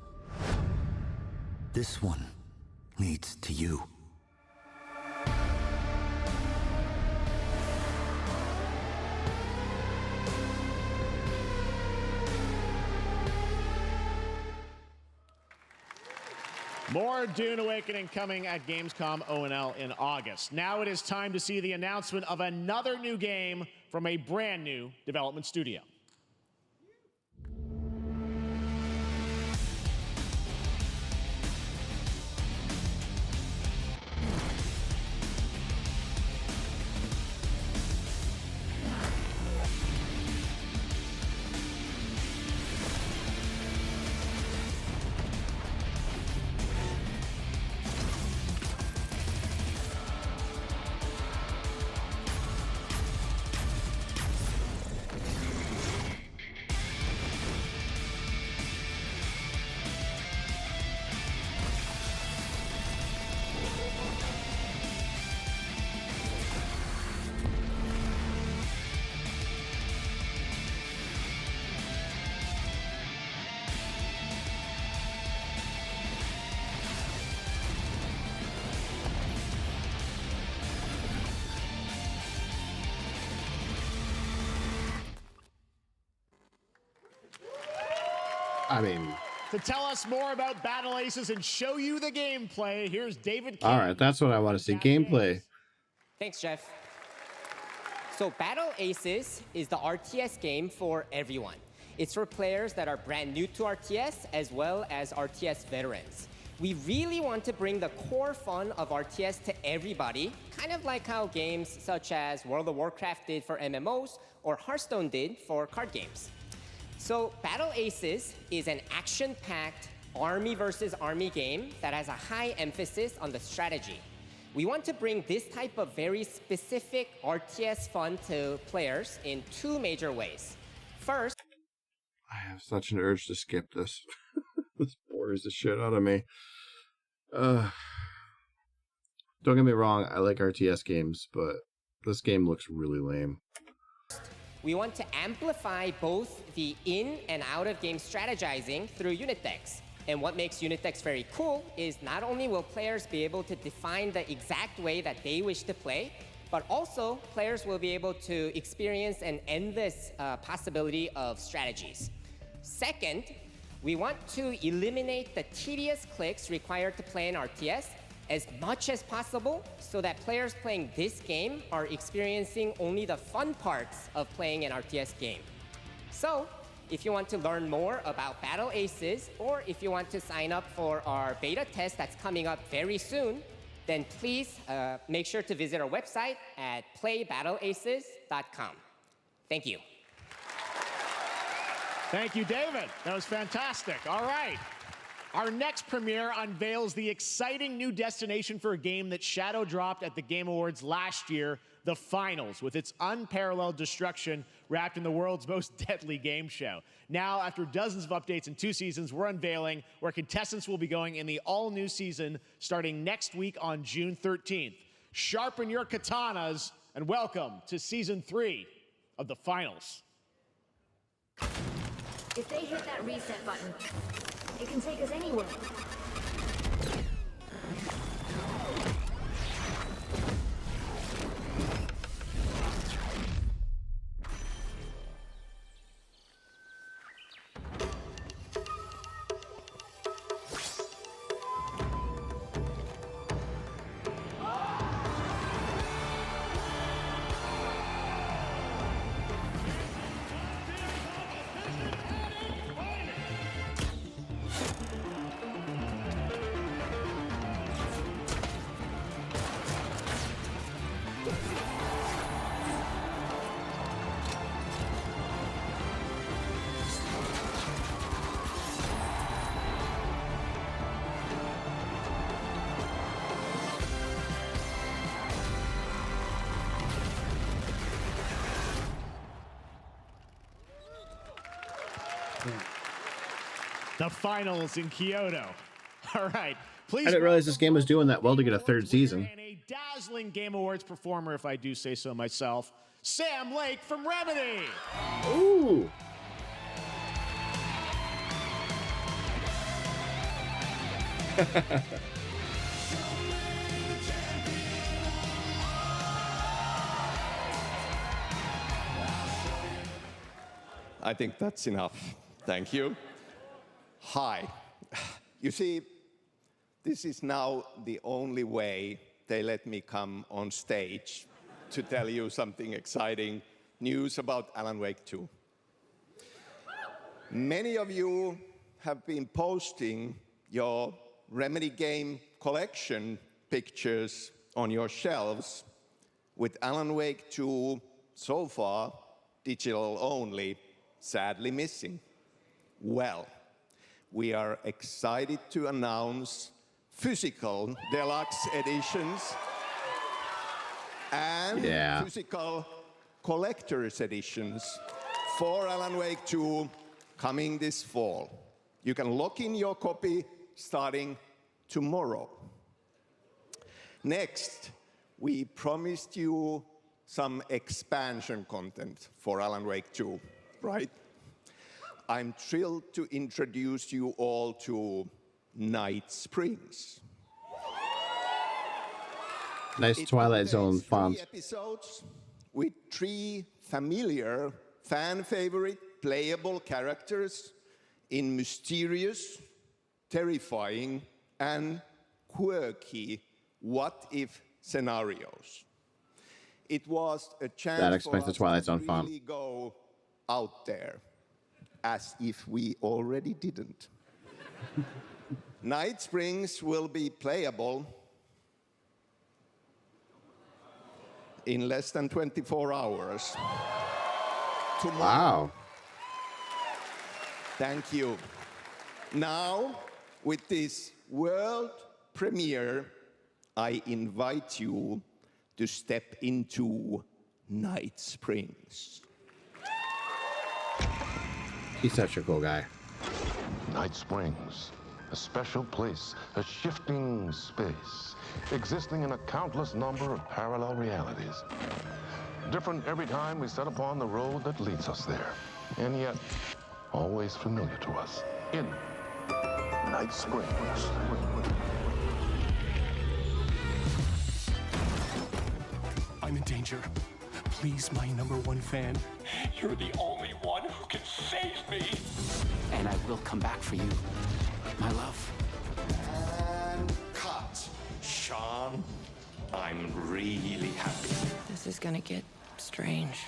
This one leads to you. More Dune Awakening coming at Gamescom O&L in August. Now it is time to see the announcement of another new game from a brand new development studio. I mean... To tell us more about Battle Aces and show you the gameplay, here's David King. All right, that's what I want to see. Gameplay. Thanks, Jeff. So Battle Aces is the RTS game for everyone. It's for players that are brand new to RTS as well as RTS veterans. We really want to bring the core fun of RTS to everybody, kind of like how games such as World of Warcraft did for MMOs or Hearthstone did for card games. So Battle Aces is an action-packed army versus army game that has a high emphasis on the strategy. We want to bring this type of very specific RTS fun to players in two major ways. First, I have such an urge to skip this. This bores the shit out of me. Don't get me wrong, I like RTS games, but this game looks really lame. we want to amplify both the in and out of game strategizing through unit decks. And what makes unit decks very cool is not only will players be able to define the exact way that they wish to play, but also players will be able to experience an endless possibility of strategies. Second, we want to eliminate the tedious clicks required to play an RTS as much as possible so that players playing this game are experiencing only the fun parts of playing an RTS game. So, if you want to learn more about Battle Aces, or if you want to sign up for our beta test that's coming up very soon, then please make sure to visit our website at playbattleaces.com. Thank you. Thank you, David. That was fantastic. All right. Our next premiere unveils the exciting new destination for a game that Shadow dropped at the Game Awards last year, the Finals, with its unparalleled destruction wrapped in the world's most deadly game show. Now, after dozens of updates and 2 seasons, we're unveiling where contestants will be going in the all-new season starting next week on June 13th. Sharpen your katanas and welcome to Season 3 of the Finals. If they hit that reset button, it can take us anywhere. The Finals in Kyoto. All right. Please. I didn't realize this game was doing that well to get a 3rd season. And a dazzling Game Awards performer, if I do say so myself, Sam Lake from Remedy. Ooh. I think that's enough. Thank you. Hi. You see, this is now the only way they let me come on stage to tell you something exciting news about Alan Wake 2. Many of you have been posting your Remedy game collection pictures on your shelves with Alan Wake 2 so far digital only, sadly missing. Well, we are excited to announce physical deluxe editions and physical collector's editions for Alan Wake 2 coming this fall. You can lock in your copy starting tomorrow. Next, we promised you some expansion content for Alan Wake 2, right? I'm thrilled to introduce you all to Night Springs. Nice Twilight Zone font. 3 episodes with 3 familiar, fan-favorite, playable characters in mysterious, terrifying, and quirky what-if scenarios. It was a chance That explains for the Twilight Zone us to font. really go out there, as if we already didn't. Night Springs will be playable in less than 24 hours. Tomorrow. Wow. Thank you. Now, with this world premiere, I invite you to step into Night Springs. He's such a cool guy. Night Springs, a special place, a shifting space, existing in a countless number of parallel realities. Different every time we set upon the road that leads us there, and yet always familiar to us. In Night Springs. I'm in danger. Please, my #1 fan. You're the only one who can save me. And I will come back for you, my love. And cut. Sean, I'm really happy. This is gonna get strange.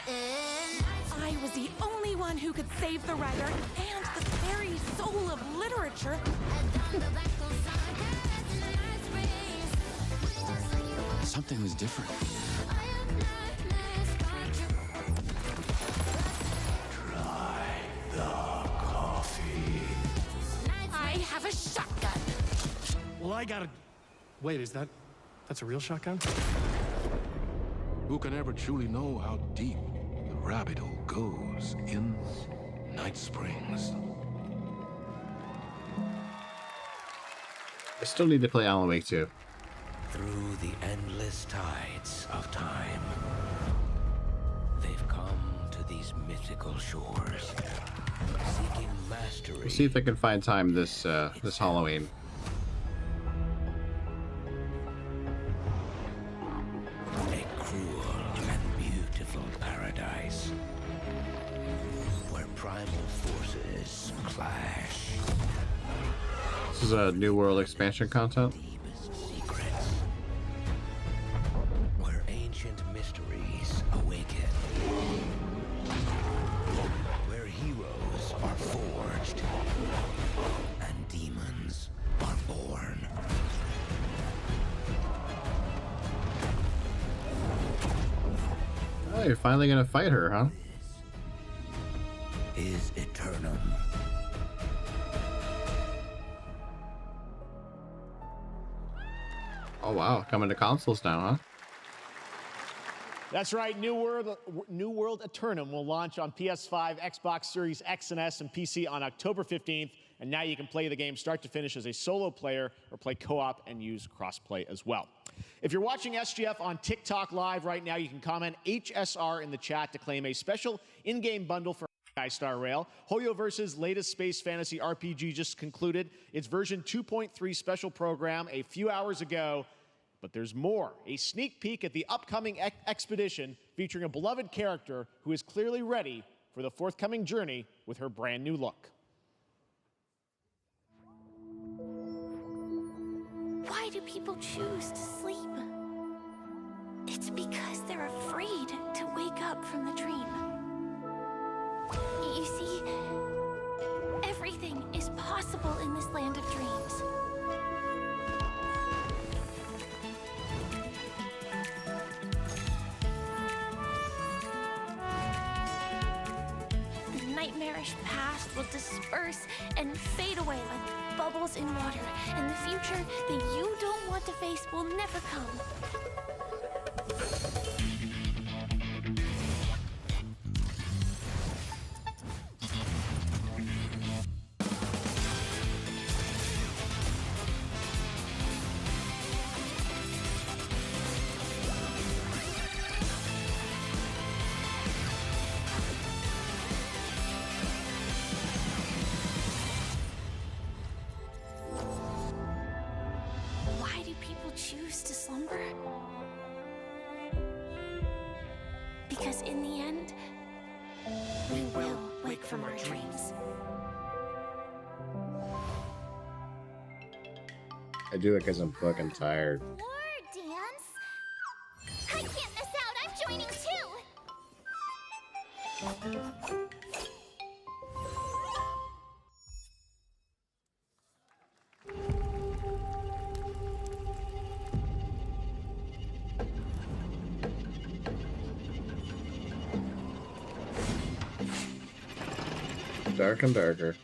I was the only one who could save the writer and the very soul of literature. Something was different. Try the coffee. I have a shotgun. Well, I gotta... Wait, that's a real shotgun? Who can ever truly know how deep the rabbit hole goes in Night Springs? I still need to play Alan Wake 2. Through the endless tides of time, they've come to these mythical shores, seeking mastery. We'll see if I can find time this this Halloween. A cruel and beautiful paradise where primal forces clash. This is a New World expansion content. Secrets where ancient mysteries awaken, where heroes are forged and demons are born. Oh, you're finally gonna fight her, huh? Is Eternum. Oh wow, coming to consoles now, huh? That's right, New World Eternum will launch on PS5, Xbox Series X and S, and PC on October 15th. And now you can play the game start to finish as a solo player or play co-op and use crossplay as well. If you're watching SGF on TikTok Live right now, you can comment HSR in the chat to claim a special in-game bundle for Star Rail. Hoyoverse's latest space fantasy RPG just concluded its version 2.3 special program a few hours ago. But there's more. A sneak peek at the upcoming expedition featuring a beloved character who is clearly ready for the forthcoming journey with her brand new look. Why do people choose to sleep? It's because they're afraid to wake up from the dream. You see, everything is possible in this land of dreams. The nightmarish past will disperse and fade away like bubbles in water, and the future that you don't want to face will never come. Why do people choose to slumber? Because in the end, we will wake from our dreams. I do it because I'm fucking tired. War dance? I can't miss out. I'm joining too. Dark and darker.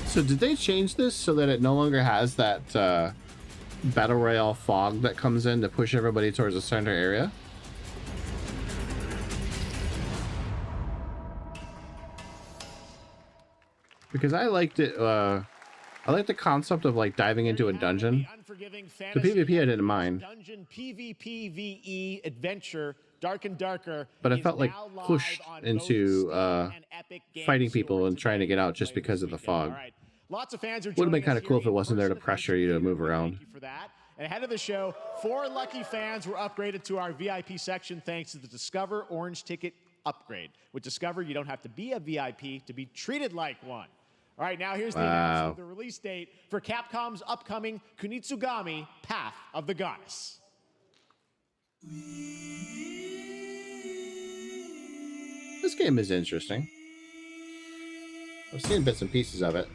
So did they change this so that it no longer has that battle royale fog that comes in to push everybody towards the center area? Because I liked it. I like the concept of like diving into a dungeon. The PvP I didn't mind. Dungeon PvP VE adventure, Dark and Darker. But I felt like pushed into fighting people and trying to get out just because of the fog. Lots of fans are would have been kind of cool if it wasn't there to pressure you to move around. Thank you for that. And ahead of the show, 4 lucky fans were upgraded to our VIP section thanks to the Discover Orange Ticket upgrade. With Discover, you don't have to be a VIP to be treated like one. All right, now here's the announcement of the release date for Capcom's upcoming Kunitsugami Path of the Goddess. This game is interesting. I've seen bits and pieces of it.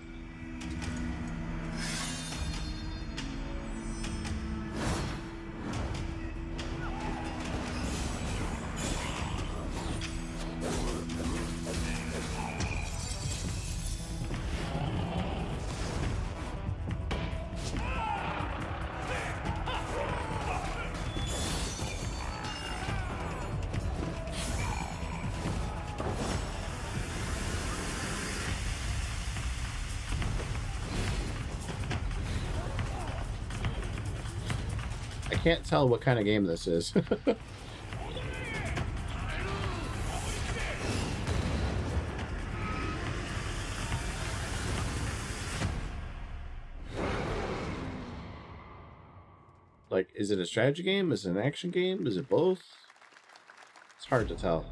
I can't tell what kind of game this is. Like, is it a strategy game? Is it an action game? Is it both? It's hard to tell.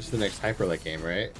The next Hyperlight game, right?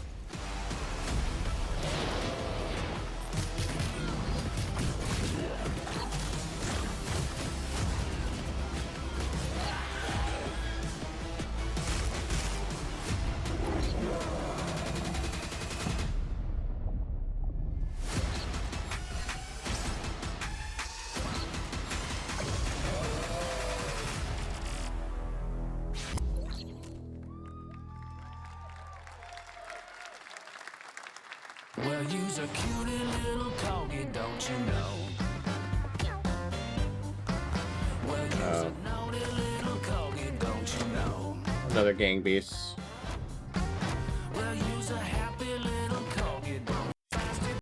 Well, you's a cutie little corgi, don't you know? Well, you's a naughty little corgi, don't you know? Another gang beast. Well, you's a happy little corgi, don't you?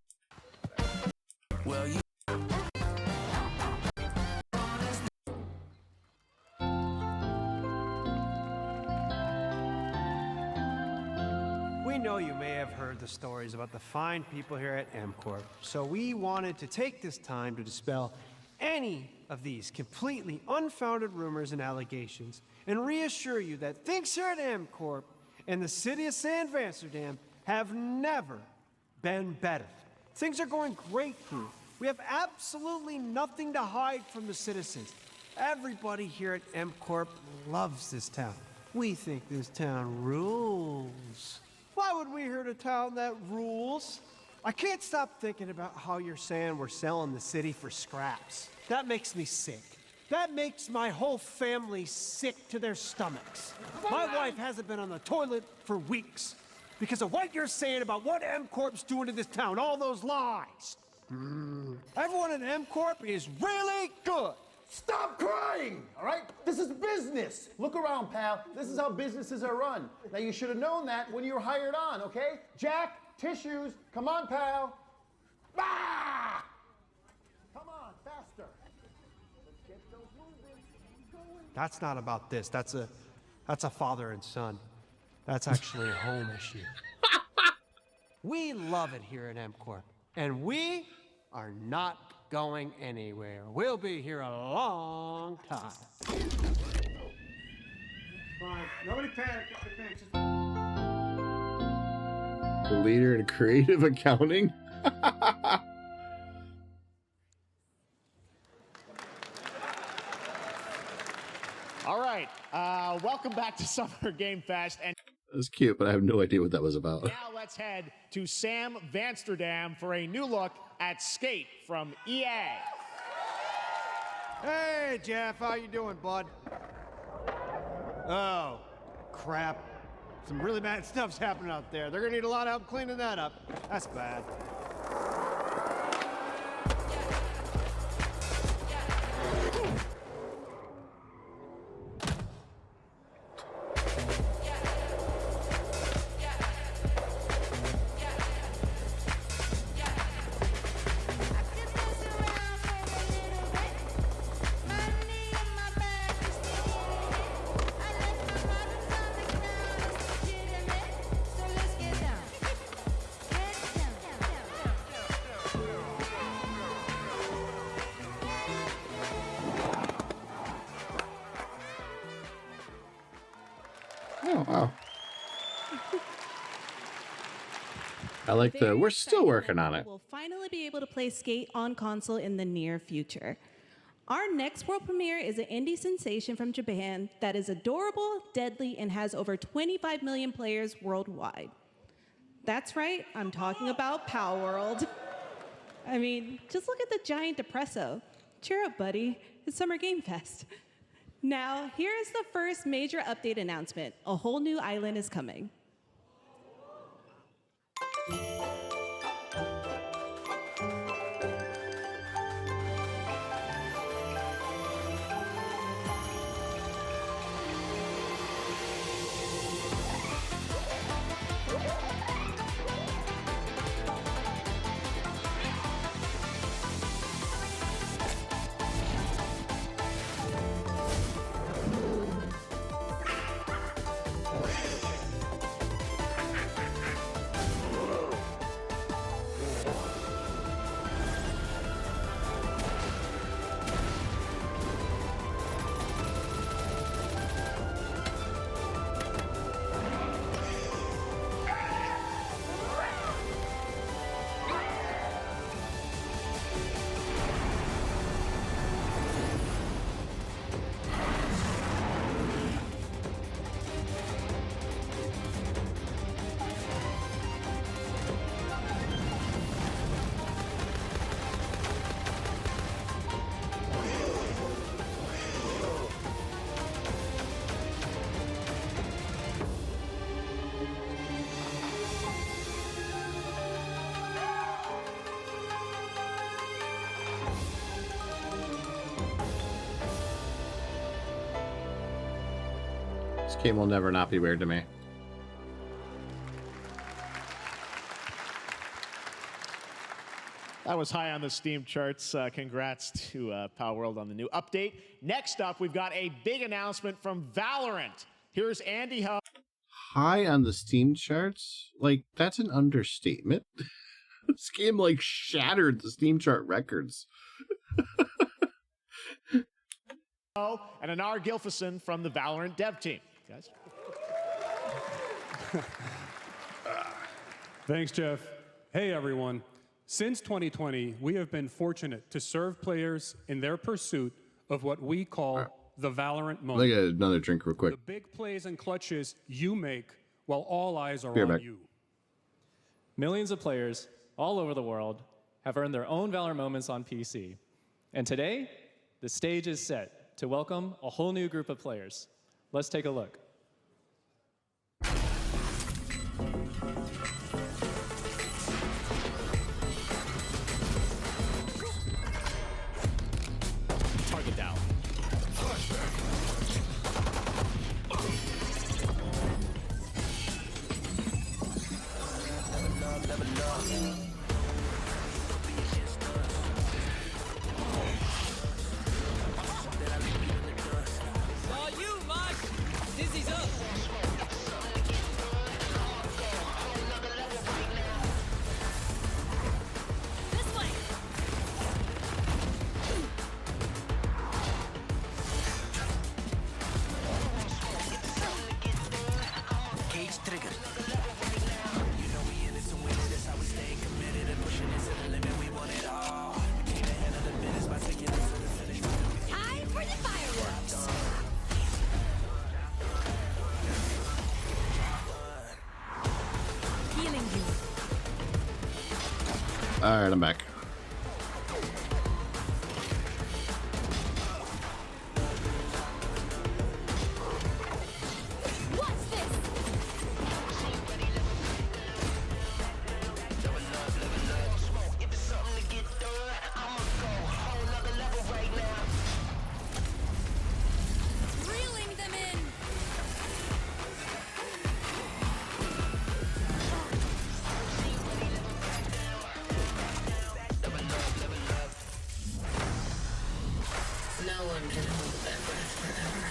Well, you. We know you may have heard the stories about the fine people here at MCorp, so we wanted to take this time to dispel any of these completely unfounded rumors and allegations and reassure you that things here at MCorp and the city of San Vansterdam have never been better. Things are going great here. We have absolutely nothing to hide from the citizens. Everybody here at MCorp loves this town. We think this town rules. Why would we hurt a town that rules? I can't stop thinking about how you're saying we're selling the city for scraps. That makes me sick. That makes my whole family sick to their stomachs. My wife hasn't been on the toilet for weeks because of what you're saying about what MCorp's doing to this town, all those lies. Everyone at MCorp is really good. Stop crying, all right? This is business. Look around, pal. This is how businesses are run. Now, you should have known that when you were hired on, okay? Jack, tissues. Come on, pal. Ah! Come on, faster. Let's get those movements going. That's not about this. That's a father and son. That's actually a home issue. We love it here at MCorp, and we are not going anywhere. We'll be here a long time. Fine. Nobody panic. The leader in creative accounting. All right, welcome back to Summer Game Fest. And That was cute, but I have no idea what that was about. now let's head to Sam Vansterdam for a new look at Skate from EA. Hey, Jeff, how you doing, bud? Oh, crap. Some really bad stuff's happening out there. They're gonna need a lot of help cleaning that up. That's bad. Oh, wow. I like the, we're still working on it. We'll finally be able to play Skate on console in the near future. Our next world premiere is an indie sensation from Japan that is adorable, deadly, and has over 25 million players worldwide. That's right, I'm talking about Power World. I mean, just look at the giant depresso. Cheer up, buddy. It's Summer Game Fest. Now, here is the first major update announcement. A whole new island is coming. This game will never not be weird to me. That was high on the Steam charts. Congrats to Power World on the new update. Next up, we've got a big announcement from Valorant. Here's Andy Ho. High on the Steam charts? Like, that's an understatement. This game, like, shattered the Steam chart records. and Anar Gilfison from the Valorant dev team. Guys. Thanks, Jeff. Hey, everyone. Since 2020, we have been fortunate to serve players in their pursuit of what we call the Valorant Let moment. me get another drink real quick. The big plays and clutches you make while all eyes are Be right on back. you. Millions of players all over the world have earned their own Valorant moments on PC. And today, the stage is set to welcome a whole new group of players. Let's take a look. Target down. All you, Mosh! Dizzy's up! This way! Cage trigger. You know we in it to win it. That's how we stay committed and pushing it to the limit. We want it all. We came ahead of the minutes by taking it to the finish. Time for the fireworks! Healing you. All right, I'm back. What's this? Reeling them in. No one can hold that breath forever.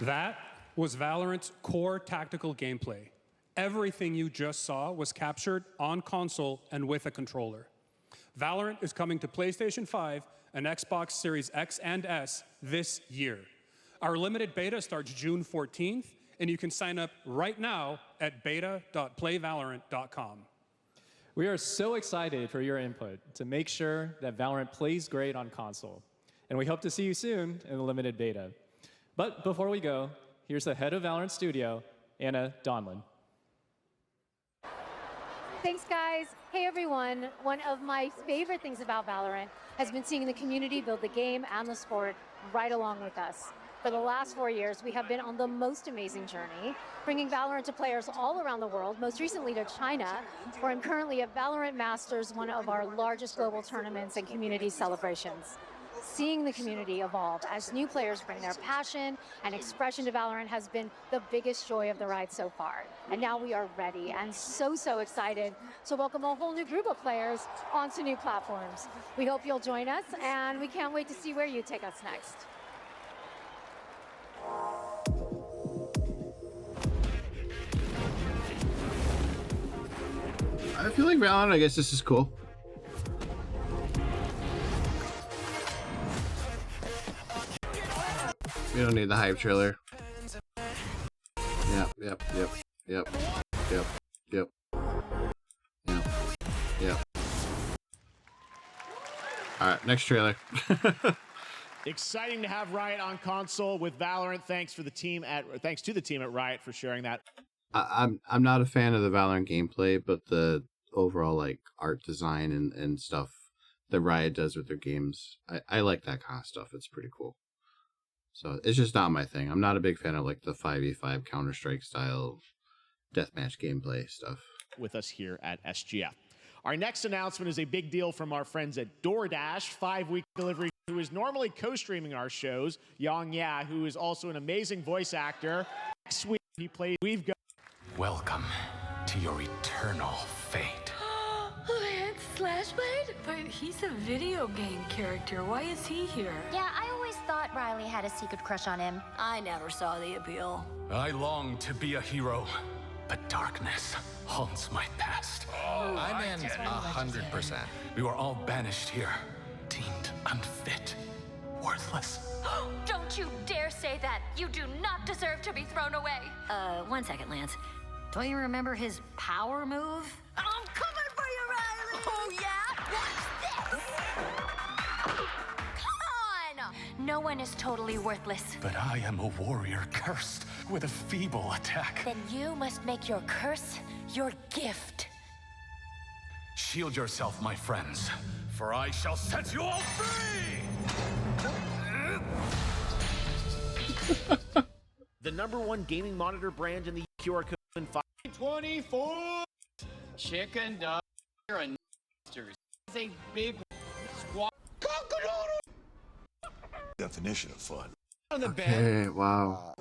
That was Valorant's core tactical gameplay. Everything you just saw was captured on console and with a controller. Valorant is coming to PlayStation 5 and Xbox Series X and S this year. Our limited beta starts June 14th, and you can sign up right now at beta.playvalorant.com. We are so excited for your input to make sure that Valorant plays great on console. And we hope to see you soon in the limited beta. But before we go, here's the head of Valorant Studio, Anna Donlin. Thanks, guys. Hey, everyone. One of my favorite things about Valorant has been seeing the community build the game and the sport right along with us. For the last 4 years, we have been on the most amazing journey, bringing Valorant to players all around the world, most recently to China, where I'm currently at Valorant Masters, one of our largest global tournaments and community celebrations. Seeing the community evolve as new players bring their passion and expression to Valorant has been the biggest joy of the ride so far. And now we are ready and so excited to welcome a whole new group of players onto new platforms. We hope you'll join us, and we can't wait to see where you take us next. I feel like Valorant, I guess this is cool. We don't need the hype trailer. Yep. Alright, next trailer. Exciting to have Riot on console with Valorant. Thanks to the team at Riot for sharing that. I'm not a fan of the Valorant gameplay, but the overall like art design and stuff that Riot does with their games, I like that kind of stuff. It's pretty cool. So it's just not my thing. I'm not a big fan of like the 5v5 Counter-Strike style deathmatch gameplay stuff. With us here at SGF. Our next announcement is a big deal from our friends at DoorDash, 5-week delivery, who is normally co-streaming our shows, Yang Ya, who is also an amazing voice actor. Next week he played We've Got. Welcome to your eternal fate. Lance. Slashblade? But he's a video game character. Why is he here? Yeah, I always thought Riley had a secret crush on him. I never saw the appeal. I long to be a hero, but darkness haunts my past. I'm in 100%. We were all banished here, deemed unfit, worthless. Don't you dare say that! You do not deserve to be thrown away! 1 second, Lance. Don't you remember his power move? I'm coming for you, Riley! Oh, yeah? Watch this! Come on! No one is totally worthless. But I am a warrior cursed with a feeble attack. Then you must make your curse your gift. Shield yourself, my friends, for I shall set you all free! The #1 gaming monitor brand in the QR code in 524. Chicken dog. You're a monster. It's a big squat. Definition of fun. On the Okay, wow.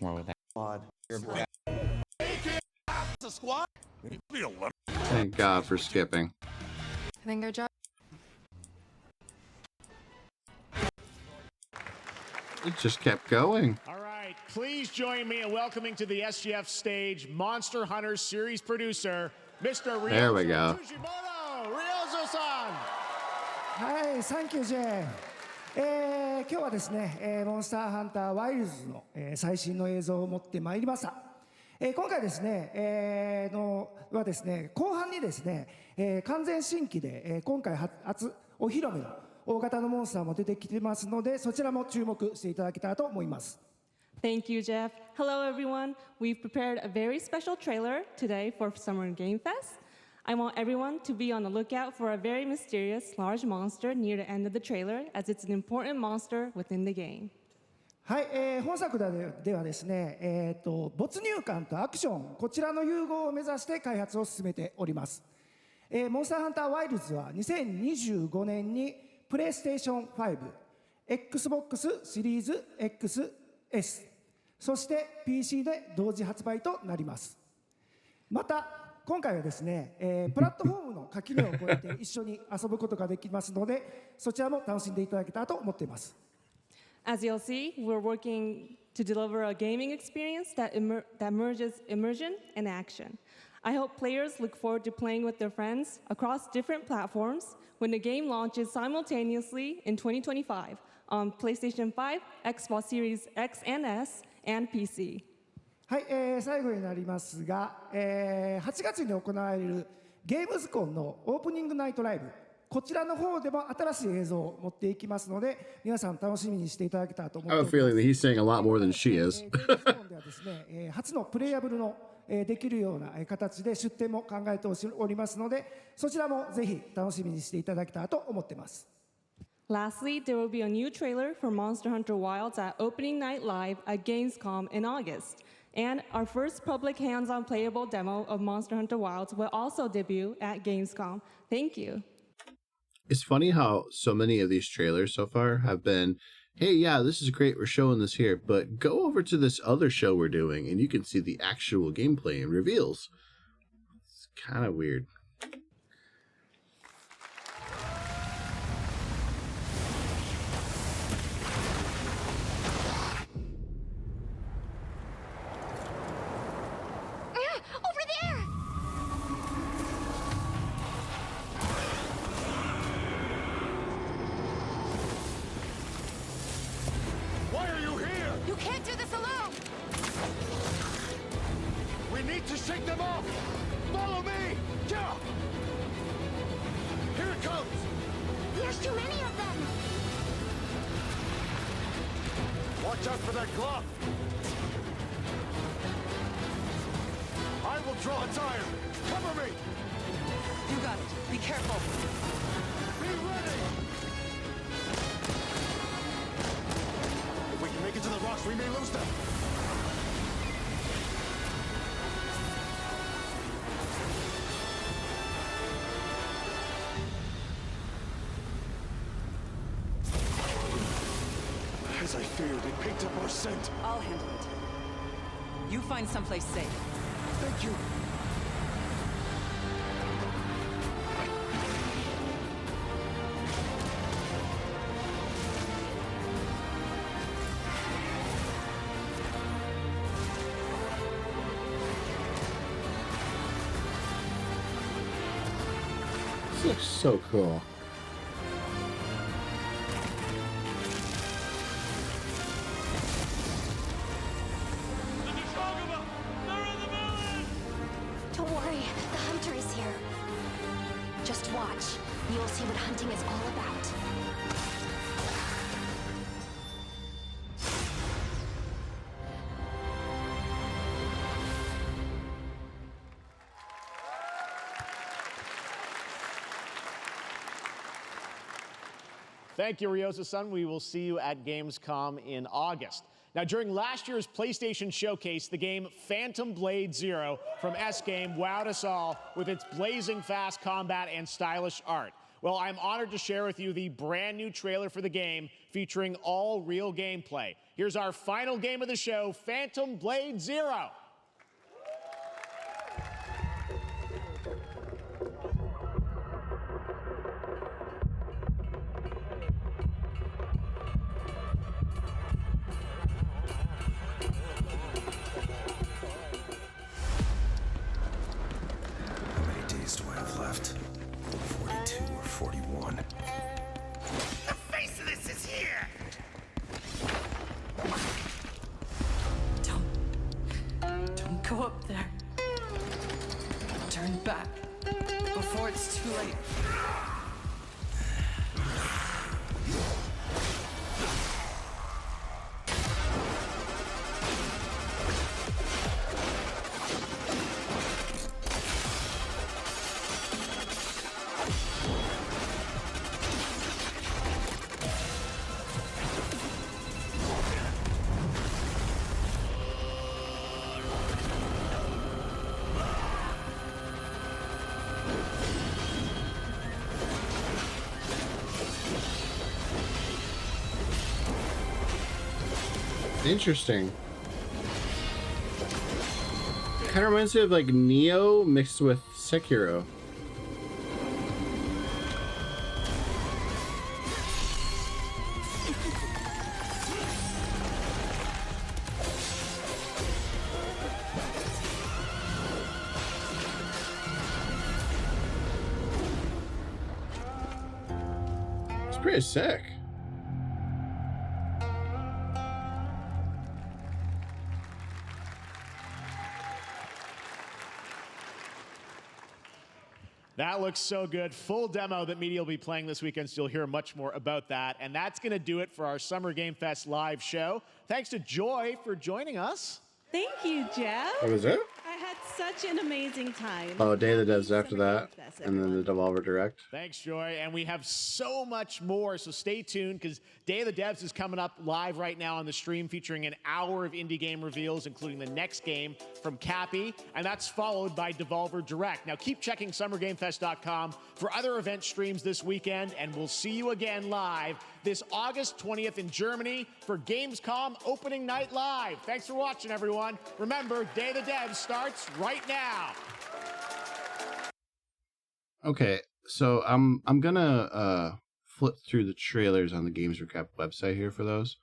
More with that. It's a squad. Be a lemon. Thank God for skipping. I think our job. It just kept going. All right, please join me in welcoming to the SGF stage Monster Hunter series producer, Mr. Ryozo There we go. Tsushimoto. Ryozo-san. はい、サンキュー J。今日はですね、モンスターハンターワイルズの、最新の映像を持ってまいりました。今回ですね、はですね、後半にですね、完全新規で、今回初お披露目の大型のモンスターも出てきてますので、そちらも注目していただけたらと思います。Thank you, Jeff. Hello, everyone. We've prepared a very special trailer today for Summer Game Fest. I want everyone to be on the lookout for a very mysterious large monster near the end of the trailer, as it's an important monster within the game. はい、本作ではですね、没入感とアクション、こちらの融合を目指して開発を進めております。モンスターハンターワイルズは2025年にプレイステーション5、Xbox シリーズ XS、そして PC で同時発売となります。また今回はですね、プラットフォームの垣根を越えて一緒に遊ぶことができますので、そちらも楽しんでいただけたらと思っています。As you'll see, we're working to deliver a gaming experience that merges immersion and action. I hope players look forward to playing with their friends across different platforms when the game launches simultaneously in 2025 on PlayStation 5, Xbox Series X and S, and PC. はい、最後になりますが、8月に行われるゲームズコンのオープニングナイトライブ、こちらの方でも新しい映像を持っていきますので、皆さん楽しみにしていただけたらと思っております。I have a feeling that he's saying a lot more than she is. ゲームズコンではですね、初のプレイヤブルのできるような形で出展も考えておりますので、そちらもぜひ楽しみにしていただけたらと思っています。Lastly, there will be a new trailer for Monster Hunter Wilds at Opening Night Live at Gamescom in August. And our first public hands-on playable demo of Monster Hunter Wilds will also debut at Gamescom. Thank you. It's funny how so many of these trailers so far have been, hey, yeah, this is great, we're showing this here, but go over to this other show we're doing and you can see the actual gameplay and reveals. It's kind of weird. To shake them off! Follow me! Yeah! Here it comes! There's too many of them! Watch out for that glove! I will draw its iron! Cover me! You got it. Be careful. Be ready! If we can make it to the rocks, we may lose them! As I feared, it picked up our scent. I'll handle it. You find someplace safe. Thank you. This looks so cool. Don't worry, the hunter is here. Just watch. You'll see what hunting is all about. Thank you, Ryosa-san. We will see you at Gamescom in August. Now, during last year's PlayStation Showcase, the game Phantom Blade Zero from S-Game wowed us all with its blazing fast combat and stylish art. Well, I'm honored to share with you the brand new trailer for the game featuring all real gameplay. Here's our final game of the show, Phantom Blade Zero. How many days do I have left? 42 or 41? The Faceless is here! Don't go up there. Turn back before it's too late. Interesting. Kind of reminds me of like Neo mixed with Sekiro. It's pretty sick. That looks so good. Full demo that media will be playing this weekend, so you'll hear much more about that. And that's going to do it for our Summer Game Fest live show. Thanks to Joy for joining us. Thank you, Jeff. That was it? I had such an amazing time. Oh, Day of the Devs after that, and then the Devolver Direct. Thanks, Joy. And we have so much more, so stay tuned because Day of the Devs is coming up live right now on the stream, featuring an hour of indie game reveals, including the next game from Cappy, and that's followed by Devolver Direct. Now, keep checking SummerGameFest.com for other event streams this weekend, and we'll see you again live this August 20th in Germany for Gamescom Opening Night Live. Thanks for watching, everyone. Remember, Day of the Devs starts right now. Okay, so I'm gonna flip through the trailers on the Games Recap website here for those.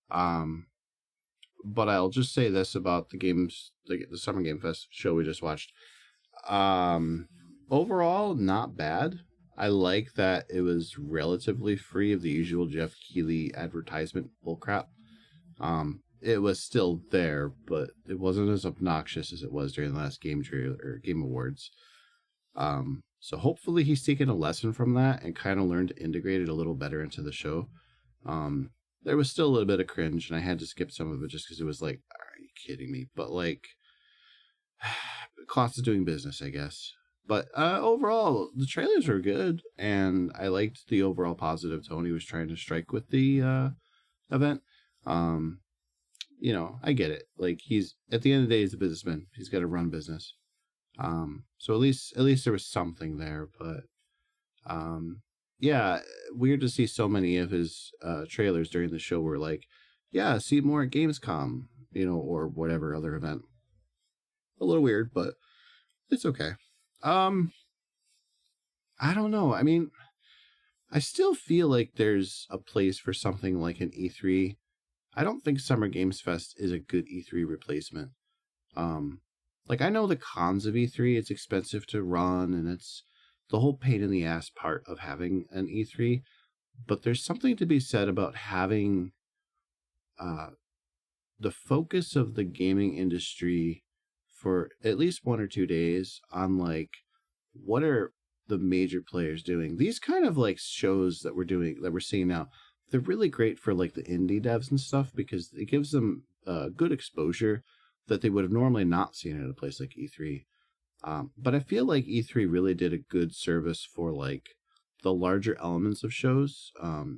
But I'll just say this about the games, the Summer Game Fest show we just watched. Overall, not bad. I like that it was relatively free of the usual Jeff Keighley advertisement bullcrap. It was still there, but it wasn't as obnoxious as it was during the last Game Awards. So hopefully he's taken a lesson from that and kind of learned to integrate it a little better into the show. There was still a little bit of cringe, and I had to skip some of it just because it was like, are you kidding me? But like, cost of doing business, I guess. But overall, the trailers are good, and I liked the overall positive tone he was trying to strike with the event. You know, I get it. Like, he's at the end of the day, he's a businessman. He's got to run business. So at least there was something there. But yeah, weird to see so many of his trailers during the show were like, yeah, see more at Gamescom, you know, or whatever other event. A little weird, but it's okay. I don't know. I mean, I still feel like there's a place for something like an E3. I don't think Summer Games Fest is a good E3 replacement. Like, I know the cons of E3. It's expensive to run, and it's the whole pain in the ass part of having an E3, but there's something to be said about having the focus of the gaming industry for at least 1 or 2 days on like, what are the major players doing? These kind of like shows that we're seeing now, they're really great for like the indie devs and stuff, because it gives them good exposure that they would have normally not seen at a place like E3. But I feel like E3 really did a good service for like the larger elements of shows,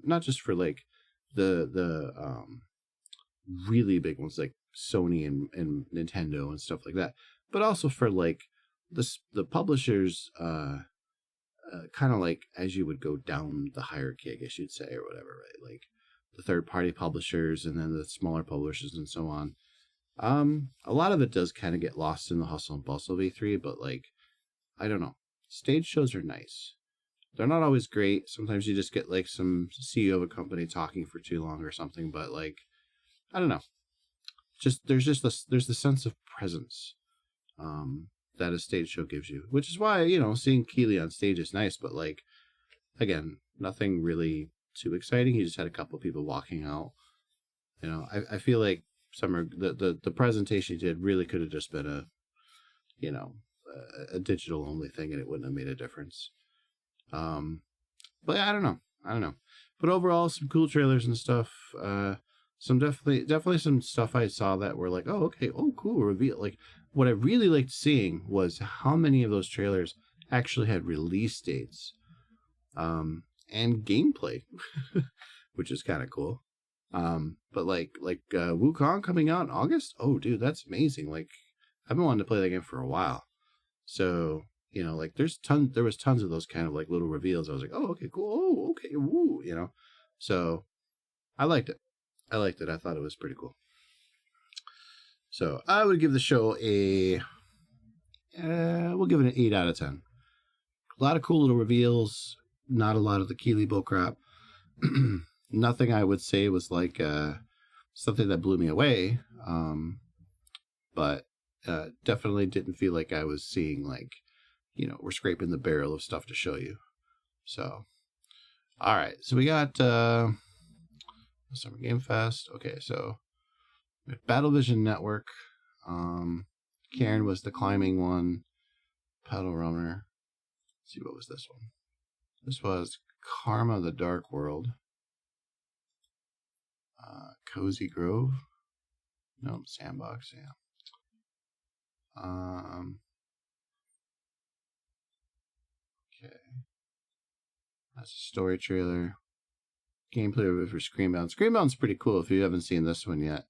not just for like the really big ones like Sony and Nintendo and stuff like that, but also for like the publishers, kind of like as you would go down the hierarchy, I guess you'd say, or whatever, right? Like the third-party publishers and then the smaller publishers and so on. A lot of it does kind of get lost in the hustle and bustle of E3, but like, I don't know. Stage shows are nice. They're not always great. Sometimes you just get like some CEO of a company talking for too long or something, but like, I don't know. There's the sense of presence that a stage show gives you, which is why, you know, seeing Keighley on stage is nice, but like, again, nothing really too exciting. He just had a couple of people walking out. You know, I feel like the presentation he did really could have just been a digital only thing, and it wouldn't have made a difference. But I don't know. But overall, some cool trailers and stuff. Some definitely some stuff I saw that were like, oh, okay, oh, cool, reveal. Like, what I really liked seeing was how many of those trailers actually had release dates, and gameplay, which is kind of cool. But like Wukong coming out in August. Oh, dude, that's amazing. Like, I've been wanting to play that game for a while. So, you know, like there was tons of those kind of like little reveals. I was like, oh, okay, cool. Oh, okay, woo, you know. So I liked it. I thought it was pretty cool. So I would give the show we'll give it an 8 out of 10. A lot of cool little reveals. Not a lot of the Keighley bullcrap. Nothing I would say was like something that blew me away. But definitely didn't feel like I was seeing like, you know, we're scraping the barrel of stuff to show you. So, all right. So we got Summer Game Fest. Okay, so we have Battlevision Network. Karen was the climbing one. Pedal Runner. Let's see, what was this one? This was Karma the Dark World. Cozy Grove. No, Sandbox, yeah. Okay. That's a story trailer. Gameplay for Screambound. Screambound's pretty cool if you haven't seen this one yet.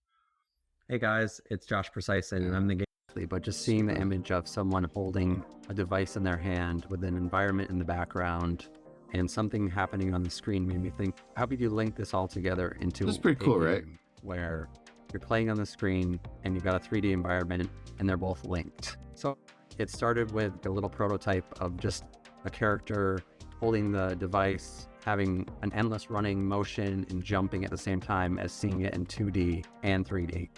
Hey guys, it's Josh Precison, and I'm the gameplay, but just seeing the image of someone holding a device in their hand with an environment in the background and something happening on the screen made me think, how could you link this all together into That's pretty cool, right? Where you're playing on the screen and you've got a 3D environment and they're both linked. So it started with a little prototype of just a character holding the device, having an endless running motion and jumping at the same time as seeing it in 2D and 3D.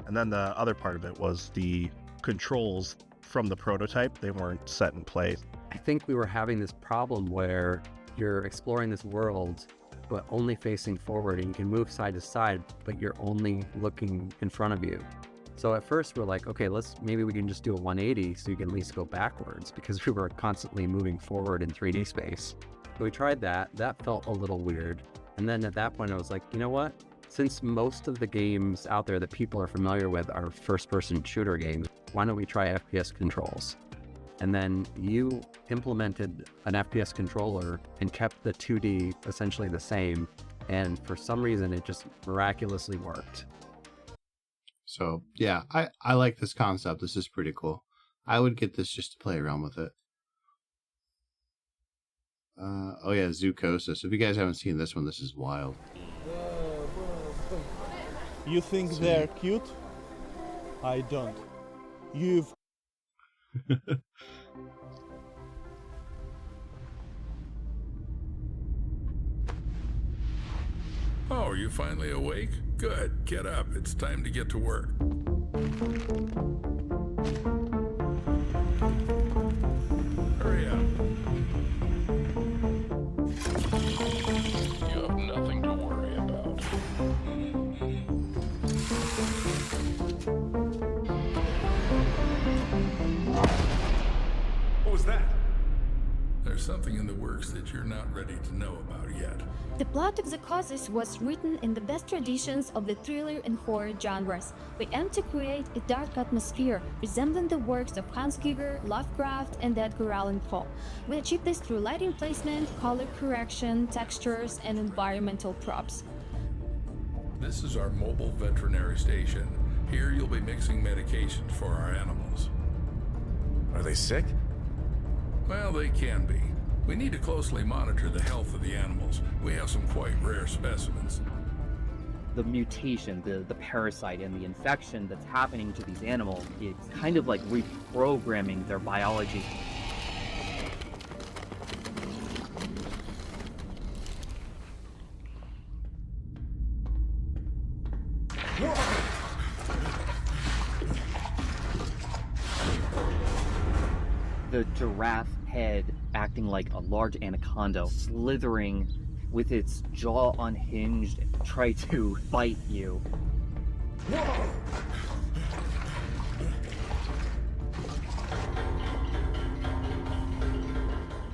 And then the other part of it was the controls from the prototype. They weren't set in place. I think we were having this problem where you're exploring this world, but only facing forward, and you can move side to side, but you're only looking in front of you. So at first we're like, okay, maybe we can just do a 180 so you can at least go backwards, because we were constantly moving forward in 3D space. So we tried that. That felt a little weird. And then at that point I was like, you know what? Since most of the games out there that people are familiar with are first-person shooter games, why don't we try FPS controls? And then you implemented an FPS controller and kept the 2D essentially the same. And for some reason, it just miraculously worked. So yeah, I like this concept. This is pretty cool. I would get this just to play around with it. Oh yeah, Zoocosa. So if you guys haven't seen this one, this is wild. You think they're cute? I don't. You've... Oh, are you finally awake? Good. Get up. It's time to get to work. Hurry up. there's something in the works that you're not ready to know about yet. The plot of Psychosis was written in the best traditions of the thriller and horror genres. We aim to create a dark atmosphere resembling the works of Hans Giger, Lovecraft, and Edgar Allan Poe. We achieve this through lighting placement, color correction, textures, and environmental props. This is our mobile veterinary station. Here you'll be mixing medications for our animals. Are they sick? Well, they can be. We need to closely monitor the health of the animals. We have some quite rare specimens. The mutation, the parasite, and the infection that's happening to these animals is kind of like reprogramming their biology. The giraffe head acting like a large anaconda, slithering with its jaw unhinged, try to bite you.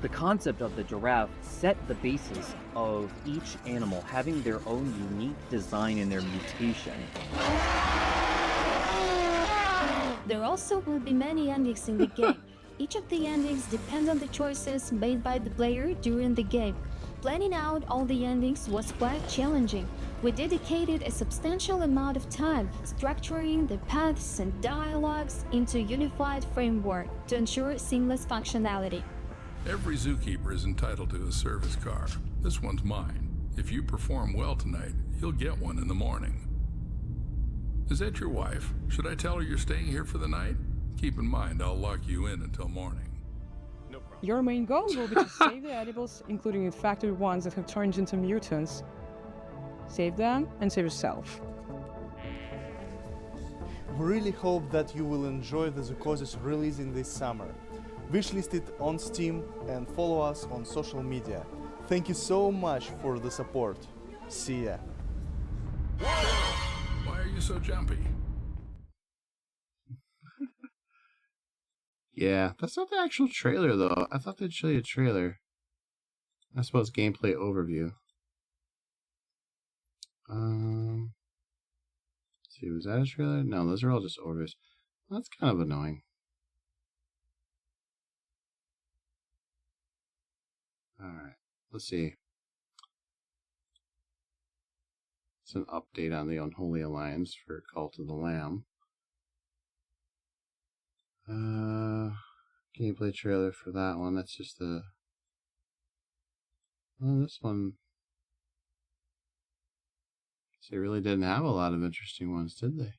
The concept of the giraffe set the basis of each animal having their own unique design in their mutation. There also will be many endings in the game. Each of the endings depend on the choices made by the player during the game. Planning out all the endings was quite challenging. We dedicated a substantial amount of time structuring the paths and dialogues into a unified framework to ensure seamless functionality. Every zookeeper is entitled to a service car. This one's mine. If you perform well tonight, you'll get one in the morning. Is that your wife? Should I tell her you're staying here for the night? Keep in mind, I'll lock you in until morning. No problem. Your main goal will be to save the animals, including infected ones that have turned into mutants. Save them and save yourself. We really hope that you will enjoy the Psychosis releasing this summer. Wishlist it on Steam and follow us on social media. Thank you so much for the support. See ya. Why are you so jumpy? Yeah, that's not the actual trailer, though. I thought they'd show you a trailer. I suppose gameplay overview. Let's see, was that a trailer? No, those are all just overviews. That's kind of annoying. Alright, let's see. It's an update on the Unholy Alliance for Cult of the Lamb. Gameplay trailer for that one. That's just the... Well, this one... So they really didn't have a lot of interesting ones, did they?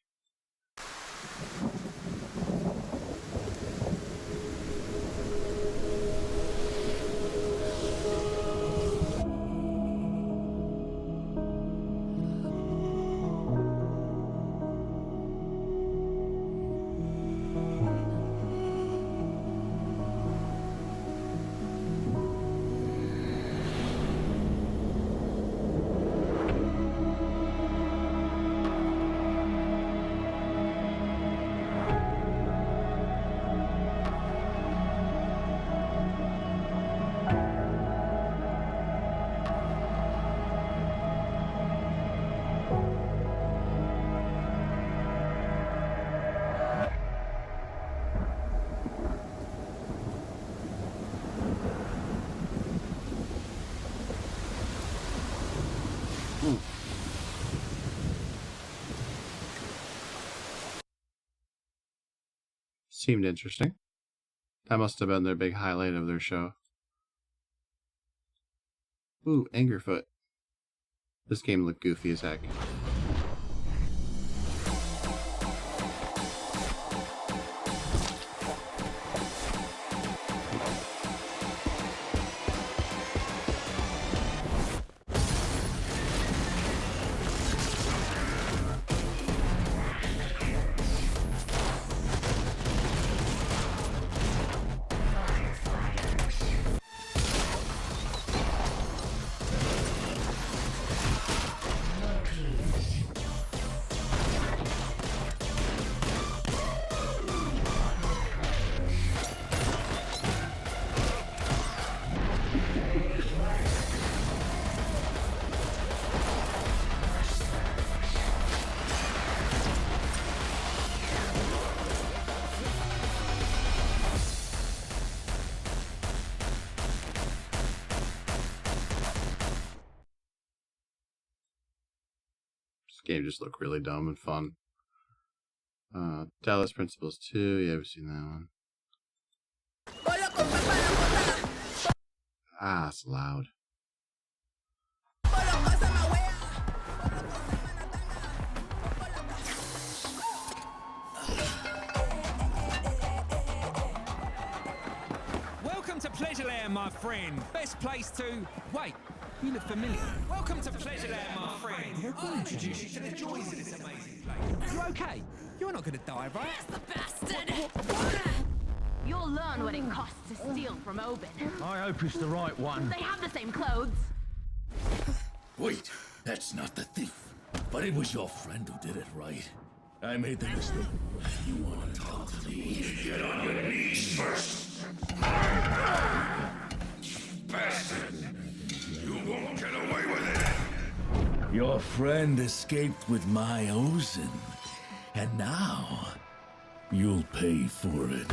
Seemed interesting. That must have been their big highlight of their show. Ooh, Angerfoot. This game looked goofy as heck. game just looked really dumb and fun. Dallas Principles 2, yeah, I've seen that one. Ah, it's loud. Welcome to Pleasureland, my friend. Best place to... Wait, you look familiar. Welcome to Pleasureland, my friend. I'll introduce you to the joys of this amazing place. You okay? You're not gonna die, right? Yes, the bastard! You'll learn what it costs to steal from Oben. I hope it's the right one. They have the same clothes. Wait, that's not the thief. But it was your friend who did it, right? I made the mistake. You want to talk to me? Get on your knees first. Bastard! You won't get away with it! Your friend escaped with my Ozen. And now, you'll pay for it.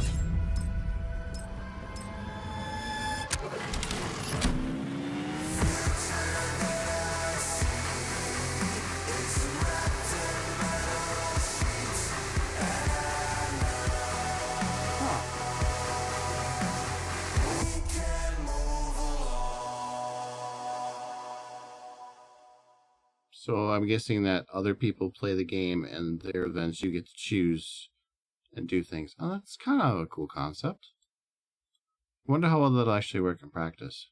So I'm guessing that other people play the game and their events you get to choose and do things. Oh, that's kind of a cool concept. Wonder how well that'll actually work in practice.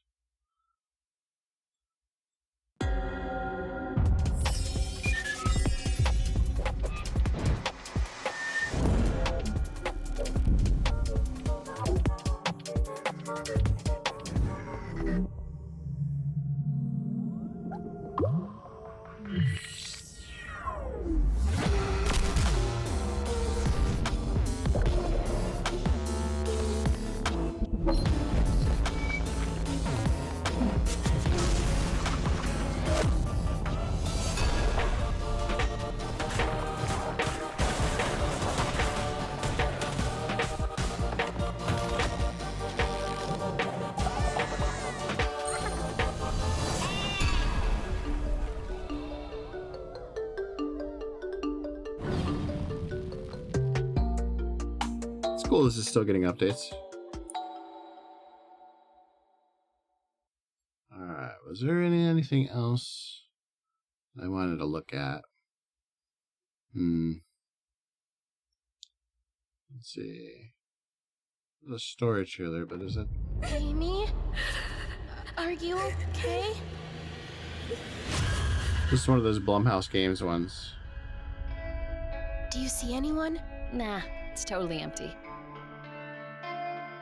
Cool, this is still getting updates. Alright, was there anything else I wanted to look at? Let's see. There's a story trailer, but is it? Amy? Are you okay? This is one of those Blumhouse Games ones. Do you see anyone? Nah, it's totally empty.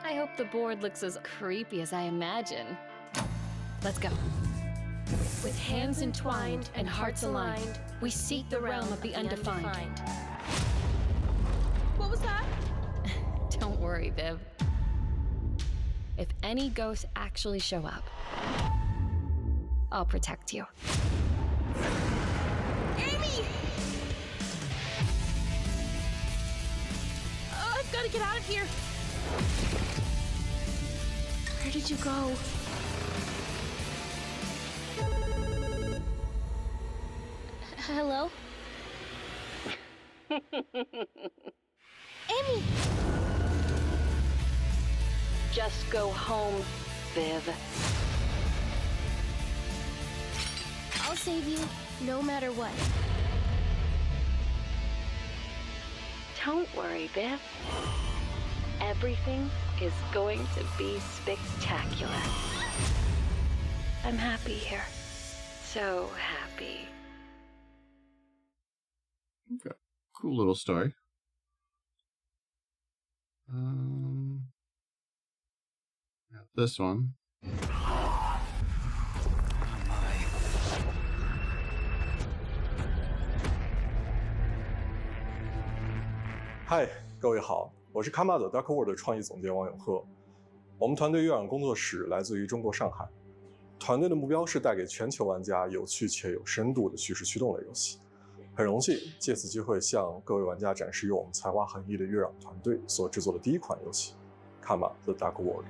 I hope the board looks as creepy as I imagine. Let's go. With hands entwined and hearts aligned, we seek the realm of the undefined. What was that? Don't worry, Viv. If any ghosts actually show up, I'll protect you. Amy! I've got to get out of here. Where did you go? Hello? Amy! Just go home, Viv. I'll save you, no matter what. Don't worry, Viv. Everything is going to be spectacular. I'm happy here. So happy. Okay. Cool little story. This one. Hi， 各位好，我是卡玛的 Dark World 的创意总监王永鹤。我们团队月壤工作室来自于中国上海，团队的目标是带给全球玩家有趣且有深度的叙事驱动类游戏。很荣幸借此机会向各位玩家展示由我们才华横溢的月壤团队所制作的第一款游戏《卡玛 The Dark World》。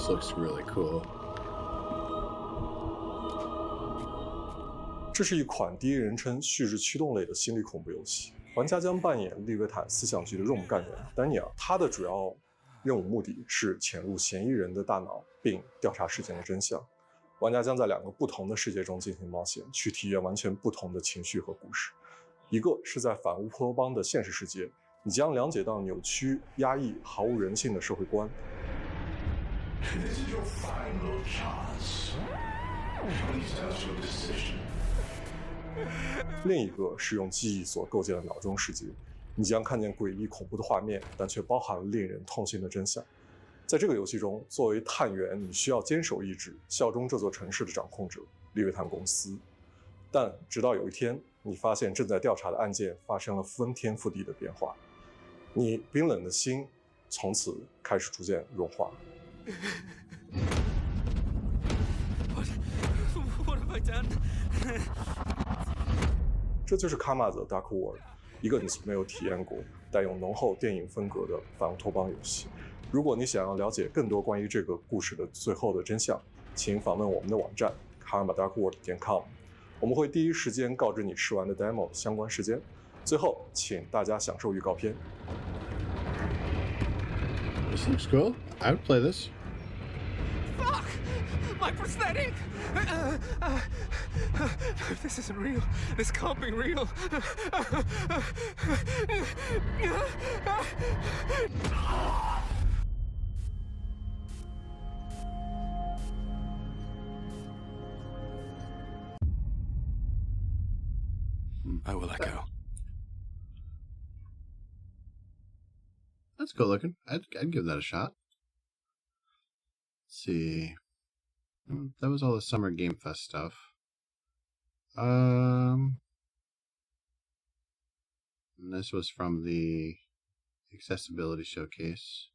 This looks really cool. 这是一款第一人称叙事驱动类的心理恐怖游戏，玩家将扮演利维坦思想局的任务干员丹尼尔，他的主要任务目的是潜入嫌疑人的大脑，并调查事件的真相。玩家将在2个不同的世界中进行冒险，去体验完全不同的情绪和故事。一个是在反乌托邦的现实世界，你将了解到扭曲、压抑、毫无人性的社会观。This is your final chance. Please announce your decision. 另一个是用记忆所构建的脑中世界，你将看见诡异恐怖的画面，但却包含了令人痛心的真相。在这个游戏中，作为探员，你需要坚守意志，效忠这座城市的掌控者利维坦公司。但直到有一天，你发现正在调查的案件发生了翻天覆地的变化，你冰冷的心从此开始逐渐融化。What have I done? 这就是《卡玛的 Dark World》，一个你从没有体验过、带有浓厚电影风格的反乌托邦游戏。如果你想要了解更多关于这个故事的最后的真相，请访问我们的网站 karmadarkworld.com， 我们会第一时间告知你试玩的 demo 相关时间。最后，请大家享受预告片。This looks cool. I would play this. Fuck! My prosthetic! This isn't real. This can't be real. I will let go. That's good looking. I'd give that a shot. Let's see. That was all the Summer Game Fest stuff. And this was from the Accessibility Showcase.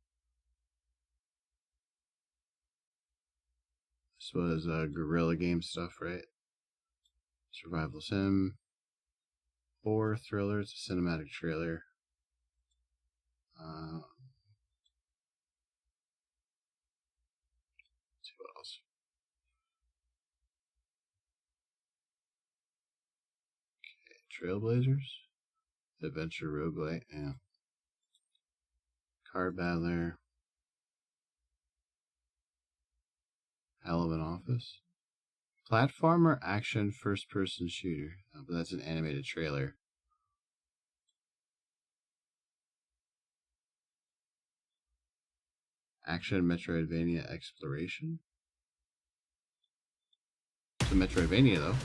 This was Guerrilla Game stuff, right? Survival Sim. Horror Thriller. It's a cinematic trailer. Let's see what else. Okay, Trailblazers. Adventure Roguelite, yeah. Card Battler. Hell of an Office. Platformer action first-person shooter. Oh, but that's an animated trailer. Action Metroidvania Exploration. It's a Metroidvania, though.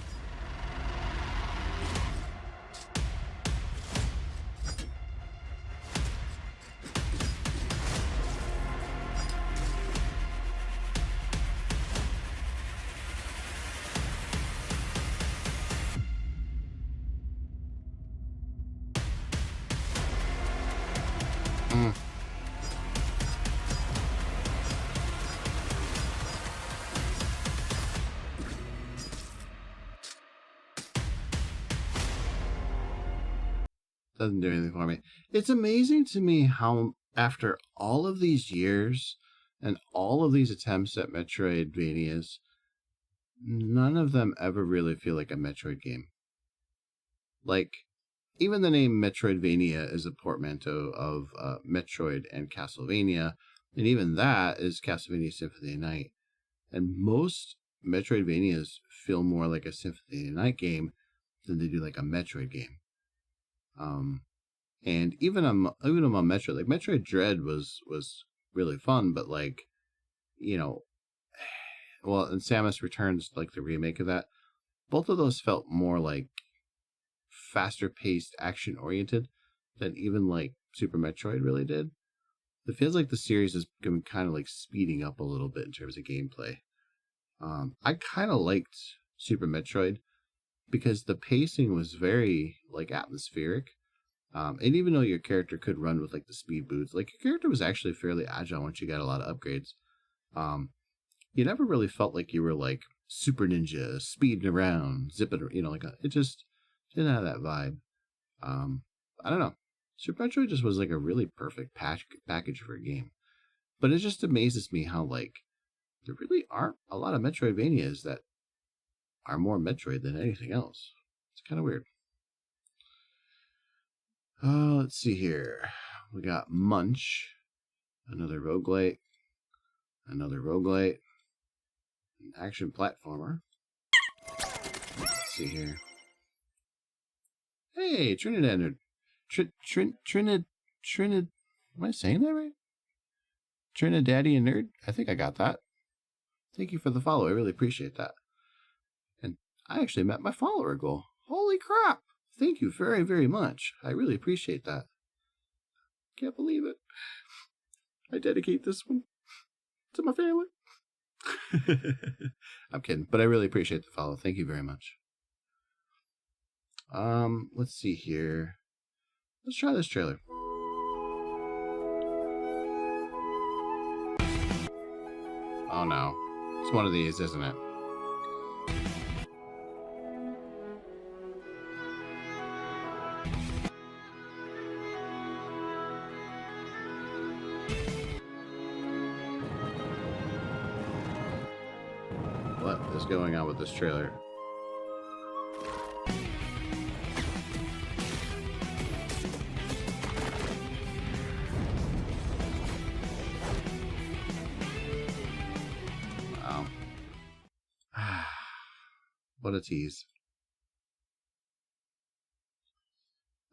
Doesn't do anything for me. It's amazing to me how, after all of these years and all of these attempts at Metroidvanias, none of them ever really feel like a Metroid game. Like, even the name Metroidvania is a portmanteau of Metroid and Castlevania, and even that is Castlevania Symphony of the Night. And most Metroidvanias feel more like a Symphony of the Night game than they do like a Metroid game. And even on Metroid, like Metroid Dread was really fun, but like, you know, well, and Samus Returns, like the remake of that, both of those felt more like faster paced, action oriented than even like Super Metroid really did. It feels like the series has been kind of like speeding up a little bit in terms of gameplay. I kind of liked Super Metroid because the pacing was very like atmospheric. And even though your character could run with like the speed boots, like your character was actually fairly agile once you got a lot of upgrades. You never really felt like you were like super ninja speeding around, zipping, you know, it just didn't have that vibe. I don't know. Super Metroid just was like a really perfect package for a game. But it just amazes me how like There really aren't a lot of Metroidvanias that are more Metroid than anything else. It's kind of weird. Let's see here. We got Munch, another roguelite, an action platformer. Let's see here. Hey, Trinidad Nerd. Trinidad. Am I saying that right? Trinidadian Nerd? I think I got that. Thank you for the follow. I really appreciate that. And I actually met my follower goal. Holy crap! Thank you very, very much. I really appreciate that. Can't believe it. I dedicate this one to my family. I'm kidding, but I really appreciate the follow. Thank you very much. Let's see here. Let's try this trailer. Oh no. It's one of these, isn't it? What is going on with this trailer? Wow. What a tease.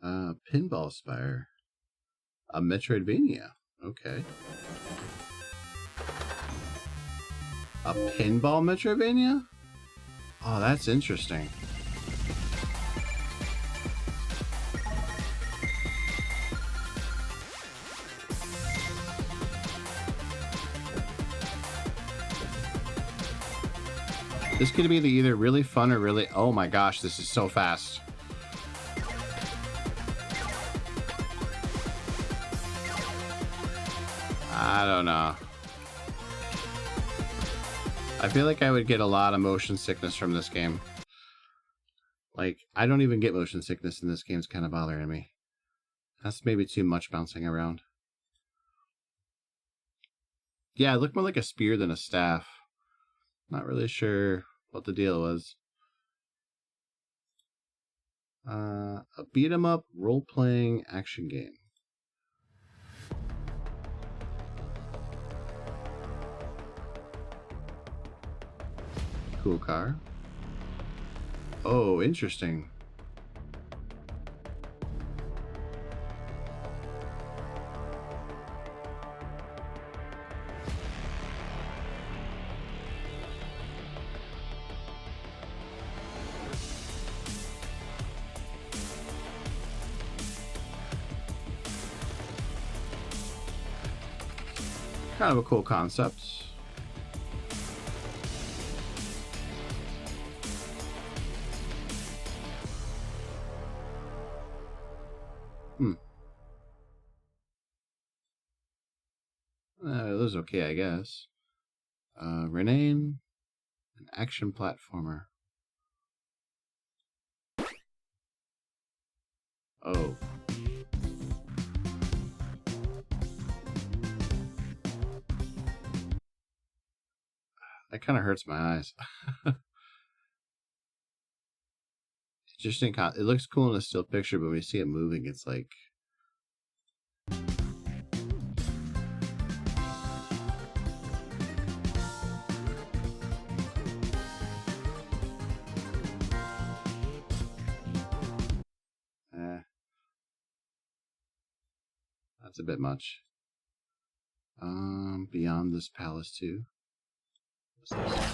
Pinball Spire. A Metroidvania. Okay. A pinball Metroidvania? Oh, that's interesting. This could be either really fun or really... Oh my gosh, this is so fast. I don't know. I feel like I would get a lot of motion sickness from this game. Like, I don't even get motion sickness in this game. It's kind of bothering me. That's maybe too much bouncing around. Yeah, it looked more like a spear than a staff. Not really sure what the deal was. A beat-em-up role-playing action game. Cool car. Oh, interesting. Kind of a cool concept. It was okay, I guess. Rename, an action platformer. Oh. That kind of hurts my eyes. Interesting. It looks cool in a still picture, but when you see it moving, it's like... That's a bit much. Beyond This Palace 2. What's this?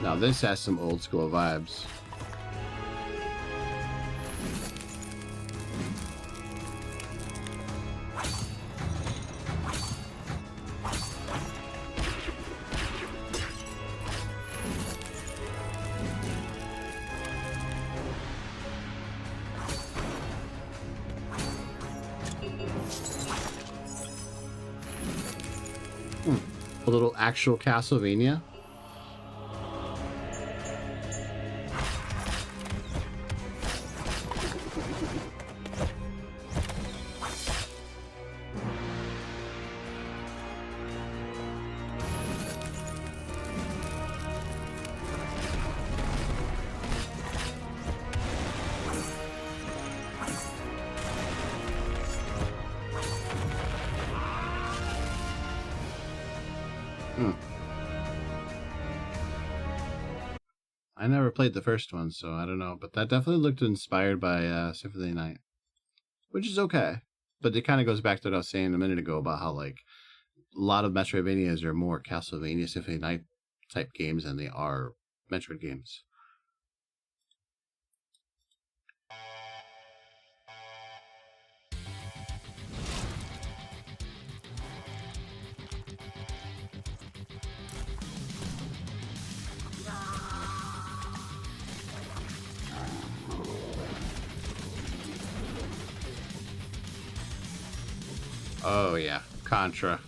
Now this has some old school vibes. A little actual Castlevania. I never played the first one, so I don't know. But that definitely looked inspired by Symphony of the Night, which is okay. But it kind of goes back to what I was saying a minute ago about how, like, a lot of Metroidvanias are more Castlevania, Symphony of the Night type games than they are Metroid games. Oh yeah, Contra.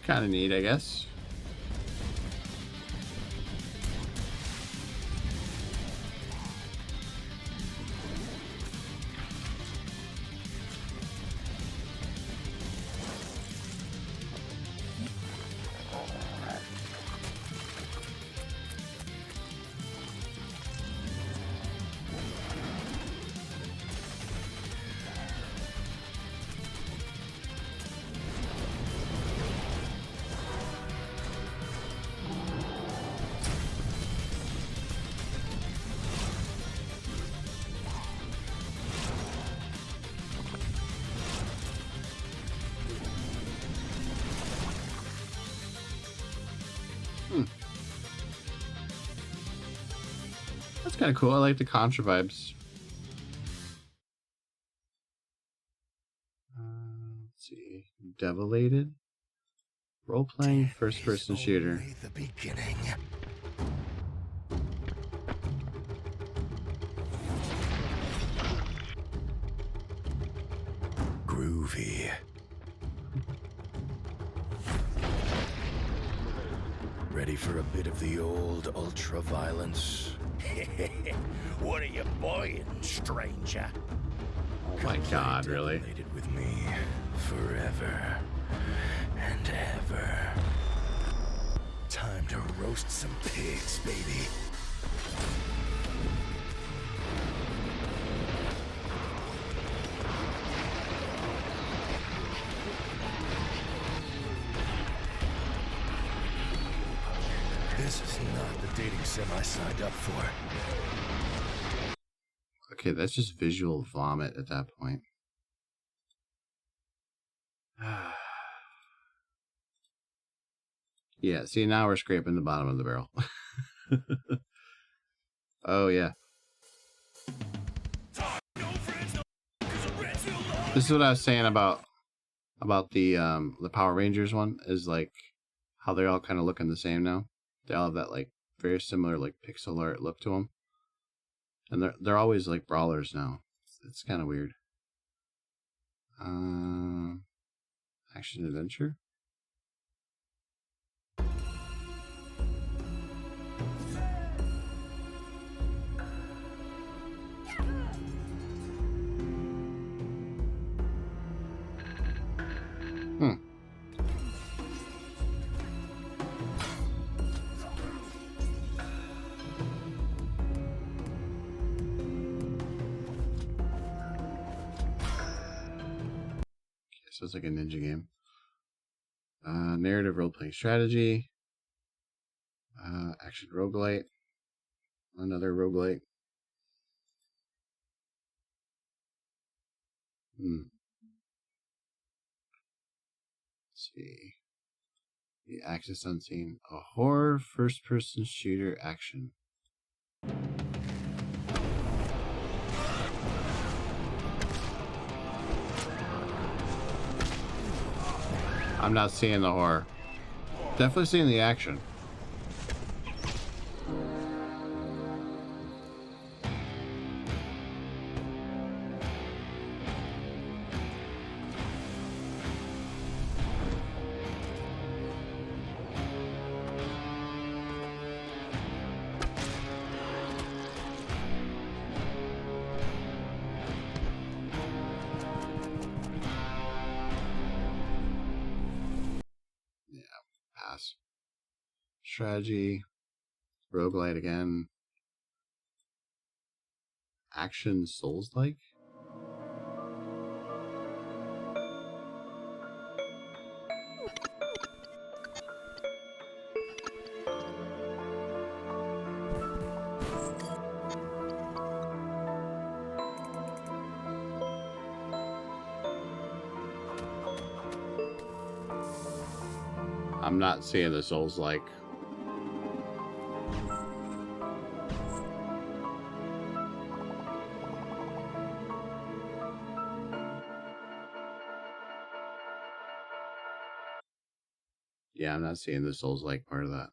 Kind of neat, I guess. That's kind of cool. I like the Contra vibes. Let's see. Develated? Role-playing first-person shooter. The beginning. Groovy. Ready for a bit of the old ultra-violence? What are you buying, stranger? Oh my god, really? With me forever and ever. Time to roast some pigs, baby. This is not the dating sim I signed up for. Okay, that's just visual vomit at that point. Yeah, see, now we're scraping the bottom of the barrel. Oh, yeah. This is what I was saying about the Power Rangers one, is like how they're all kind of looking the same now. They all have that like very similar like pixel art look to them. And they're always like brawlers now. It's kind of weird. Action adventure. So it's like a ninja game. Narrative role-playing strategy. Action roguelite. Another roguelite. Let's see. The Axis Unseen. A horror first-person shooter action. I'm not seeing the horror. Definitely seeing the action. Pass. Strategy. Roguelite again. Action Souls-like? I'm not seeing the Souls-like. Yeah, I'm not seeing the Souls-like part of that.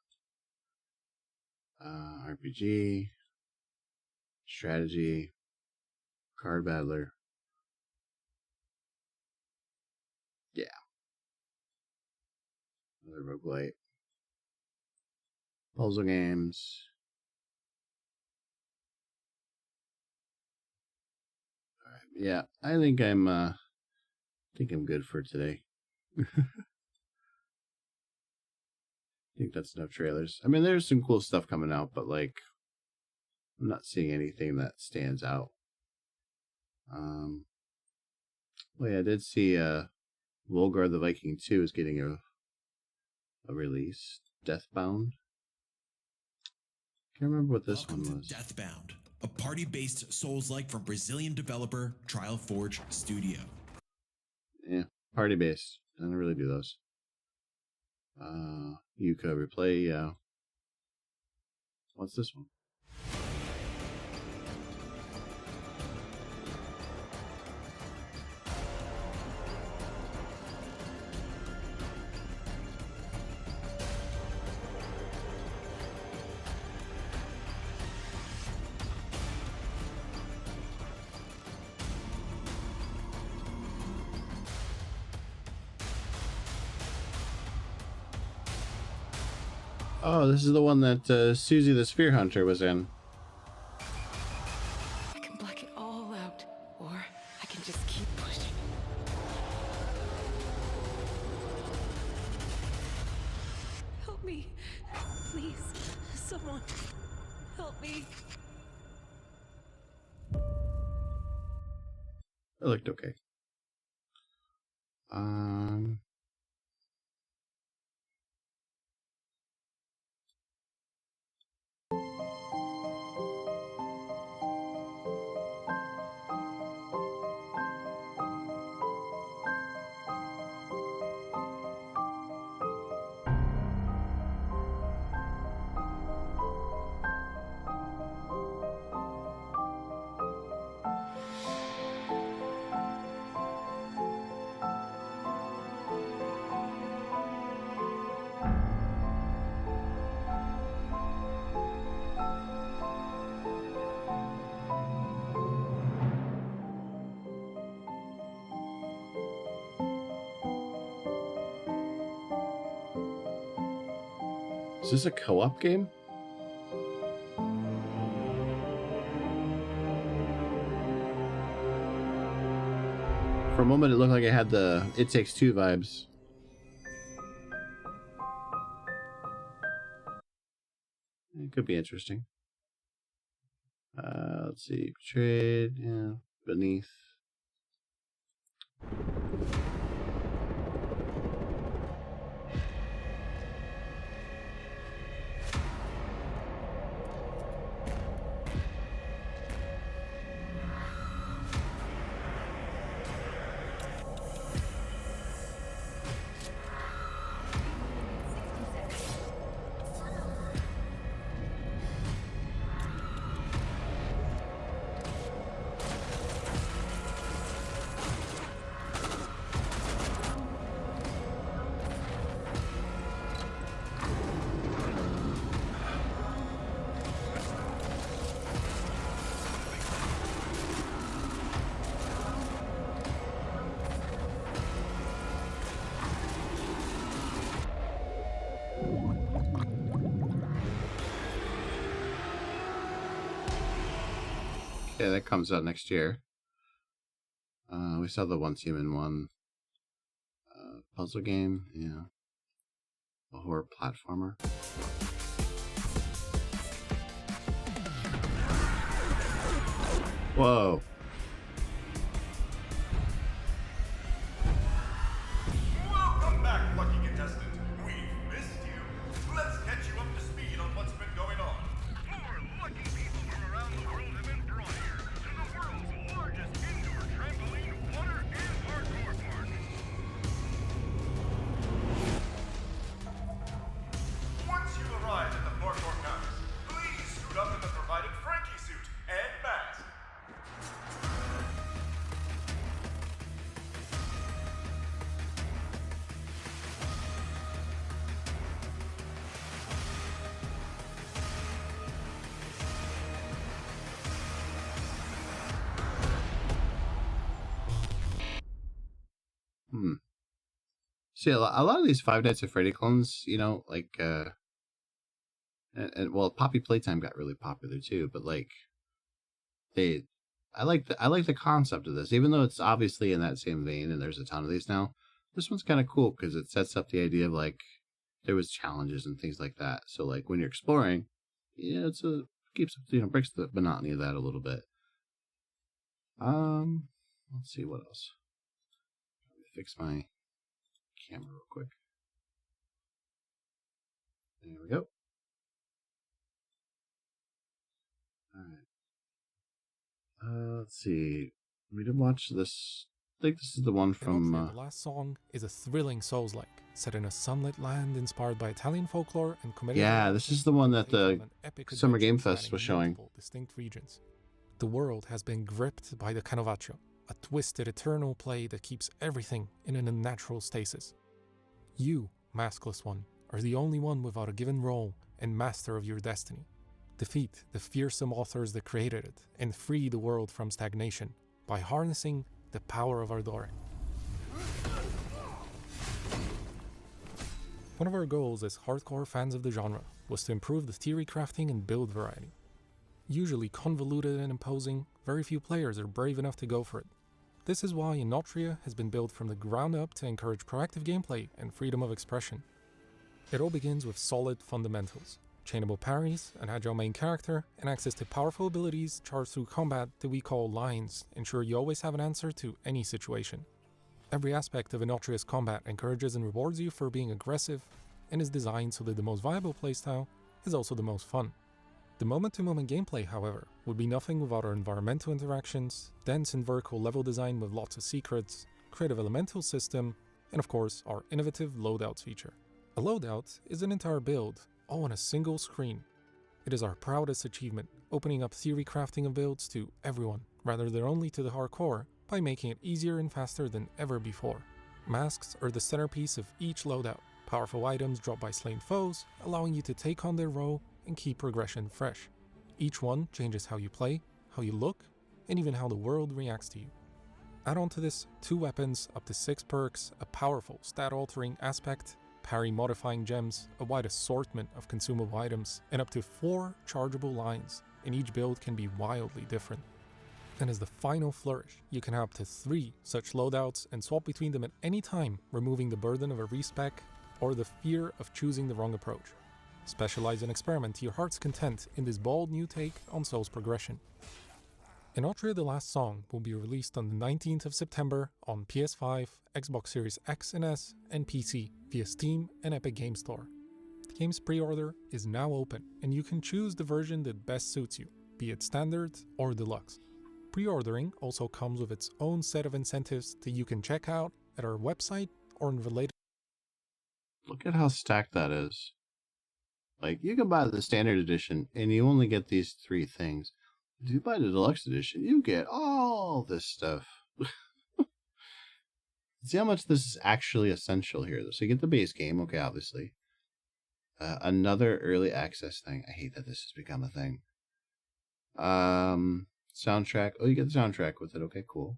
RPG, strategy, card battler. Yeah. Another roguelite. Puzzle games. Alright, yeah, I think I'm good for today. I think that's enough trailers. I mean, there's some cool stuff coming out, but like, I'm not seeing anything that stands out. Well, yeah, I did see Volgar the Viking 2 is getting a release. Deathbound. Can't remember what this one was. Deathbound, a party-based Souls-like from Brazilian developer Trial Forge Studio. Yeah, party-based. I don't really do those. Yuka Replay, yeah. What's this one? Oh, this is the one that Susie the Spear Hunter was in. I can black it all out, or I can just keep pushing. Help me. Please. Someone. Help me. It looked okay. Is this a co-op game? For a moment, it looked like it had the It Takes Two vibes. It could be interesting. Let's see. Trade, yeah. Beneath. Yeah, that comes out next year. We saw the Once Human one. Puzzle game, yeah. A horror platformer. Whoa. Welcome back, lucky contestant. We've missed you. Let's catch you up to speed on what's been going on. More lucky people from around the world have been brought here to the world's largest indoor trampoline, water, and hardcore park. Once you arrive at the parkour campus, please suit up in the provided Frankie suit and mask. See, a lot of these Five Nights at Freddy clones, you know, like, well, Poppy Playtime got really popular too, but like, I like the concept of this, even though it's obviously in that same vein, and there's a ton of these now. This one's kind of cool because it sets up the idea of like there was challenges and things like that. So like when you're exploring, yeah, keeps breaks the monotony of that a little bit. Let's see what else. Fix my camera real quick. There we go. All right. Let's see. We did watch this. I think this is the one from. The last song is a thrilling Souls-like, set in a sunlit land inspired by Italian folklore and comedic. Yeah, this is the one that the Summer Game Fest was showing. Distinct regions. The world has been gripped by the Canovaccio, a twisted eternal play that keeps everything in an unnatural stasis. You, maskless one, are the only one without a given role and master of your destiny. Defeat the fearsome authors that created it and free the world from stagnation by harnessing the power of Ardore. One of our goals as hardcore fans of the genre was to improve the theory crafting and build variety. Usually convoluted and imposing, very few players are brave enough to go for it. This is why Inotria has been built from the ground up to encourage proactive gameplay and freedom of expression. It all begins with solid fundamentals, chainable parries, an agile main character, and access to powerful abilities charged through combat that we call lines ensure you always have an answer to any situation. Every aspect of Inotria's combat encourages and rewards you for being aggressive, and is designed so that the most viable playstyle is also the most fun. The moment-to-moment gameplay, however, would be nothing without our environmental interactions, dense and vertical level design with lots of secrets, creative elemental system, and of course our innovative loadouts feature. A loadout is an entire build, all on a single screen. It is our proudest achievement, opening up theory crafting of builds to everyone, rather than only to the hardcore, by making it easier and faster than ever before. Masks are the centerpiece of each loadout, powerful items dropped by slain foes, allowing you to take on their role and keep progression fresh. Each one changes how you play, how you look, and even how the world reacts to you. Add on to this 2 weapons, up to 6 perks, a powerful stat-altering aspect, parry-modifying gems, a wide assortment of consumable items, and up to 4 chargeable lines, and each build can be wildly different. And as the final flourish, you can have up to 3 such loadouts and swap between them at any time, removing the burden of a respec or the fear of choosing the wrong approach. Specialize and experiment to your heart's content in this bold new take on Souls progression. Inotria The Last Song will be released on the 19th of September on PS5, Xbox Series X and S, and PC via Steam and Epic Games Store. The game's pre-order is now open, and you can choose the version that best suits you, be it standard or deluxe. Pre-ordering also comes with its own set of incentives that you can check out at our website or in related. Look at how stacked that is. Like, you can buy the standard edition, and you only get these 3 things. If you buy the deluxe edition, you get all this stuff. See how much this is actually essential here. So you get the base game, okay, obviously. Another early access thing. I hate that this has become a thing. Soundtrack. Oh, you get the soundtrack with it. Okay, cool.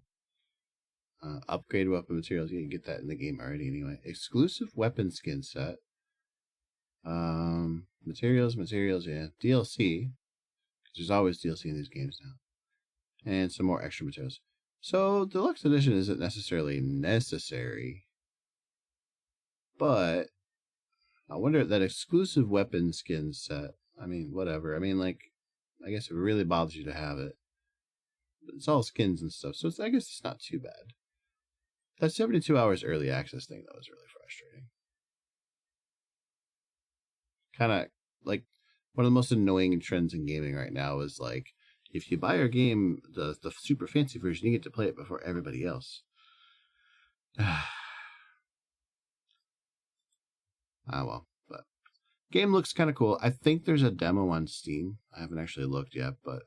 Upgrade weapon materials. You can get that in the game already anyway. Exclusive weapon skin set. Materials, yeah. DLC. There's always DLC in these games now. and some more extra materials. So deluxe edition isn't necessarily necessary, but I wonder that exclusive weapon skin set. I mean, whatever. I mean, like, I guess if it really bothers you to have it, but it's all skins and stuff, so I guess it's not too bad. That 72 hours early access thing, though, is really frustrating. Kind of like one of the most annoying trends in gaming right now is like, if you buy your game, the super fancy version, you get to play it before everybody else. Ah, well, but game looks kind of cool. I think there's a demo on Steam. I haven't actually looked yet, but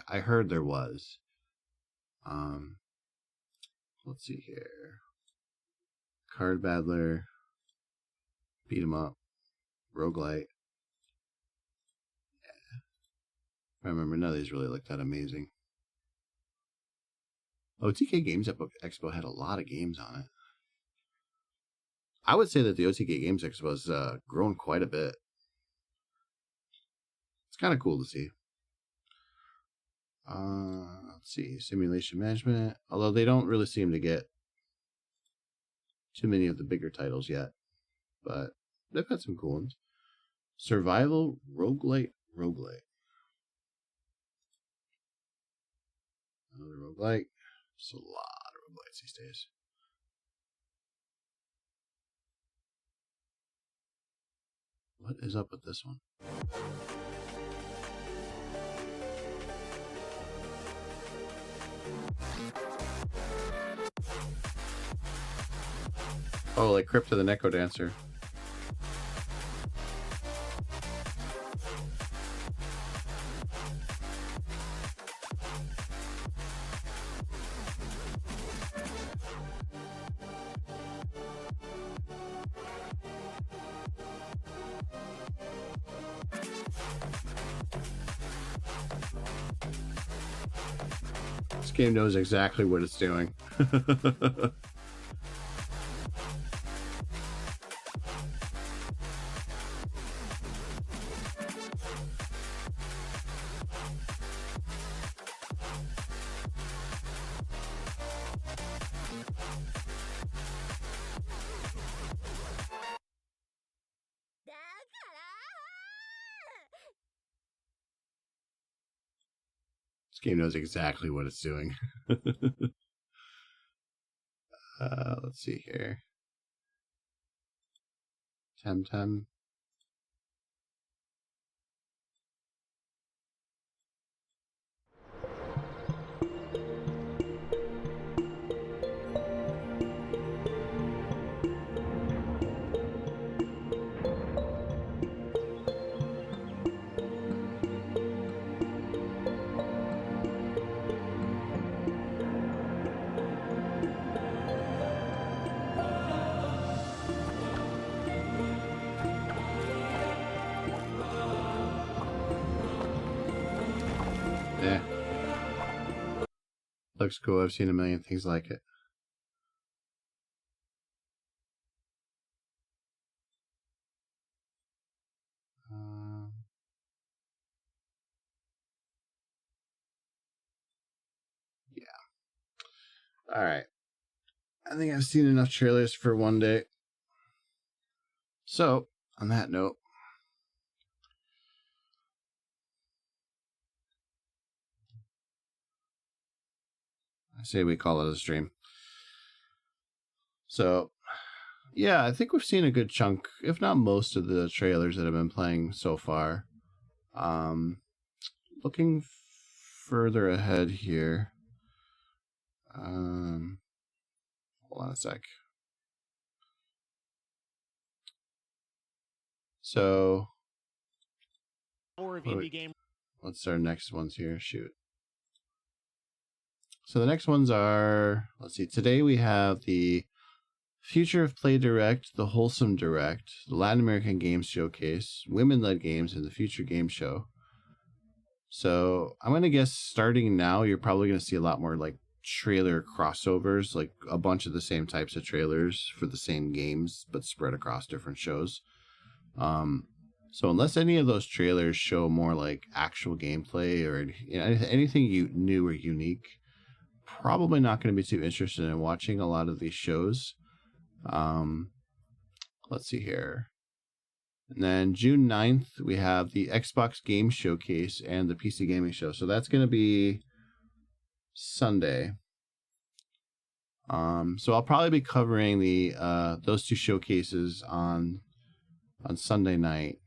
I heard there was. Let's see here. Card Battler, beat 'em up, roguelite. Yeah. I remember none of these really looked that amazing. OTK Games Expo had a lot of games on it. I would say that the OTK Games Expo has grown quite a bit. It's kind of cool to see. Let's see, simulation management. Although they don't really seem to get too many of the bigger titles yet, but they've had some cool ones. Survival roguelite. Another roguelite. There's a lot of roguelites these days. What is up with this one? Oh, like Crypto the Neko Dancer. This game knows exactly what it's doing. This game knows exactly what it's doing. Let's see here. Temtem. Yeah. Looks cool. I've seen a million things like it. Yeah. All right. I think I've seen enough trailers for one day. So, on that note, I say we call it a stream. So, yeah, I think we've seen a good chunk, if not most of the trailers that have been playing so far. Looking further ahead here. Hold on a sec. So, what's our next ones here? Shoot. So the next ones are, let's see, today we have the Future of Play Direct, the Wholesome Direct, the Latin American Games Showcase, Women-Led Games, and the Future Game Show. So I'm going to guess starting now, you're probably going to see a lot more like trailer crossovers, like a bunch of the same types of trailers for the same games, but spread across different shows. So unless any of those trailers show more like actual gameplay or anything new or unique, probably not going to be too interested in watching a lot of these shows. Let's see here. And then June 9th, we have the Xbox Game Showcase and the PC Gaming Show. So that's going to be Sunday. So I'll probably be covering the those two showcases on Sunday night.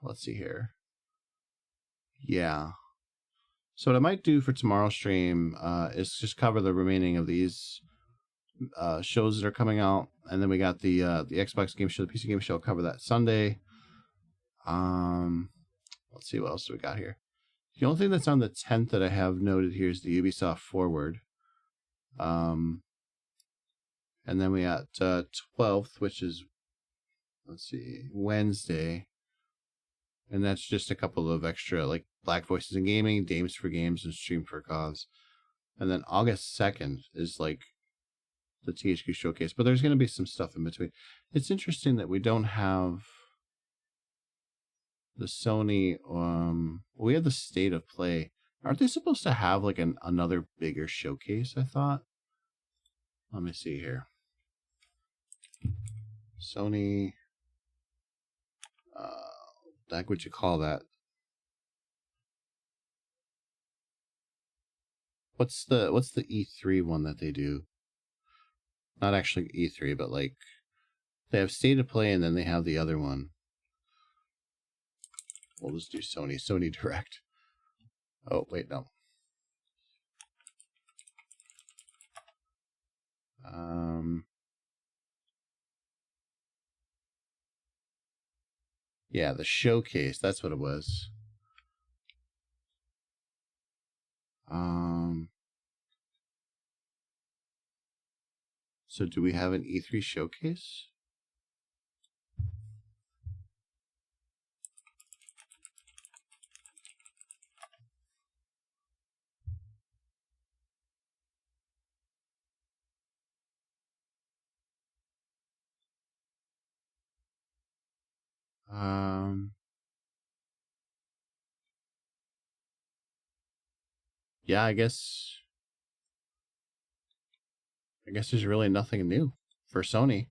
Let's see here. Yeah. So what I might do for tomorrow's stream is just cover the remaining of these shows that are coming out, and then we got the Xbox Game Show, the PC Game Show. I'll cover that Sunday. Let's see what else do we got here. The only thing that's on the 10th that I have noted here is the Ubisoft Forward. And then we got 12th, which is, let's see, Wednesday. And that's just a couple of extra, like Black Voices in Gaming, Dames for Games, and Stream for Cause. And then August 2nd is like the THQ Showcase. But there's going to be some stuff in between. It's interesting that we don't have the Sony, we have the State of Play. Aren't they supposed to have like another bigger showcase, I thought? Let me see here. Sony, like what you call that? What's the E3 one that they do? Not actually E3, but like they have State of Play and then they have the other one. We'll just do Sony Direct. Oh, wait, no. Yeah, the showcase, that's what it was. So do we have an E3 showcase? Yeah, I guess there's really nothing new for Sony.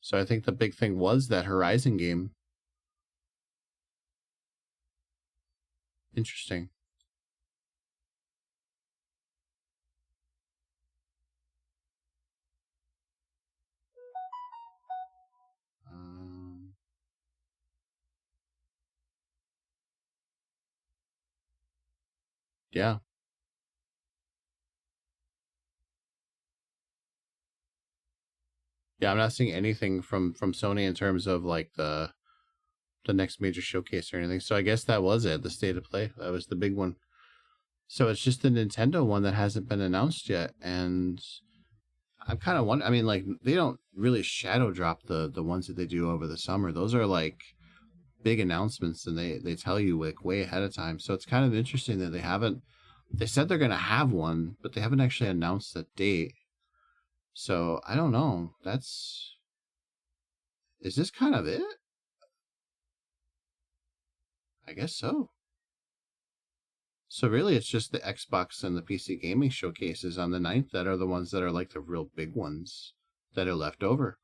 So I think the big thing was that Horizon game. Interesting. Yeah. Yeah, I'm not seeing anything from Sony in terms of like the next major showcase or anything. So I guess that was it, the State of Play. That was the big one. So it's just the Nintendo one that hasn't been announced yet, and I'm kind of wondering. I mean, like they don't really shadow drop the ones that they do over the summer. Those are like big announcements, and they tell you like way ahead of time. So it's kind of interesting that they haven't. They said they're going to have one, but they haven't actually announced the date. So I don't know. Is this kind of it? I guess so. So really, it's just the Xbox and the PC gaming showcases on the 9th that are the ones that are like the real big ones that are left over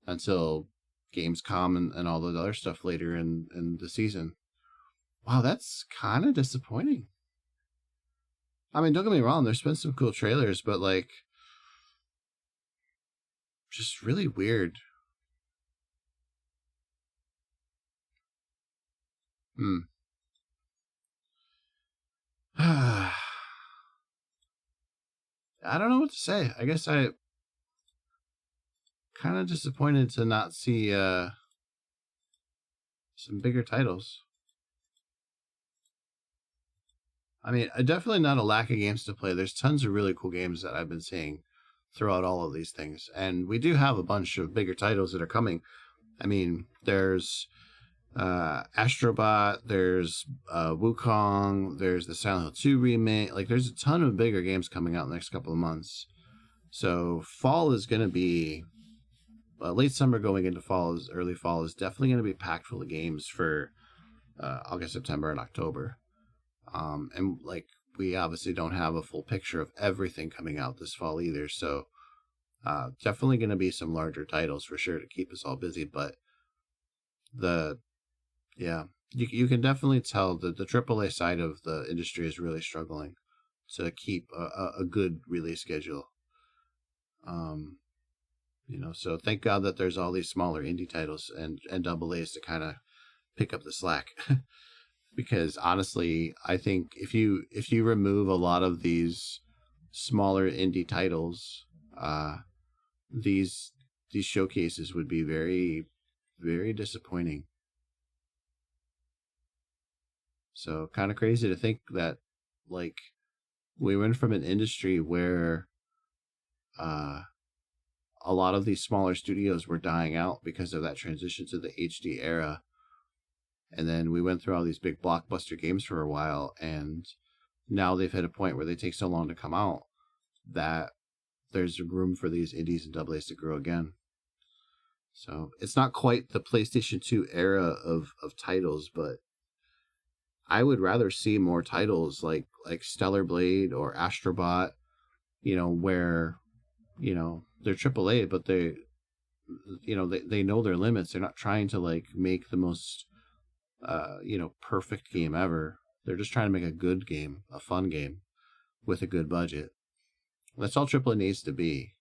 until Gamescom and all the other stuff later in the season. Wow, that's kind of disappointing. I mean, don't get me wrong, there's been some cool trailers, but like, just really weird. I don't know what to say. I guess I kind of disappointed to not see some bigger titles. I mean, definitely not a lack of games to play. There's tons of really cool games that I've been seeing throughout all of these things. And we do have a bunch of bigger titles that are coming. I mean, there's Astrobot, there's Wukong, there's the Silent Hill 2 remake. Like, there's a ton of bigger games coming out in the next couple of months. So fall is going to be late summer going into fall, early fall is definitely going to be packed full of games for August, September, and October. And like we obviously don't have a full picture of everything coming out this fall either. So definitely going to be some larger titles for sure to keep us all busy. But you can definitely tell that the AAA side of the industry is really struggling to keep a good release schedule. So thank God that there's all these smaller indie titles and AA's to kind of pick up the slack. Because honestly, I think if you remove a lot of these smaller indie titles, these showcases would be very, very disappointing. So kind of crazy to think that like we went from an industry where a lot of these smaller studios were dying out because of that transition to the HD era. And then we went through all these big blockbuster games for a while, and now they've hit a point where they take so long to come out that there's room for these indies and AA's to grow again. So it's not quite the PlayStation 2 era of titles, but I would rather see more titles like Stellar Blade or Astrobot, where, they're AAA, but they know their limits. They're not trying to like make the most perfect game ever. They're just trying to make a good game, a fun game with a good budget. That's all AAA needs to be.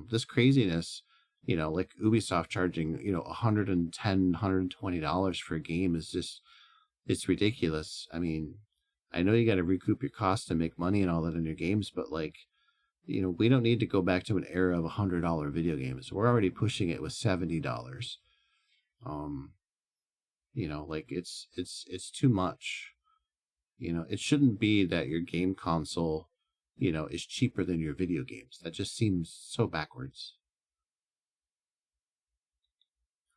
This craziness, like Ubisoft charging, $110, $120 for a game is just, it's ridiculous. I mean, I know you got to recoup your costs to make money and all that in your games, but like, we don't need to go back to an era of $100 video games. We're already pushing it with $70. Like it's too much. It shouldn't be that your game console, is cheaper than your video games. That just seems so backwards.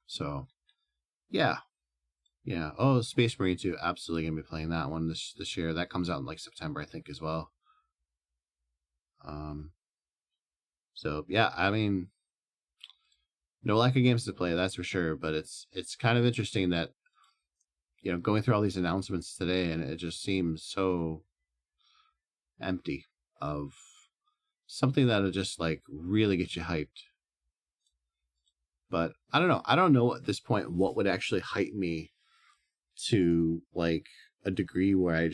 So, yeah. Oh, Space Marine 2, absolutely gonna be playing that one this year. That comes out in like September, I think, as well. So yeah, I mean, no lack of games to play, that's for sure. But it's kind of interesting that, going through all these announcements today, and it just seems so empty of something that'll just like really get you hyped. But I don't know. I don't know at this point what would actually hype me to like a degree where I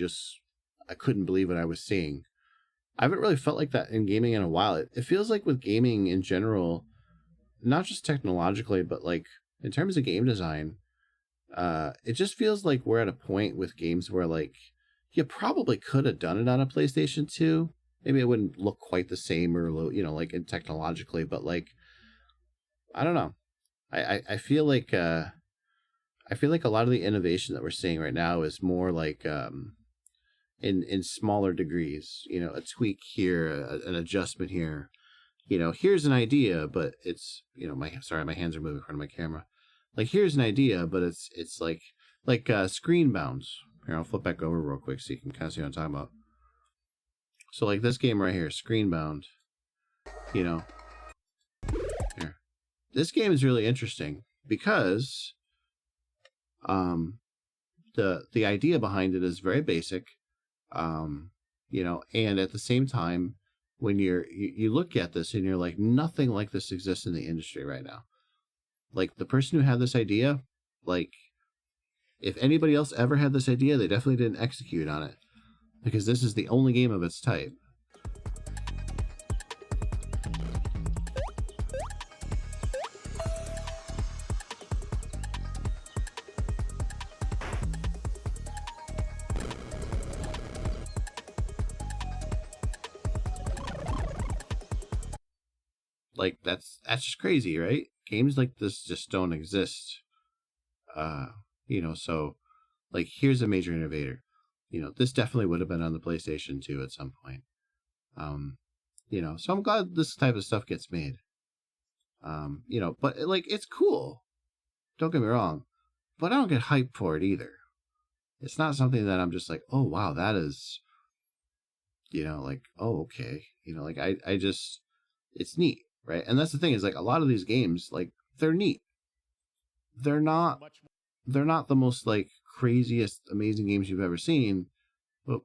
couldn't believe what I was seeing. I haven't really felt like that in gaming in a while. It feels like with gaming in general, not just technologically, but like in terms of game design, it just feels like we're at a point with games where like you probably could have done it on a PlayStation 2. Maybe it wouldn't look quite the same or, like in technologically, but like, I don't know. I feel like a lot of the innovation that we're seeing right now is more like in smaller degrees. A tweak here, an adjustment here. Here's an idea, but it's my hands are moving in front of my camera. Like here's an idea, but it's like Screenbound. Here, I'll flip back over real quick so you can kind of see what I'm talking about. So like this game right here, Screenbound. Here. This game is really interesting because the idea behind it is very basic. And at the same time, when you look at this and you're like, nothing like this exists in the industry right now. Like the person who had this idea, like if anybody else ever had this idea, they definitely didn't execute on it because this is the only game of its type. Like that's just crazy, right? Games like this just don't exist. So like here's a major innovator. This definitely would have been on the PlayStation 2 at some point. So I'm glad this type of stuff gets made. But like it's cool. Don't get me wrong. But I don't get hyped for it either. It's not something that I'm just like, oh wow, that is like, oh okay. Like I just it's neat, right? And that's the thing is like a lot of these games, like they're neat. They're not the most like craziest, amazing games you've ever seen, but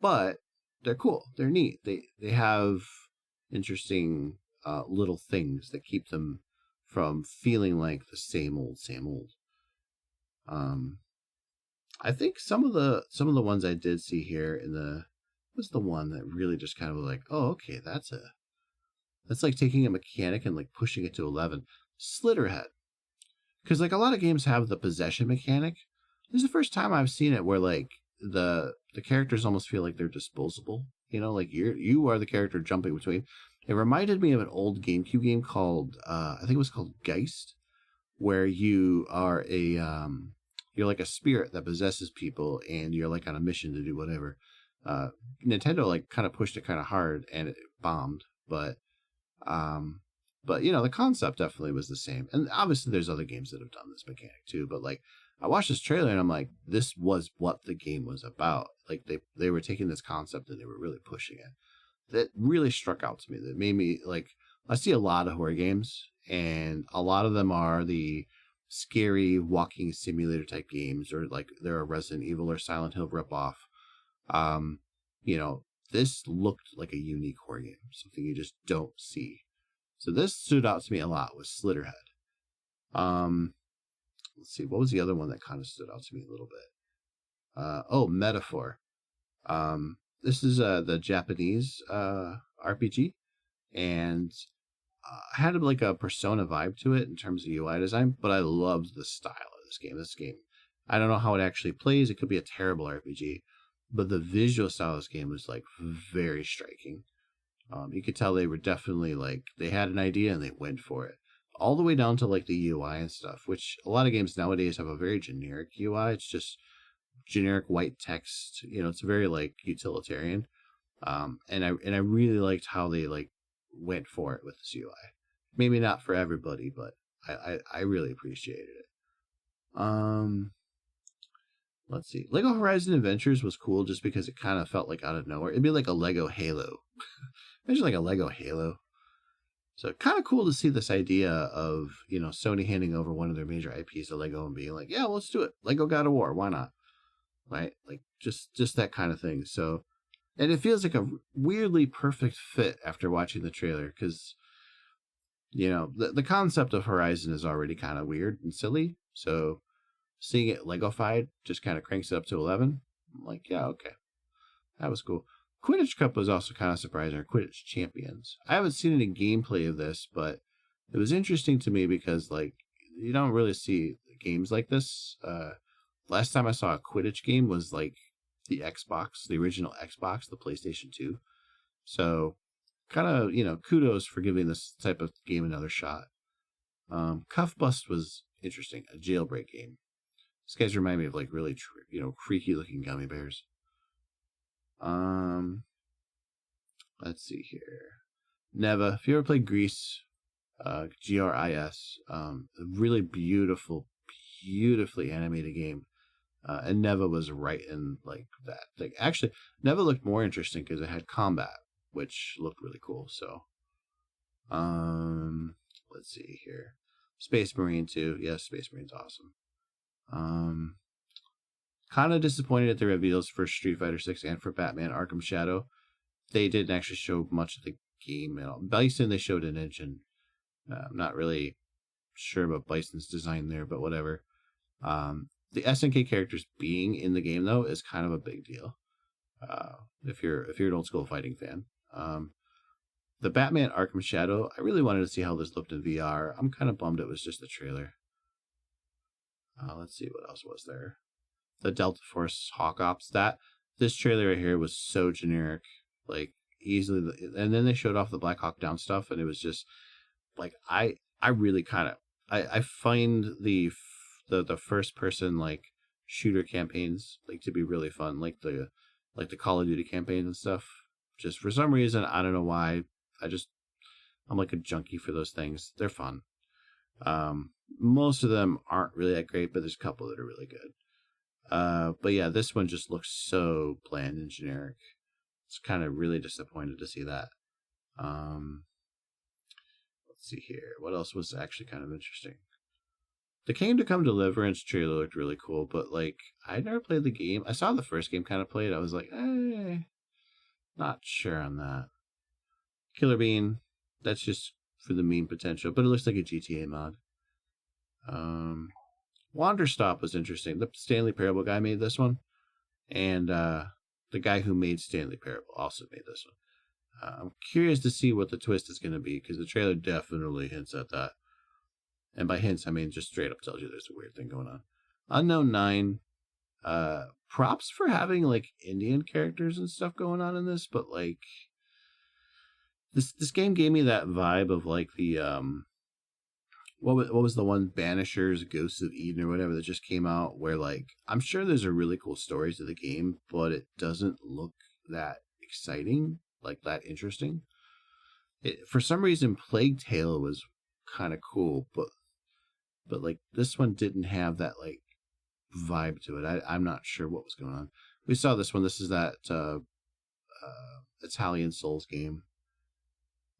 but they're cool. They're neat. They have interesting little things that keep them from feeling like the same old. I think some of the ones I did see here was the one that really just kind of was like, oh, okay, that's like taking a mechanic and like pushing it to 11. Slitterhead. Because like a lot of games have the possession mechanic. This is the first time I've seen it where like the characters almost feel like they're disposable. Like you are the character jumping between. It reminded me of an old GameCube game called I think it was called Geist, where you are you're like a spirit that possesses people and you're like on a mission to do whatever. Nintendo like kind of pushed it kind of hard and it bombed, but the concept definitely was the same. And obviously there's other games that have done this mechanic too, but like I watched this trailer and I'm like, this was what the game was about. Like they were taking this concept and they were really pushing it. That really struck out to me. That made me like, I see a lot of horror games and a lot of them are the scary walking simulator type games, or like they're a Resident Evil or Silent Hill ripoff. This looked like a unique horror game, something you just don't see. So this stood out to me a lot with Slitterhead. Let's see, what was the other one that kind of stood out to me a little bit? Metaphor. This is the Japanese RPG, and had like a Persona vibe to it in terms of UI design, but I loved the style of this game. This game, I don't know how it actually plays. It could be a terrible RPG, but the visual style of this game was like very striking. You could tell they were definitely like, they had an idea and they went for it. All the way down to like the UI and stuff, which a lot of games nowadays have a very generic UI. It's just generic white text. It's very like utilitarian. And I really liked how they like went for it with this UI. Maybe not for everybody, but I really appreciated it. Let's see. Lego Horizon Adventures was cool just because it kind of felt like out of nowhere. It'd be like a Lego Halo. Imagine like a Lego Halo. So kind of cool to see this idea of, Sony handing over one of their major IPs to Lego and being like, yeah, let's do it. Lego God of War. Why not? Right? Like just that kind of thing. So, and it feels like a weirdly perfect fit after watching the trailer because, the concept of Horizon is already kind of weird and silly. So seeing it Legofied just kind of cranks it up to 11. I'm like, yeah, okay. That was cool. Quidditch Cup was also kind of surprising, or Quidditch Champions. I haven't seen any gameplay of this, but it was interesting to me because, like, you don't really see games like this. Last time I saw a Quidditch game was, like, the Xbox, the original Xbox, the PlayStation 2. So, kind of, kudos for giving this type of game another shot. Cuff Bust was interesting, a jailbreak game. These guys remind me of, like, really, creaky-looking gummy bears. Let's see here. Neva. If you ever played Gris, Gris, a really beautifully animated game. And Neva was right in like that thing. Actually, Neva looked more interesting because it had combat, which looked really cool. So, let's see here. Space Marine 2. Yes, Space Marine's awesome. Kind of disappointed at the reveals for Street Fighter 6 and for Batman Arkham Shadow. They didn't actually show much of the game at all. Bison, they showed an engine. I'm not really sure about Bison's design there, but whatever. The SNK characters being in the game, though, is kind of a big deal. If you're an old school fighting fan. The Batman Arkham Shadow, I really wanted to see how this looked in VR. I'm kind of bummed it was just a trailer. Let's see what else was there. The Delta Force Hawk Ops. This trailer right here was so generic, like easily. And then they showed off the Black Hawk Down stuff, and it was just like I really kind of I find the first person like shooter campaigns like to be really fun, like the Call of Duty campaigns and stuff. Just for some reason, I don't know why. I'm like a junkie for those things. They're fun. Most of them aren't really that great, but there's a couple that are really good. But yeah, this one just looks so bland and generic. It's kind of really disappointed to see that. Let's see here. What else was actually kind of interesting? The Kingdom Come Deliverance trailer looked really cool, but like I never played the game. I saw the first game kind of played. I was like, not sure on that. Killer Bean, that's just for the meme potential, but it looks like a GTA mod. Wanderstop was interesting. The Stanley Parable guy made this one, and the guy who made Stanley Parable also made this one. I'm curious to see what the twist is going to be, because the trailer definitely hints at that. And by hints, I mean just straight up tells you there's a weird thing going on. Unknown 9, props for having like Indian characters and stuff going on in this, but like this game gave me that vibe of like the what was the one, Banishers, Ghosts of Eden or whatever, that just came out, where like I'm sure there's a really cool story to the game, but it doesn't look that exciting, like that interesting. For some reason, Plague Tale was kind of cool, but like this one didn't have that like vibe to it. I'm not sure what was going on. We saw this one. This is that Italian Souls game.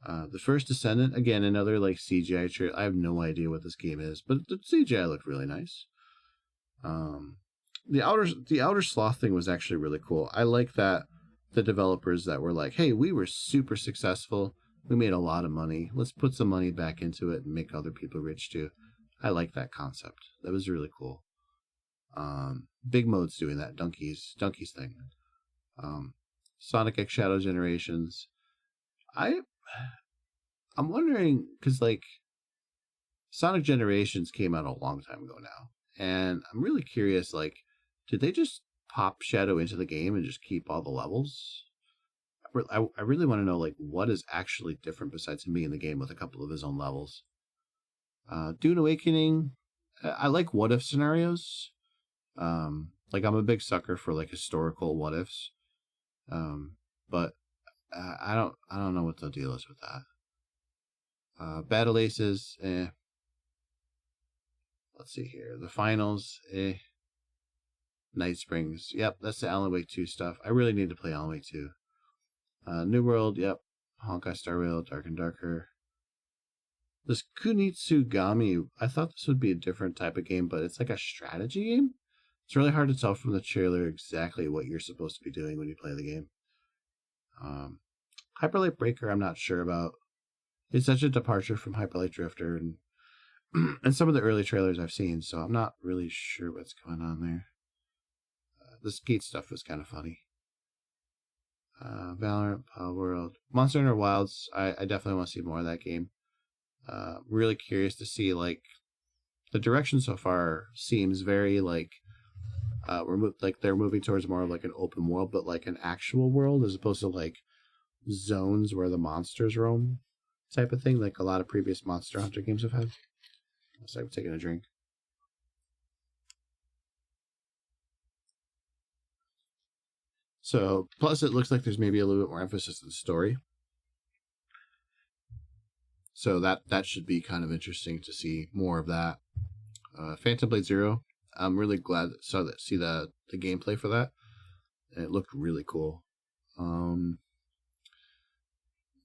The First Descendant, again, another like CGI trailer. I have no idea what this game is, but the CGI looked really nice. The Outer Sloth thing was actually really cool. I like that the developers that were like, hey, we were super successful. We made a lot of money. Let's put some money back into it and make other people rich too. I like that concept. That was really cool. Big Mode's doing that. Donkey's thing. Sonic X Shadow Generations. I'm wondering, because like Sonic Generations came out a long time ago now, and I'm really curious, like, did they just pop Shadow into the game and just keep all the levels? I really want to know, like, what is actually different besides him being in the game with a couple of his own levels. Dune Awakening, I like what if scenarios. Like, I'm a big sucker for like historical what ifs. But I don't know what the deal is with that. Battle Aces, Let's see here. The Finals, Night Springs, yep, that's the Alan Wake 2 stuff. I really need to play Alan Wake 2. New World, yep. Honkai Star Rail, Dark and Darker. This Kunitsugami, I thought this would be a different type of game, but it's like a strategy game. It's really hard to tell from the trailer exactly what you're supposed to be doing when you play the game. Hyperlight Breaker, I'm not sure about. It's such a departure from Hyperlight Drifter and and some of the early trailers I've seen, so I'm not really sure what's going on there. The skate stuff was kind of funny. Valorant, Power World, Monster Hunter Wilds. I definitely want to see more of that game. Really curious to see, like, the direction so far seems very like they're moving towards more of like an open world, but like an actual world as opposed to like zones where the monsters roam type of thing, like a lot of previous Monster Hunter games have had. So I'm taking a drink. So, plus it looks like there's maybe a little bit more emphasis on the story. So that should be kind of interesting to see more of that. Phantom Blade Zero, I'm really glad to see the gameplay for that. And it looked really cool.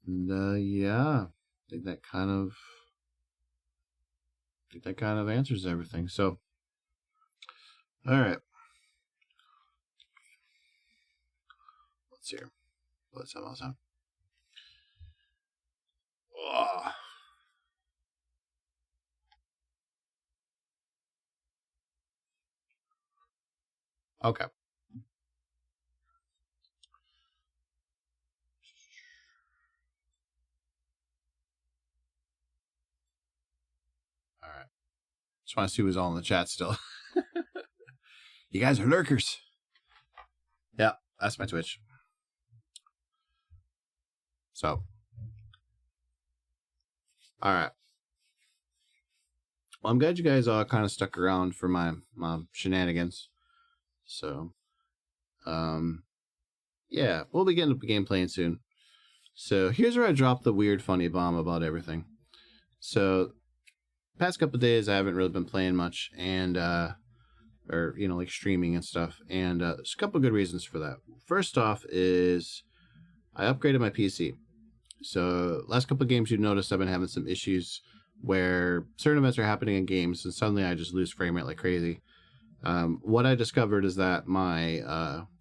Yeah, I think that kind of answers everything. So, all right. Let's see here. Let's have else out. Oh. Okay. All right. Just want to see who's all in the chat still. You guys are lurkers. Yeah, that's my Twitch. So, all right. Well, I'm glad you guys all kind of stuck around for my shenanigans. So, yeah, we'll be getting up game playing soon. So here's where I dropped the weird funny bomb about everything. So, past couple of days I haven't really been playing much, and or like streaming and stuff, and there's a couple good reasons for that. First off is I upgraded my PC, So last couple of games, you've noticed I've been having some issues where certain events are happening in games, and suddenly I just lose frame rate like crazy. What I discovered is that my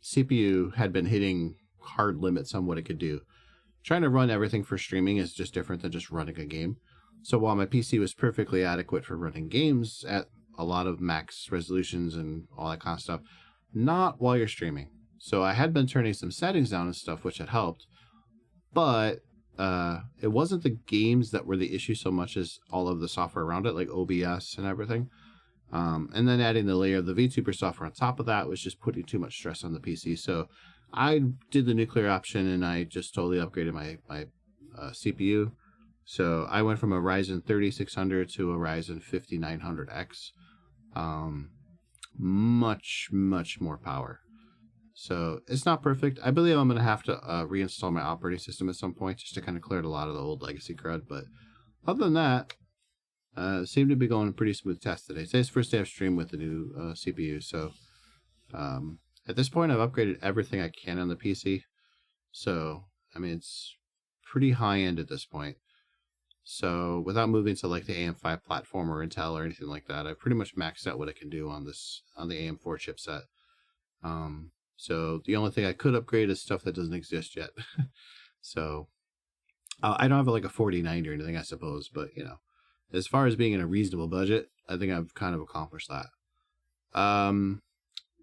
CPU had been hitting hard limits on what it could do. Trying to run everything for streaming is just different than just running a game. So while my PC was perfectly adequate for running games at a lot of max resolutions and all that kind of stuff, not while you're streaming. So I had been turning some settings down and stuff, which had helped, but it wasn't the games that were the issue so much as all of the software around it, like OBS and everything. And then adding the layer of the VTuber software on top of that was just putting too much stress on the PC. So I did the nuclear option and I just totally upgraded my CPU. So I went from a Ryzen 3600 to a Ryzen 5900X. Much more power. So it's not perfect. I believe I'm going to have to reinstall my operating system at some point just to kind of clear a lot of the old legacy crud. But other than that, seemed to be going a pretty smooth test today. Today's the first day I've streamed with the new CPU. So at this point, I've upgraded everything I can on the PC. So, I mean, it's pretty high end at this point. So without moving to like the AM5 platform or Intel or anything like that, I've pretty much maxed out what I can do on the AM4 chipset. So the only thing I could upgrade is stuff that doesn't exist yet. So I don't have like a 4090 or anything, I suppose, but you know, as far as being in a reasonable budget, I think I've kind of accomplished that.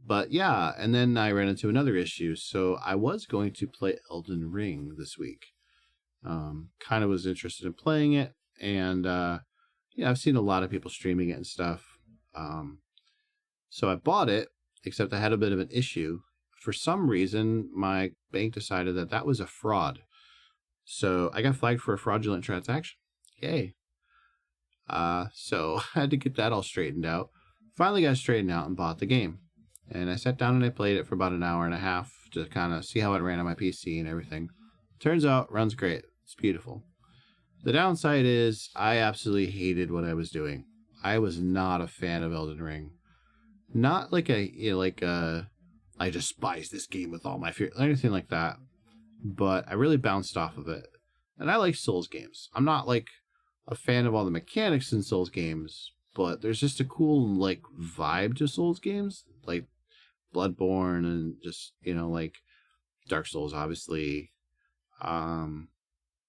But yeah, and then I ran into another issue. So I was going to play Elden Ring this week. Kind of was interested in playing it, and yeah, I've seen a lot of people streaming it and stuff. So I bought it, except I had a bit of an issue. For some reason, my bank decided that that was a fraud. So I got flagged for a fraudulent transaction. Yay. So I had to get that all straightened out. Finally got it straightened out and bought the game. And I sat down and I played it for about an hour and a half to kind of see how it ran on my PC and everything. Turns out, runs great. It's beautiful. The downside is I absolutely hated what I was doing. I was not a fan of Elden Ring. Not like I despise this game with all my fear, anything like that. But I really bounced off of it. And I like Souls games. I'm not like a fan of all the mechanics in Souls games, but there's just a cool like vibe to Souls games, like Bloodborne and just, you know, like Dark Souls, obviously.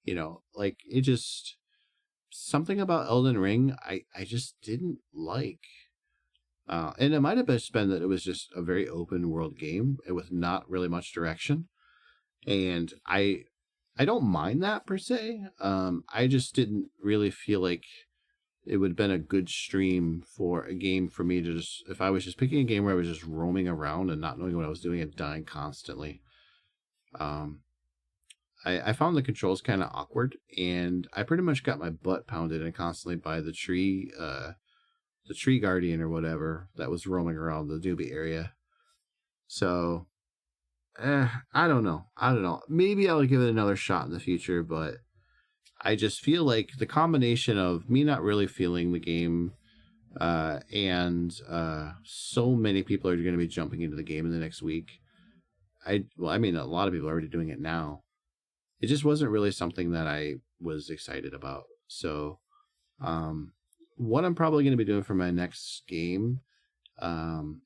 You know, like it just something about Elden Ring I just didn't like. And it might have just been that it was just a very open world game with not really much direction. And I don't mind that per se. I just didn't really feel like it would have been a good stream for a game for me to just, if I was just picking a game where I was just roaming around and not knowing what I was doing and dying constantly. I found the controls kind of awkward, and I pretty much got my butt pounded in constantly by the tree guardian or whatever that was roaming around the Newbie area. So, I don't know. Maybe I'll give it another shot in the future, but I just feel like the combination of me not really feeling the game, and so many people are going to be jumping into the game in the next week. I mean, a lot of people are already doing it now. It just wasn't really something that I was excited about. So, what I'm probably going to be doing for my next game,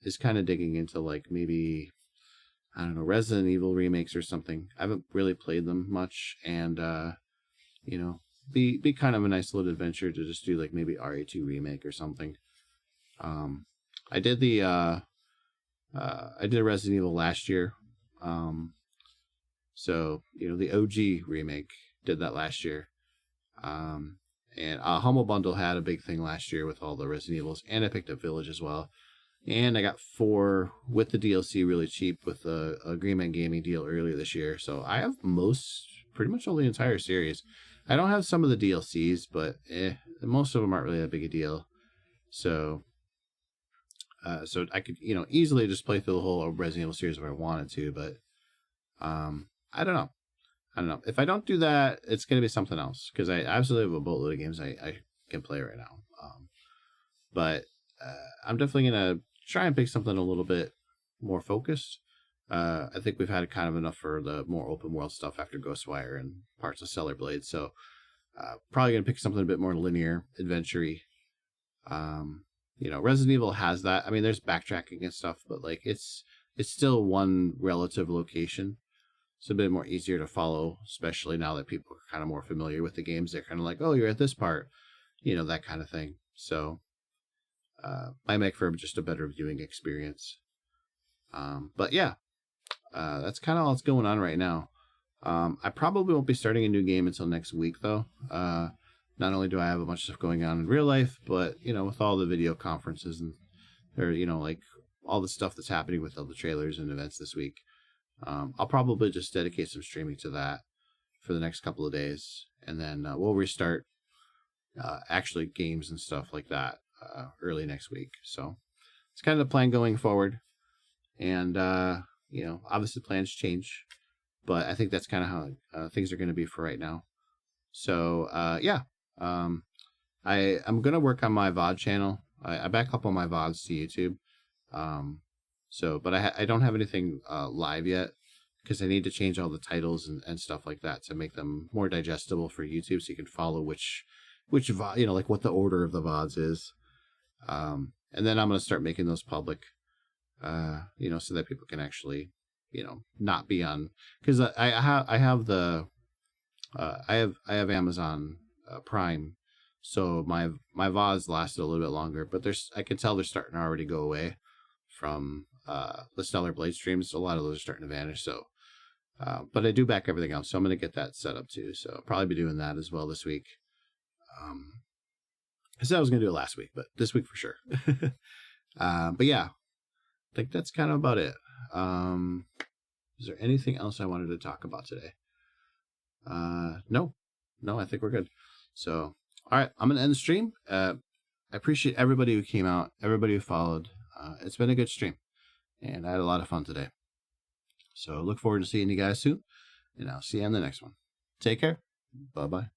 is kind of digging into like maybe, I don't know, Resident Evil remakes or something. I haven't really played them much, and you know, be kind of a nice little adventure to just do like maybe RE2 remake or something. I did a Resident Evil last year. So, you know, the OG remake did that last year. And Humble Bundle had a big thing last year with all the Resident Evils, and I picked up Village as well. And I got 4 with the DLC really cheap with a Green Man Gaming deal earlier this year. So I have pretty much all the entire series. I don't have some of the DLCs, but most of them aren't really that big a deal. So I could, you know, easily just play through the whole Resident Evil series if I wanted to, but I don't know. If I don't do that, it's going to be something else, because I absolutely have a boatload of games I can play right now. But I'm definitely going to try and pick something a little bit more focused. I think we've had kind of enough for the more open world stuff after Ghostwire and parts of Stellar Blade. So probably going to pick something a bit more linear, adventure-y. Resident Evil has that. I mean, there's backtracking and stuff, but like it's still one relative location. It's a bit more easier to follow, especially now that people are kind of more familiar with the games. They're kind of like, oh, you're at this part, that kind of thing. So might make for just a better viewing experience. But yeah, that's kind of all that's going on right now. I probably won't be starting a new game until next week, though. Not only do I have a bunch of stuff going on in real life, but, with all the video conferences and, like all the stuff that's happening with all the trailers and events this week, I'll probably just dedicate some streaming to that for the next couple of days. And then we'll restart actually games and stuff like that early next week. So it's kind of the plan going forward. And, obviously plans change, but I think that's kind of how things are going to be for right now. So, yeah. I'm going to work on my VOD channel. I back up on my VODs to YouTube. But I don't have anything live yet because I need to change all the titles and stuff like that to make them more digestible for YouTube, so you can follow which VOD, like what the order of the VODs is. And then I'm going to start making those public, so that people can actually, not be on, because I have Amazon Prime, so my VODs lasted a little bit longer, but I can tell they're starting to already go away from the Stellar Blade streams. A lot of those are starting to vanish. So, but I do back everything else, so I'm going to get that set up too. So I'll probably be doing that as well this week. I said I was going to do it last week, but this week for sure. But yeah, I think that's kind of about it. Is there anything else I wanted to talk about today? No, I think we're good. So, all right, I'm going to end the stream. I appreciate everybody who came out, everybody who followed. It's been a good stream, and I had a lot of fun today. So look forward to seeing you guys soon, and I'll see you on the next one. Take care. Bye-bye.